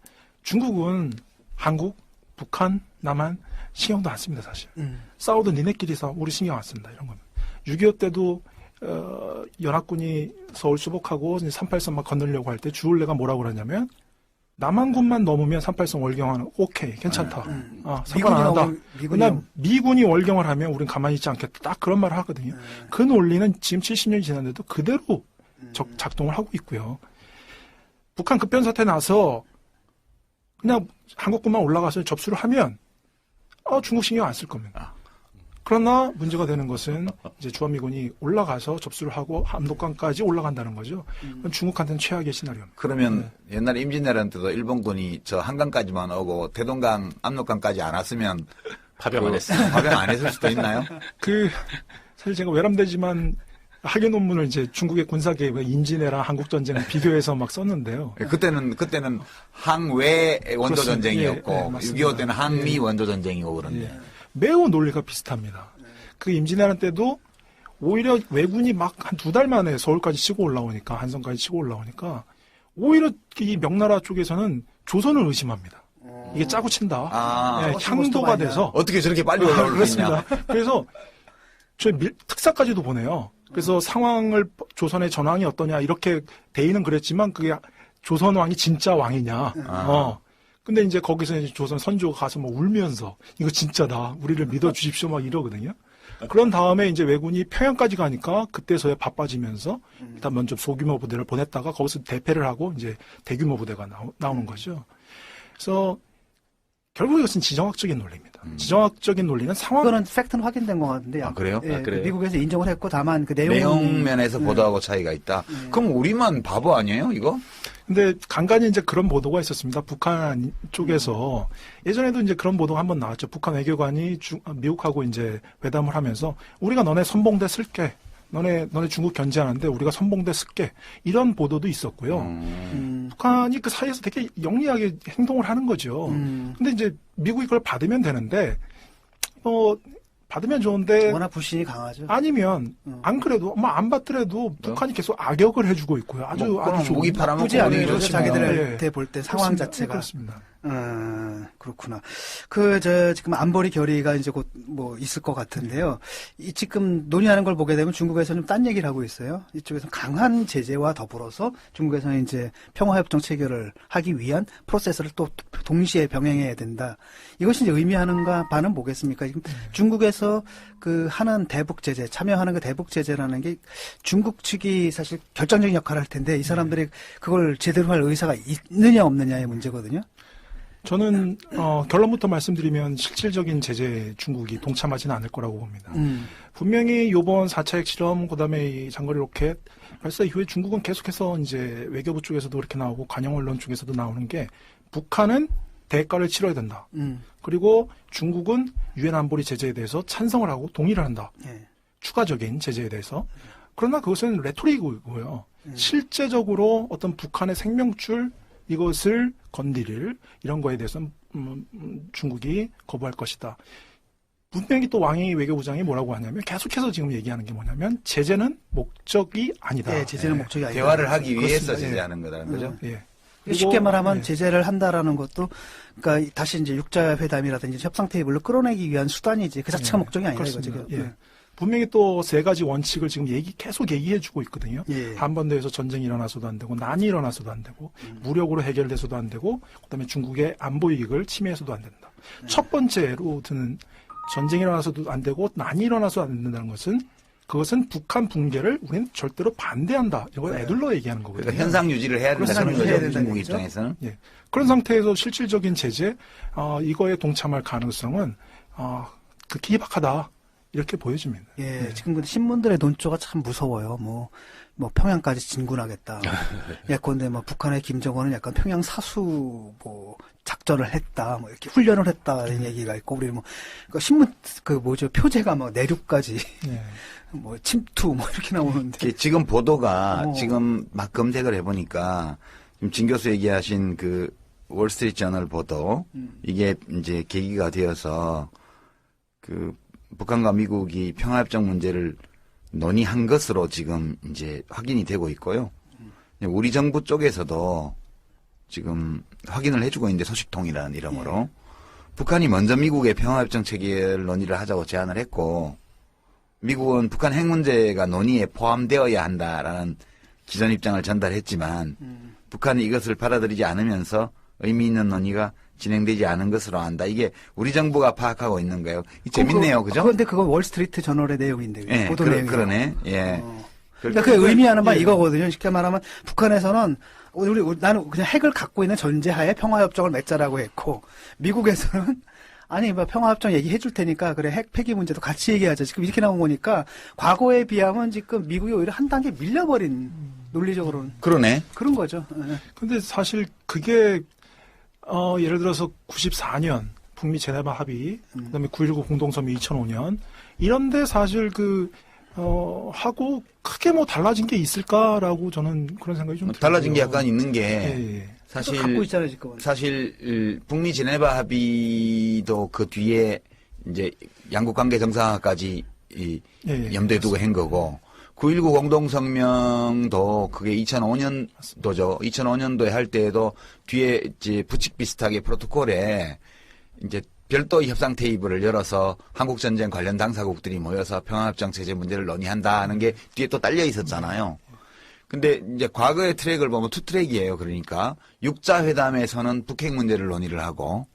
중국은 한국, 북한, 남한 신경도 안 씁니다, 사실. 싸워도 니네끼리 싸워, 우리 신경 안 쓴다, 이런 겁니다. 6.25 때도, 연합군이 서울 수복하고 38선 막 건너려고 할 때 주울레가 뭐라고 그러냐면, 남한군만 넘으면 38선 월경하는, 오케이, 괜찮다. 상관 안 한다. 그러나 미군이 월경을 하면 우린 가만히 있지 않겠다. 딱 그런 말을 하거든요. 그 논리는 지금 70년이 지났는데도 그대로 작동을 하고 있고요. 북한 급변사태 나서, 그냥 한국군만 올라가서 접수를 하면 중국 신경 안 쓸 겁니다. 그러나 문제가 되는 것은 이제 주한미군이 올라가서 접수를 하고 압록강까지 올라간다는 거죠. 그건 중국한테는 최악의 시나리오입니다. 그러면 옛날에 임진왜란 때도 일본군이 저 한강까지만 오고 대동강, 압록강까지 안 왔으면 파병 안 했을 수도 있나요? 사실 제가 외람되지만 학예 논문을 이제 중국의 군사 개입, 임진왜란 한국 전쟁을 비교해서 막 썼는데요. 그때는 항외 원조 전쟁이었고, 6.25 때는 항미 원조 전쟁이고 그런데 매우 논리가 비슷합니다. 그 임진왜란 때도 오히려 왜군이 막 한 2달 만에 서울까지 치고 올라오니까 한성까지 치고 올라오니까 오히려 이 명나라 쪽에서는 조선을 의심합니다. 이게 짜고 친다. 향도가 돼서 어떻게 저렇게 빨리 올라올 수 있냐. 그래서 저희 특사까지도 보내요. 그래서 상황을 조선의 전황이 어떠냐 이렇게 대의는 그랬지만 그게 조선 왕이 진짜 왕이냐. 근데 이제 거기서 이제 조선 선조가 가서 뭐 울면서 이거 진짜다. 우리를 믿어 주십시오 막 이러거든요. 그런 다음에 이제 왜군이 평양까지 가니까 그때서야 바빠지면서 일단 먼저 소규모 부대를 보냈다가 거기서 대패를 하고 이제 대규모 부대가 나오는 거죠. 그래서 결국 이것은 지정학적인 논리입니다. 지정학적인 논리는 그거는 팩트는 확인된 것 같은데. 그래요? 그래요? 미국에서 인정을 했고 다만 그 내용면에서 보도하고 차이가 있다. 그럼 우리만 바보 아니에요, 이거? 근데 간간히 이제 그런 보도가 있었습니다. 북한 쪽에서 예전에도 이제 그런 보도가 한번 나왔죠. 북한 외교관이 미국하고 이제 회담을 하면서 우리가 너네 선봉대 쓸게. 너네 중국 견제하는데 우리가 선봉대 쓸게. 이런 보도도 있었고요. 북한이 그 사이에서 되게 영리하게 행동을 하는 거죠. 근데 이제 미국이 그걸 받으면 되는데, 받으면 좋은데. 워낙 불신이 강하죠. 아니면, 안 그래도, 안 받더라도 북한이 계속 악역을 해주고 있고요. 아주 무기 팔아먹고 아니죠. 자기들한테 볼 때 상황 그렇습니다. 자체가. 그렇습니다. 그렇구나. 지금 안보리 결의가 이제 곧 뭐 있을 것 같은데요. 지금 논의하는 걸 보게 되면 중국에서는 딴 얘기를 하고 있어요. 이쪽에서 강한 제재와 더불어서 중국에서는 이제 평화협정 체결을 하기 위한 프로세스를 또 동시에 병행해야 된다. 이것이 이제 의미하는가 바는 뭐겠습니까? 지금 중국에서 하는 대북 제재, 참여하는 그 대북 제재라는 게 중국 측이 사실 결정적인 역할을 할 텐데 이 사람들이 그걸 제대로 할 의사가 있느냐 없느냐의 문제거든요. 저는 결론부터 말씀드리면 실질적인 제재에 중국이 동참하지는 않을 거라고 봅니다. 분명히 이번 4차 핵실험 그다음에 이 장거리 로켓 발사 이후에 중국은 계속해서 이제 외교부 쪽에서도 그렇게 나오고 관영 언론 쪽에서도 나오는 게 북한은 대가를 치러야 된다. 그리고 중국은 유엔 안보리 제재에 대해서 찬성을 하고 동의를 한다. 추가적인 제재에 대해서. 그러나 그것은 레토릭이고요. 실제적으로 어떤 북한의 생명줄 이것을 건드릴 이런 거에 대해서는 중국이 거부할 것이다. 분명히 또 왕이 외교부장이 뭐라고 하냐면 계속해서 지금 얘기하는 게 뭐냐면 제재는 목적이 아니다. 네, 제재는 목적이 아니다. 대화를 하기 위해서 제재하는 거라는 거죠. 쉽게 말하면 제재를 한다라는 것도 그러니까 다시 이제 육자 회담이라든지 협상 테이블로 끌어내기 위한 수단이지 그 자체가 목적이 아니다 이거죠. 분명히 또 세 가지 원칙을 지금 계속 얘기해주고 있거든요. 예. 한반도에서 전쟁이 일어나서도 안 되고 난이 일어나서도 안 되고 무력으로 해결돼서도 안 되고 그다음에 중국의 안보 이익을 침해해서도 안 된다. 첫 번째로 드는 전쟁이 일어나서도 안 되고 난이 일어나서 안 된다는 것은 그것은 북한 붕괴를 우리는 절대로 반대한다. 이걸 애둘러 얘기하는 거거든요. 그러니까 현상 유지를 해야 된다는 현상 유지해야 거죠. 된다는 중국 얘기죠. 입장에서는. 예. 그런 상태에서 실질적인 제재, 이거에 동참할 가능성은 극히 희박하다. 이렇게 보여집니다. 예, 지금 근데 신문들의 논조가 참 무서워요. 뭐 평양까지 진군하겠다. 예컨대 뭐 북한의 김정은은 약간 평양 사수 뭐 작전을 했다. 뭐 이렇게 훈련을 했다. 이런 얘기가 있고, 우리 뭐, 그 신문, 표제가 뭐 내륙까지. 예. 뭐 침투 뭐 이렇게 나오는데. 지금 보도가 지금 막 검색을 해보니까 지금 진 교수 얘기하신 그 월스트리트 저널 보도 이게 이제 계기가 되어서 그 북한과 미국이 평화협정 문제를 논의한 것으로 지금 이제 확인이 되고 있고요. 우리 정부 쪽에서도 지금 확인을 해주고 있는데 소식통이라는 이름으로 북한이 먼저 미국의 평화협정 체결 논의를 하자고 제안을 했고 미국은 북한 핵 문제가 논의에 포함되어야 한다라는 기존 입장을 전달했지만 북한이 이것을 받아들이지 않으면서 의미 있는 논의가 진행되지 않은 것으로 안다. 이게 우리 정부가 파악하고 있는 거예요. 재밌네요, 그죠? 그런데 그건 월스트리트 저널의 내용인데 예, 보도 내용이. 그러네. 예. 그러니까 그 의미하는 바 이거거든요. 쉽게 말하면 북한에서는 나는 그냥 핵을 갖고 있는 전제하에 평화협정을 맺자라고 했고 미국에서는 아니 뭐 평화협정 얘기해 줄 테니까 그래 핵 폐기 문제도 같이 얘기하자. 지금 이렇게 나온 거니까 과거에 비하면 지금 미국이 오히려 한 단계 밀려버린 논리적으로는 그러네. 그런 거죠. 근데 사실 그게 예를 들어서 94년 북미 제네바 합의, 그다음에 9.19 공동성명 2005년 이런데 사실 하고 크게 뭐 달라진 게 있을까라고 저는 그런 생각이 좀 달라진 게 들고요. 약간 있는 게 예. 사실 갖고 있잖아요, 지금. 사실 북미 제네바 합의도 그 뒤에 이제 양국 관계 정상화까지 염두에 두고 한 거고 9.19 공동성명도 그게 2005년도죠. 2005년도에 할 때에도 뒤에 이제 부칙 비슷하게 프로토콜에 이제 별도 협상 테이블을 열어서 한국전쟁 관련 당사국들이 모여서 평화협정 체제 문제를 논의한다는 게 뒤에 또 딸려 있었잖아요. 근데 이제 과거의 트랙을 보면 투 트랙이에요. 그러니까 육자회담에서는 북핵 문제를 논의를 하고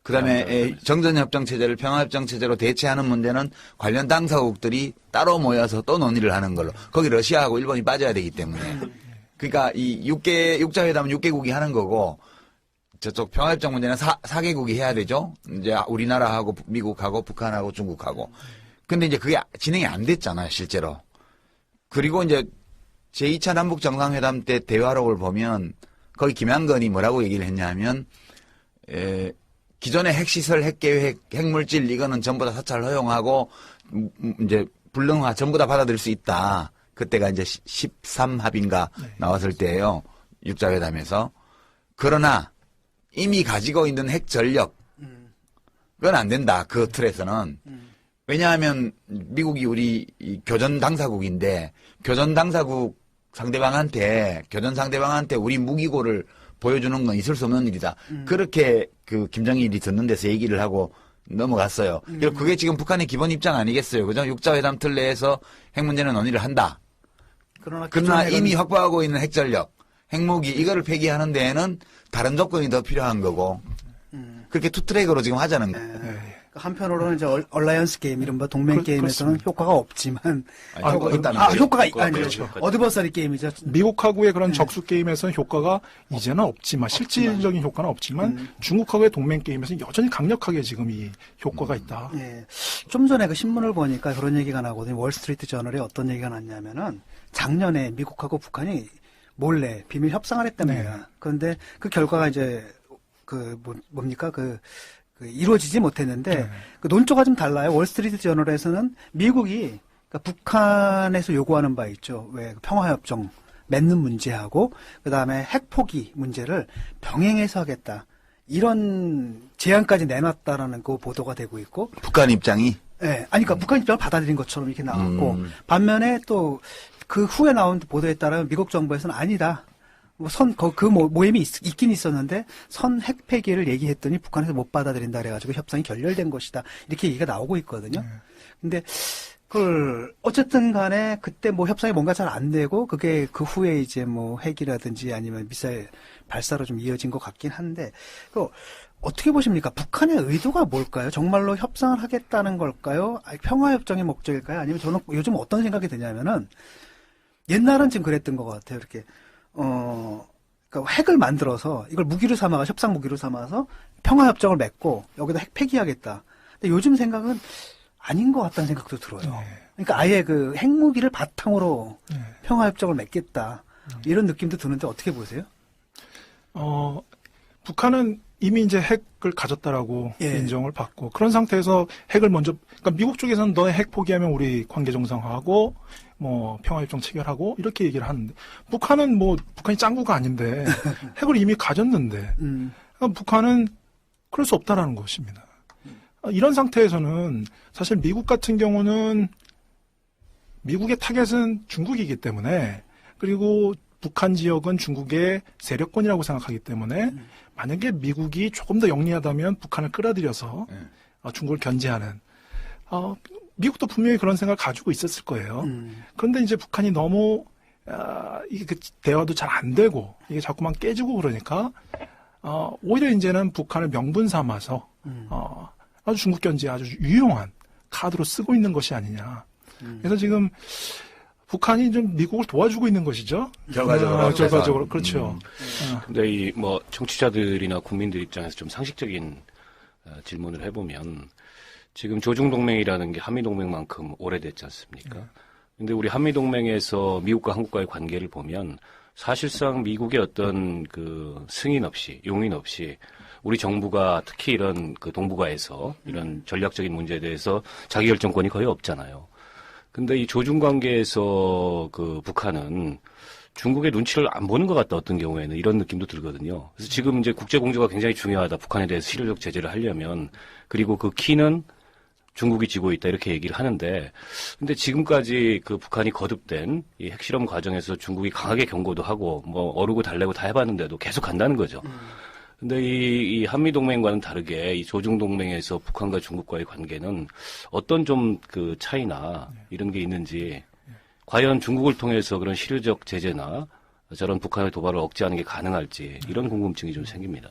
그다음에 정전협정 체제를 평화협정 체제로 대체하는 문제는 관련 당사국들이 따로 모여서 또 논의를 하는 걸로. 거기 러시아하고 일본이 빠져야 되기 때문에. 그러니까 이 육자회담은 6개국이 하는 거고 저쪽 평화협정 문제는 4개국이 해야 되죠. 이제 우리나라하고 미국하고 북한하고 중국하고. 근데 이제 그게 진행이 안 됐잖아요, 실제로. 그리고 이제 제2차 남북 정상회담 때 대화록을 보면 거기 김양건이 뭐라고 얘기를 했냐면 기존의 핵시설, 핵계획, 핵물질 이거는 전부 다 사찰 허용하고 이제 불능화 전부 다 받아들일 수 있다. 그때가 이제 13합인가 나왔을 때예요. 육자회담에서. 그러나 이미 가지고 있는 핵 전력 그건 안 된다. 그 틀에서는. 왜냐하면 미국이 우리 교전 당사국인데 교전 당사국 교전 상대방한테 우리 무기고를 보여주는 건 있을 수 없는 일이다. 그렇게 그 김정일이 듣는 데서 얘기를 하고 넘어갔어요. 그게 지금 북한의 기본 입장 아니겠어요. 그죠? 육자회담 틀 내에서 핵 문제는 논의를 한다. 그러나 이미 확보하고 있는 핵전력, 핵무기 이거를 폐기하는 데에는 다른 조건이 더 필요한 거고 그렇게 투트랙으로 지금 하자는 거예요. 한편으로는 이제 얼라이언스 게임, 이른바 동맹 게임에서는 효과가 없지만 효과가 그렇죠. 어드버서리 게임이죠. 미국하고의 그런 적수 게임에서는 효과가 이제는 없지만 실질적인 효과는 없지만 중국하고의 동맹 게임에서는 여전히 강력하게 지금 이 효과가 있다. 예. 좀 전에 그 신문을 보니까 그런 얘기가 나거든요. 월스트리트 저널에 어떤 얘기가 났냐면은 작년에 미국하고 북한이 몰래 비밀 협상을 했단 말이야. 그런데 그 결과가 이제 이루어지지 못했는데 그 논조가 좀 달라요. 월스트리트 저널에서는 미국이 그러니까 북한에서 요구하는 바 있죠. 왜 평화협정 맺는 문제하고 그다음에 핵 포기 문제를 병행해서 하겠다. 이런 제안까지 내놨다라는 그 보도가 되고 있고 북한 입장이 네, 그러니까 북한 입장을 받아들인 것처럼 이렇게 나왔고 반면에 또 그 후에 나온 보도에 따르면 미국 정부에서는 아니다. 모임이 있긴 있었는데 선 핵 폐기를 얘기했더니 북한에서 못 받아들인다 그래가지고 협상이 결렬된 것이다. 이렇게 얘기가 나오고 있거든요. 근데 그걸 어쨌든 간에 그때 뭐 협상이 뭔가 잘 안 되고 그게 그 후에 이제 뭐 핵이라든지 아니면 미사일 발사로 좀 이어진 것 같긴 한데 그 어떻게 보십니까? 북한의 의도가 뭘까요? 정말로 협상을 하겠다는 걸까요? 아니, 평화협정의 목적일까요? 아니면 저는 요즘 어떤 생각이 드냐면은 옛날은 지금 그랬던 것 같아요. 이렇게 그러니까 핵을 만들어서 이걸 무기로 삼아서 협상 무기로 삼아서 평화협정을 맺고 여기다 핵 폐기하겠다. 근데 요즘 생각은 아닌 것 같다는 생각도 들어요. 그러니까 아예 그 핵무기를 바탕으로 평화협정을 맺겠다. 이런 느낌도 드는데 어떻게 보세요? 북한은 이미 이제 핵을 가졌다라고 인정을 받고 그런 상태에서 핵을 먼저 그러니까 미국 쪽에서는 너네 핵 포기하면 우리 관계 정상화하고 뭐 평화협정 체결하고 이렇게 얘기를 하는데 북한은 뭐 북한이 짱구가 아닌데 핵을 이미 가졌는데 그러니까 북한은 그럴 수 없다라는 것입니다. 이런 상태에서는 사실 미국 같은 경우는 미국의 타겟은 중국이기 때문에 그리고 북한 지역은 중국의 세력권이라고 생각하기 때문에 만약에 미국이 조금 더 영리하다면 북한을 끌어들여서 중국을 견제하는 미국도 분명히 그런 생각을 가지고 있었을 거예요. 그런데 이제 북한이 너무 이게 대화도 잘 안 되고 이게 자꾸만 깨지고 그러니까 오히려 이제는 북한을 명분 삼아서 아주 중국 견제에 아주 유용한 카드로 쓰고 있는 것이 아니냐. 그래서 지금 북한이 좀 미국을 도와주고 있는 것이죠. 결과적으로. 그렇죠. 근데 이 뭐 정치자들이나 국민들 입장에서 좀 상식적인 질문을 해보면 지금 조중동맹이라는 게 한미동맹만큼 오래됐지 않습니까? 근데 우리 한미동맹에서 미국과 한국과의 관계를 보면 사실상 미국의 어떤 그 승인 없이 용인 없이 우리 정부가 특히 이런 그 동북아에서 이런 전략적인 문제에 대해서 자기결정권이 거의 없잖아요. 근데 이 조중 관계에서 그 북한은 중국의 눈치를 안 보는 것 같다, 어떤 경우에는 이런 느낌도 들거든요. 그래서 지금 이제 국제 공조가 굉장히 중요하다. 북한에 대해서 실효적 제재를 하려면. 그리고 그 키는 중국이 쥐고 있다, 이렇게 얘기를 하는데, 근데 지금까지 그 북한이 거듭된 이 핵실험 과정에서 중국이 강하게 경고도 하고 뭐 어르고 달래고 다 해봤는데도 계속 간다는 거죠. 근데 이 한미동맹과는 다르게 이 조중동맹에서 북한과 중국과의 관계는 어떤 좀 그 차이나 이런 게 있는지, 과연 중국을 통해서 그런 실효적 제재나 저런 북한의 도발을 억제하는 게 가능할지, 이런 궁금증이 좀 생깁니다.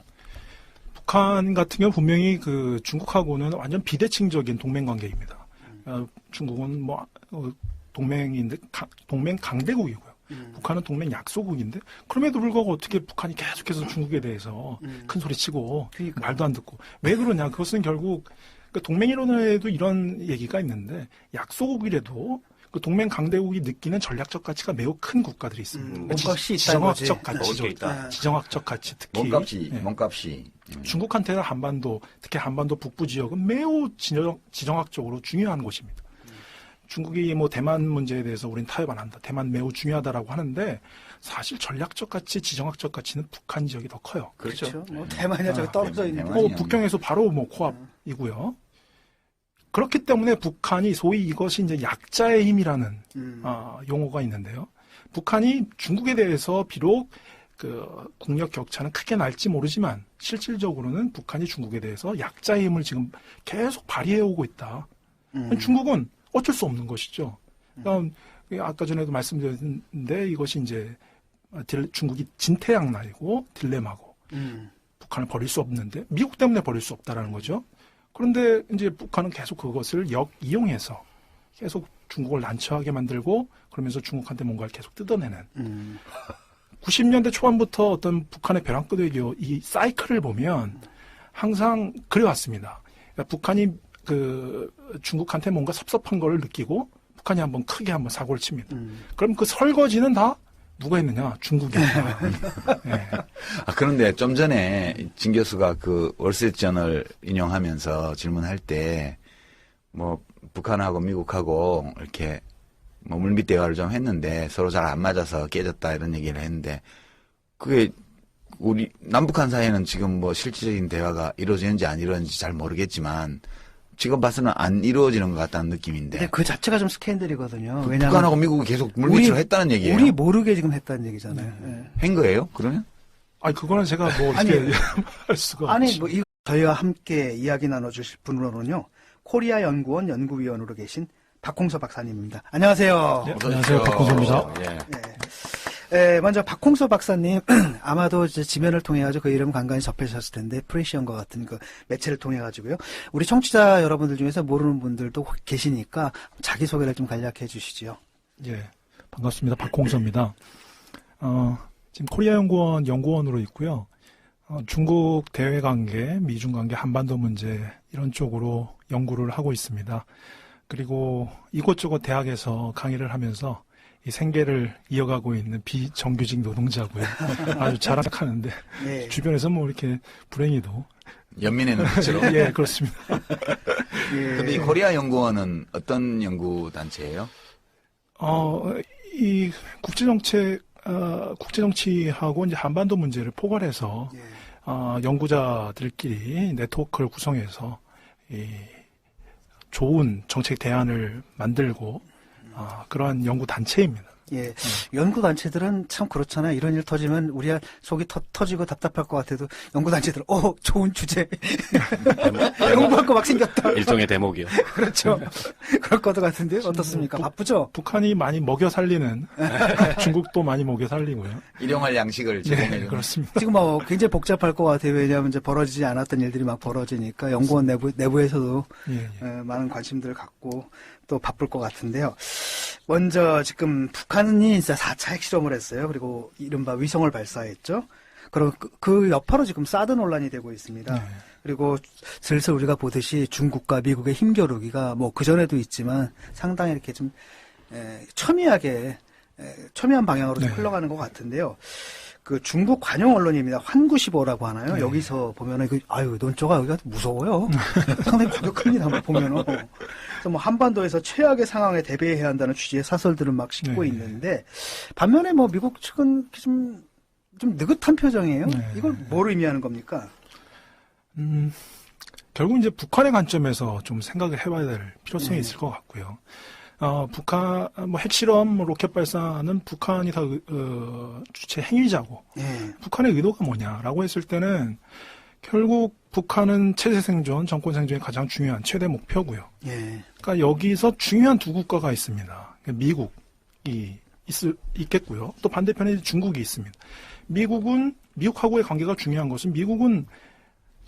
북한 같은 경우 분명히 그 중국하고는 완전 비대칭적인 동맹 관계입니다. 중국은 뭐 동맹인데 동맹 강대국이고요. 북한은 동맹 약소국인데 그럼에도 불구하고 어떻게 북한이 계속해서 중국에 대해서 큰 소리 치고 말도 안 듣고 왜 그러냐? 그것은 결국 그 동맹이론에도 이런 얘기가 있는데 약소국이라도 그 동맹 강대국이 느끼는 전략적 가치가 매우 큰 국가들이 있습니다. 몸값이 지정학적 가치, 있다. 지정학적 가치 특히 몸값이 중국한테는 한반도, 특히 한반도 북부 지역은 매우 지정학적으로 중요한 곳입니다. 중국이 뭐 대만 문제에 대해서 우린 타협 안 한다. 대만 매우 중요하다라고 하는데 사실 전략적 가치, 지정학적 가치는 북한 지역이 더 커요. 그렇죠. 뭐 대만이야 저기 떨어져 있는 북경에서 바로 뭐 코앞이고요. 그렇기 때문에 북한이 소위 이것이 이제 약자의 힘이라는 용어가 있는데요. 북한이 중국에 대해서 비록 그 국력 격차는 크게 날지 모르지만 실질적으로는 북한이 중국에 대해서 약자의 힘을 지금 계속 발휘해 오고 있다. 중국은 어쩔 수 없는 것이죠. 그러니까 아까 전에도 말씀드렸는데 이것이 이제 중국이 진퇴양난이고 딜레마고 북한을 버릴 수 없는데 미국 때문에 버릴 수 없다라는 거죠. 그런데 이제 북한은 계속 그것을 역이용해서 계속 중국을 난처하게 만들고 그러면서 중국한테 뭔가를 계속 뜯어내는 90년대 초반부터 어떤 북한의 벼랑끝 외교 이 사이클을 보면 항상 그래왔습니다. 그러니까 북한이 그 중국한테 뭔가 섭섭한 걸 느끼고 북한이 한번 크게 한번 사고를 칩니다. 그럼 그 설거지는 다 누가 했느냐? 중국이 했느냐. 네. 그런데 좀 전에 진 교수가 그 월스트리트저널 인용하면서 질문할 때 뭐 북한하고 미국하고 이렇게 뭐 물밑 대화를 좀 했는데 서로 잘 안 맞아서 깨졌다 이런 얘기를 했는데 그게 우리 남북한 사이에는 지금 뭐 실질적인 대화가 이루어지는지 안 이루어지는지 잘 모르겠지만 지금 봐서는 안 이루어지는 것 같다는 느낌인데. 근데 그 자체가 좀 스캔들이거든요. 왜냐하면 북한하고 미국이 계속 물밑으로 했다는 얘기예요. 우리 모르게 지금 했다는 얘기잖아요. 네. 한 거예요? 그러면? 아니 그거는 제가 뭐 이렇게 할 수가 아니 뭐 저희와 함께 이야기 나눠주실 분으로는요 코리아 연구원 연구위원으로 계신 박홍서 박사님입니다. 안녕하세요. 네, 안녕하세요. 박홍서입니다. 예. 네, 먼저 박홍서 박사님 아마도 이제 지면을 통해 가지고 그 이름 간간히 접하셨을 텐데 프레시언과 같은 그 매체를 통해 가지고요. 우리 청취자 여러분들 중에서 모르는 분들도 계시니까 자기 소개를 좀 간략해 주시죠. 예, 반갑습니다. 박홍서입니다. 지금 코리아연구원 연구원으로 있고요. 중국 대외 관계, 미중 관계, 한반도 문제 이런 쪽으로 연구를 하고 있습니다. 그리고 이곳저곳 대학에서 강의를 하면서 이 생계를 이어가고 있는 비정규직 노동자고요. 아주 자랑하는데 네. 주변에서 뭐 이렇게 불행히도 연민의 눈빛으로. 예, 그렇습니다. 예. 근데 이 코리아 연구원은 어떤 연구 단체예요? 이 국제정치하고 이제 한반도 문제를 포괄해서 예. 연구자들끼리 네트워크를 구성해서 이 좋은 정책 대안을 만들고 그러한 연구 단체입니다. 예, 연구단체들은 참 그렇잖아요. 이런 일 터지면 우리가 속이 터지고 답답할 것 같아도 연구단체들은 좋은 주제 연구할 거 막 생겼다. 일종의 대목이요. 그렇죠. 그럴 것 같은데 어떻습니까? 바쁘죠? 북한이 많이 먹여 살리는 중국도 많이 먹여 살리고요. 일용할 양식을 제공해 네, 주는. 그렇습니다. 지금 굉장히 복잡할 것 같아요. 왜냐하면 이제 벌어지지 않았던 일들이 막 벌어지니까 연구원 내부에서도 예. 많은 관심들을 갖고 또 바쁠 것 같은데요. 먼저 지금 북한이 이제 4차 핵실험을 했어요. 그리고 이른바 위성을 발사했죠. 그리고 그 여파로 지금 사드 논란이 되고 있습니다. 네. 그리고 슬슬 우리가 보듯이 중국과 미국의 힘겨루기가 뭐 그전에도 있지만 상당히 이렇게 좀 첨예한 방향으로 좀 네. 흘러가는 것 같은데요. 그 중국 관영 언론입니다. 환구시보라고 하나요? 네. 여기서 보면은 논조가 여기가 무서워요. 상당히 과격합니다. 보면은. 그래서 뭐 한반도에서 최악의 상황에 대비해야 한다는 취지의 사설들을 막 싣고 네. 있는데 반면에 뭐 미국 측은 좀 느긋한 표정이에요. 네. 이걸 뭘 의미하는 겁니까? 결국 이제 북한의 관점에서 좀 생각을 해봐야 될 필요성이 있을 것 같고요. 북한 핵실험, 로켓 발사는 북한이 다 주체 행위자고 예. 북한의 의도가 뭐냐라고 했을 때는 결국 북한은 체제 생존, 정권 생존이 가장 중요한 최대 목표고요. 예. 그러니까 여기서 중요한 두 국가가 있습니다. 미국이 있겠고요. 또 반대편에 중국이 있습니다. 미국하고의 관계가 중요한 것은 미국은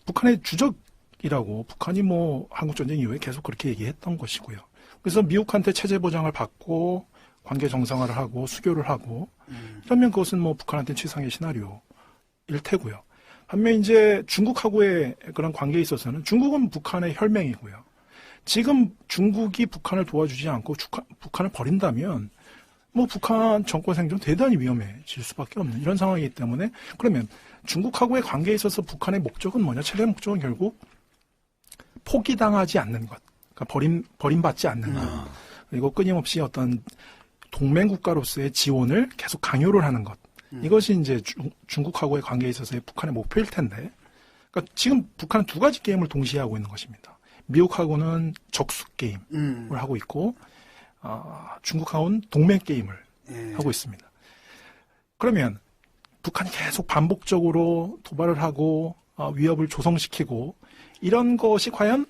북한의 주적이라고 북한이 한국전쟁 이후에 계속 그렇게 얘기했던 것이고요. 그래서 미국한테 체제 보장을 받고 관계 정상화를 하고 수교를 하고 이러면 그것은 북한한테 최상의 시나리오일 테고요. 반면 이제 중국하고의 그런 관계에 있어서는 중국은 북한의 혈맹이고요. 지금 중국이 북한을 도와주지 않고 북한을 버린다면 북한 정권 생존 대단히 위험해질 수밖에 없는 이런 상황이기 때문에 그러면 중국하고의 관계에 있어서 북한의 목적은 뭐냐? 최대 목적은 결국 포기당하지 않는 것. 그러니까 버림받지 않는 것. 그리고 끊임없이 어떤 동맹국가로서의 지원을 계속 강요를 하는 것. 이것이 이제 중국하고의 관계에 있어서의 북한의 목표일 텐데. 그러니까 지금 북한은 두 가지 게임을 동시에 하고 있는 것입니다. 미국하고는 적수 게임을 하고 있고, 중국하고는 동맹 게임을 하고 있습니다. 그러면 북한이 계속 반복적으로 도발을 하고 위협을 조성시키고 이런 것이 과연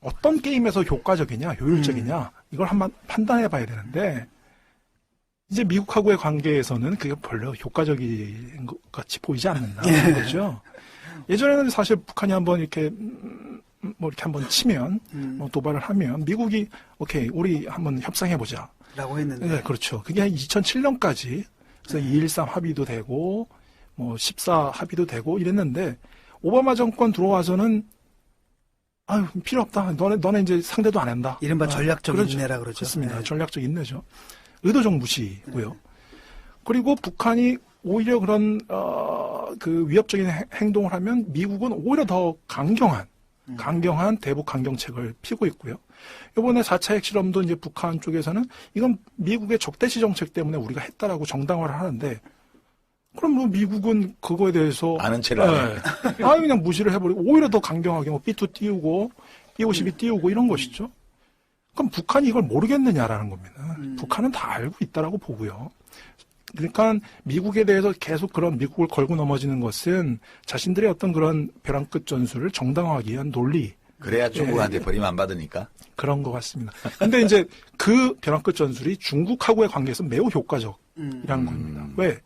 어떤 게임에서 효과적이냐, 효율적이냐 이걸 한번 판단해 봐야 되는데 이제 미국하고의 관계에서는 그게 별로 효과적인 것 같이 보이지 않는다는 거죠. 예전에는 사실 북한이 한번 이렇게 이렇게 한번 치면 도발을 하면 미국이 오케이 우리 한번 협상해 보자 라고 했는데. 네, 그렇죠. 그게 한 2007년까지 그래서 2.13 합의도 되고 14 합의도 되고 이랬는데 오바마 정권 들어와서는 필요 없다. 너네 이제 상대도 안 한다. 이른바 전략적 그렇죠. 인내라 그러죠. 그렇습니다. 네. 전략적 인내죠. 의도적 무시고요. 그리고 북한이 오히려 그런 그 위협적인 행동을 하면 미국은 오히려 더 강경한 대북 강경책을 피고 있고요. 이번에 4차 핵실험도 이제 북한 쪽에서는 이건 미국의 적대시 정책 때문에 우리가 했다라고 정당화를 하는데 그럼 미국은 그거에 대해서 아는 체를 안 해. 그냥 무시를 해버리고 오히려 더 강경하게 B2 띄우고 B52 띄우고 이런 것이죠. 그럼 북한이 이걸 모르겠느냐라는 겁니다. 북한은 다 알고 있다라고 보고요. 그러니까 미국에 대해서 계속 그런 미국을 걸고 넘어지는 것은 자신들의 어떤 그런 벼랑 끝 전술을 정당화하기 위한 논리 그래야 중국한테 버림 안 받으니까. 그런 것 같습니다. 근데 이제 그 벼랑 끝 전술이 중국하고의 관계에서 매우 효과적이라는 겁니다. 왜?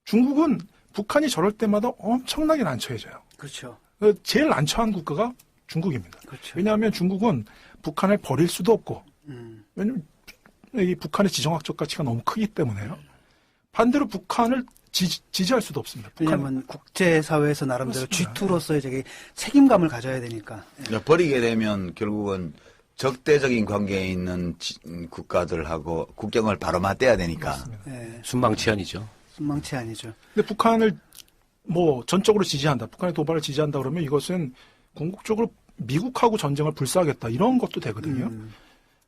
중국은 북한이 저럴 때마다 엄청나게 난처해져요. 그렇죠. 제일 난처한 국가가 중국입니다. 그렇죠. 왜냐하면 중국은 북한을 버릴 수도 없고, 왜냐하면 이 북한의 지정학적 가치가 너무 크기 때문에요. 반대로 북한을 지지할 수도 없습니다. 왜냐하면 국제사회에서 나름대로 그렇습니다. G2로서의 저기 책임감을 가져야 되니까. 버리게 되면 결국은 적대적인 관계에 있는 국가들하고 국경을 바로 맞대야 되니까. 예, 순방치안이죠. 순망치 아니죠. 근데 북한을 뭐 전적으로 지지한다, 북한의 도발을 지지한다 그러면 이것은 궁극적으로 미국하고 전쟁을 불사하겠다 이런 것도 되거든요.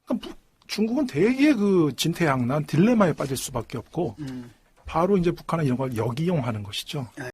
그러니까 중국은 되게 그 진퇴양난 딜레마에 빠질 수밖에 없고 바로 이제 북한은 이런 걸 역이용하는 것이죠.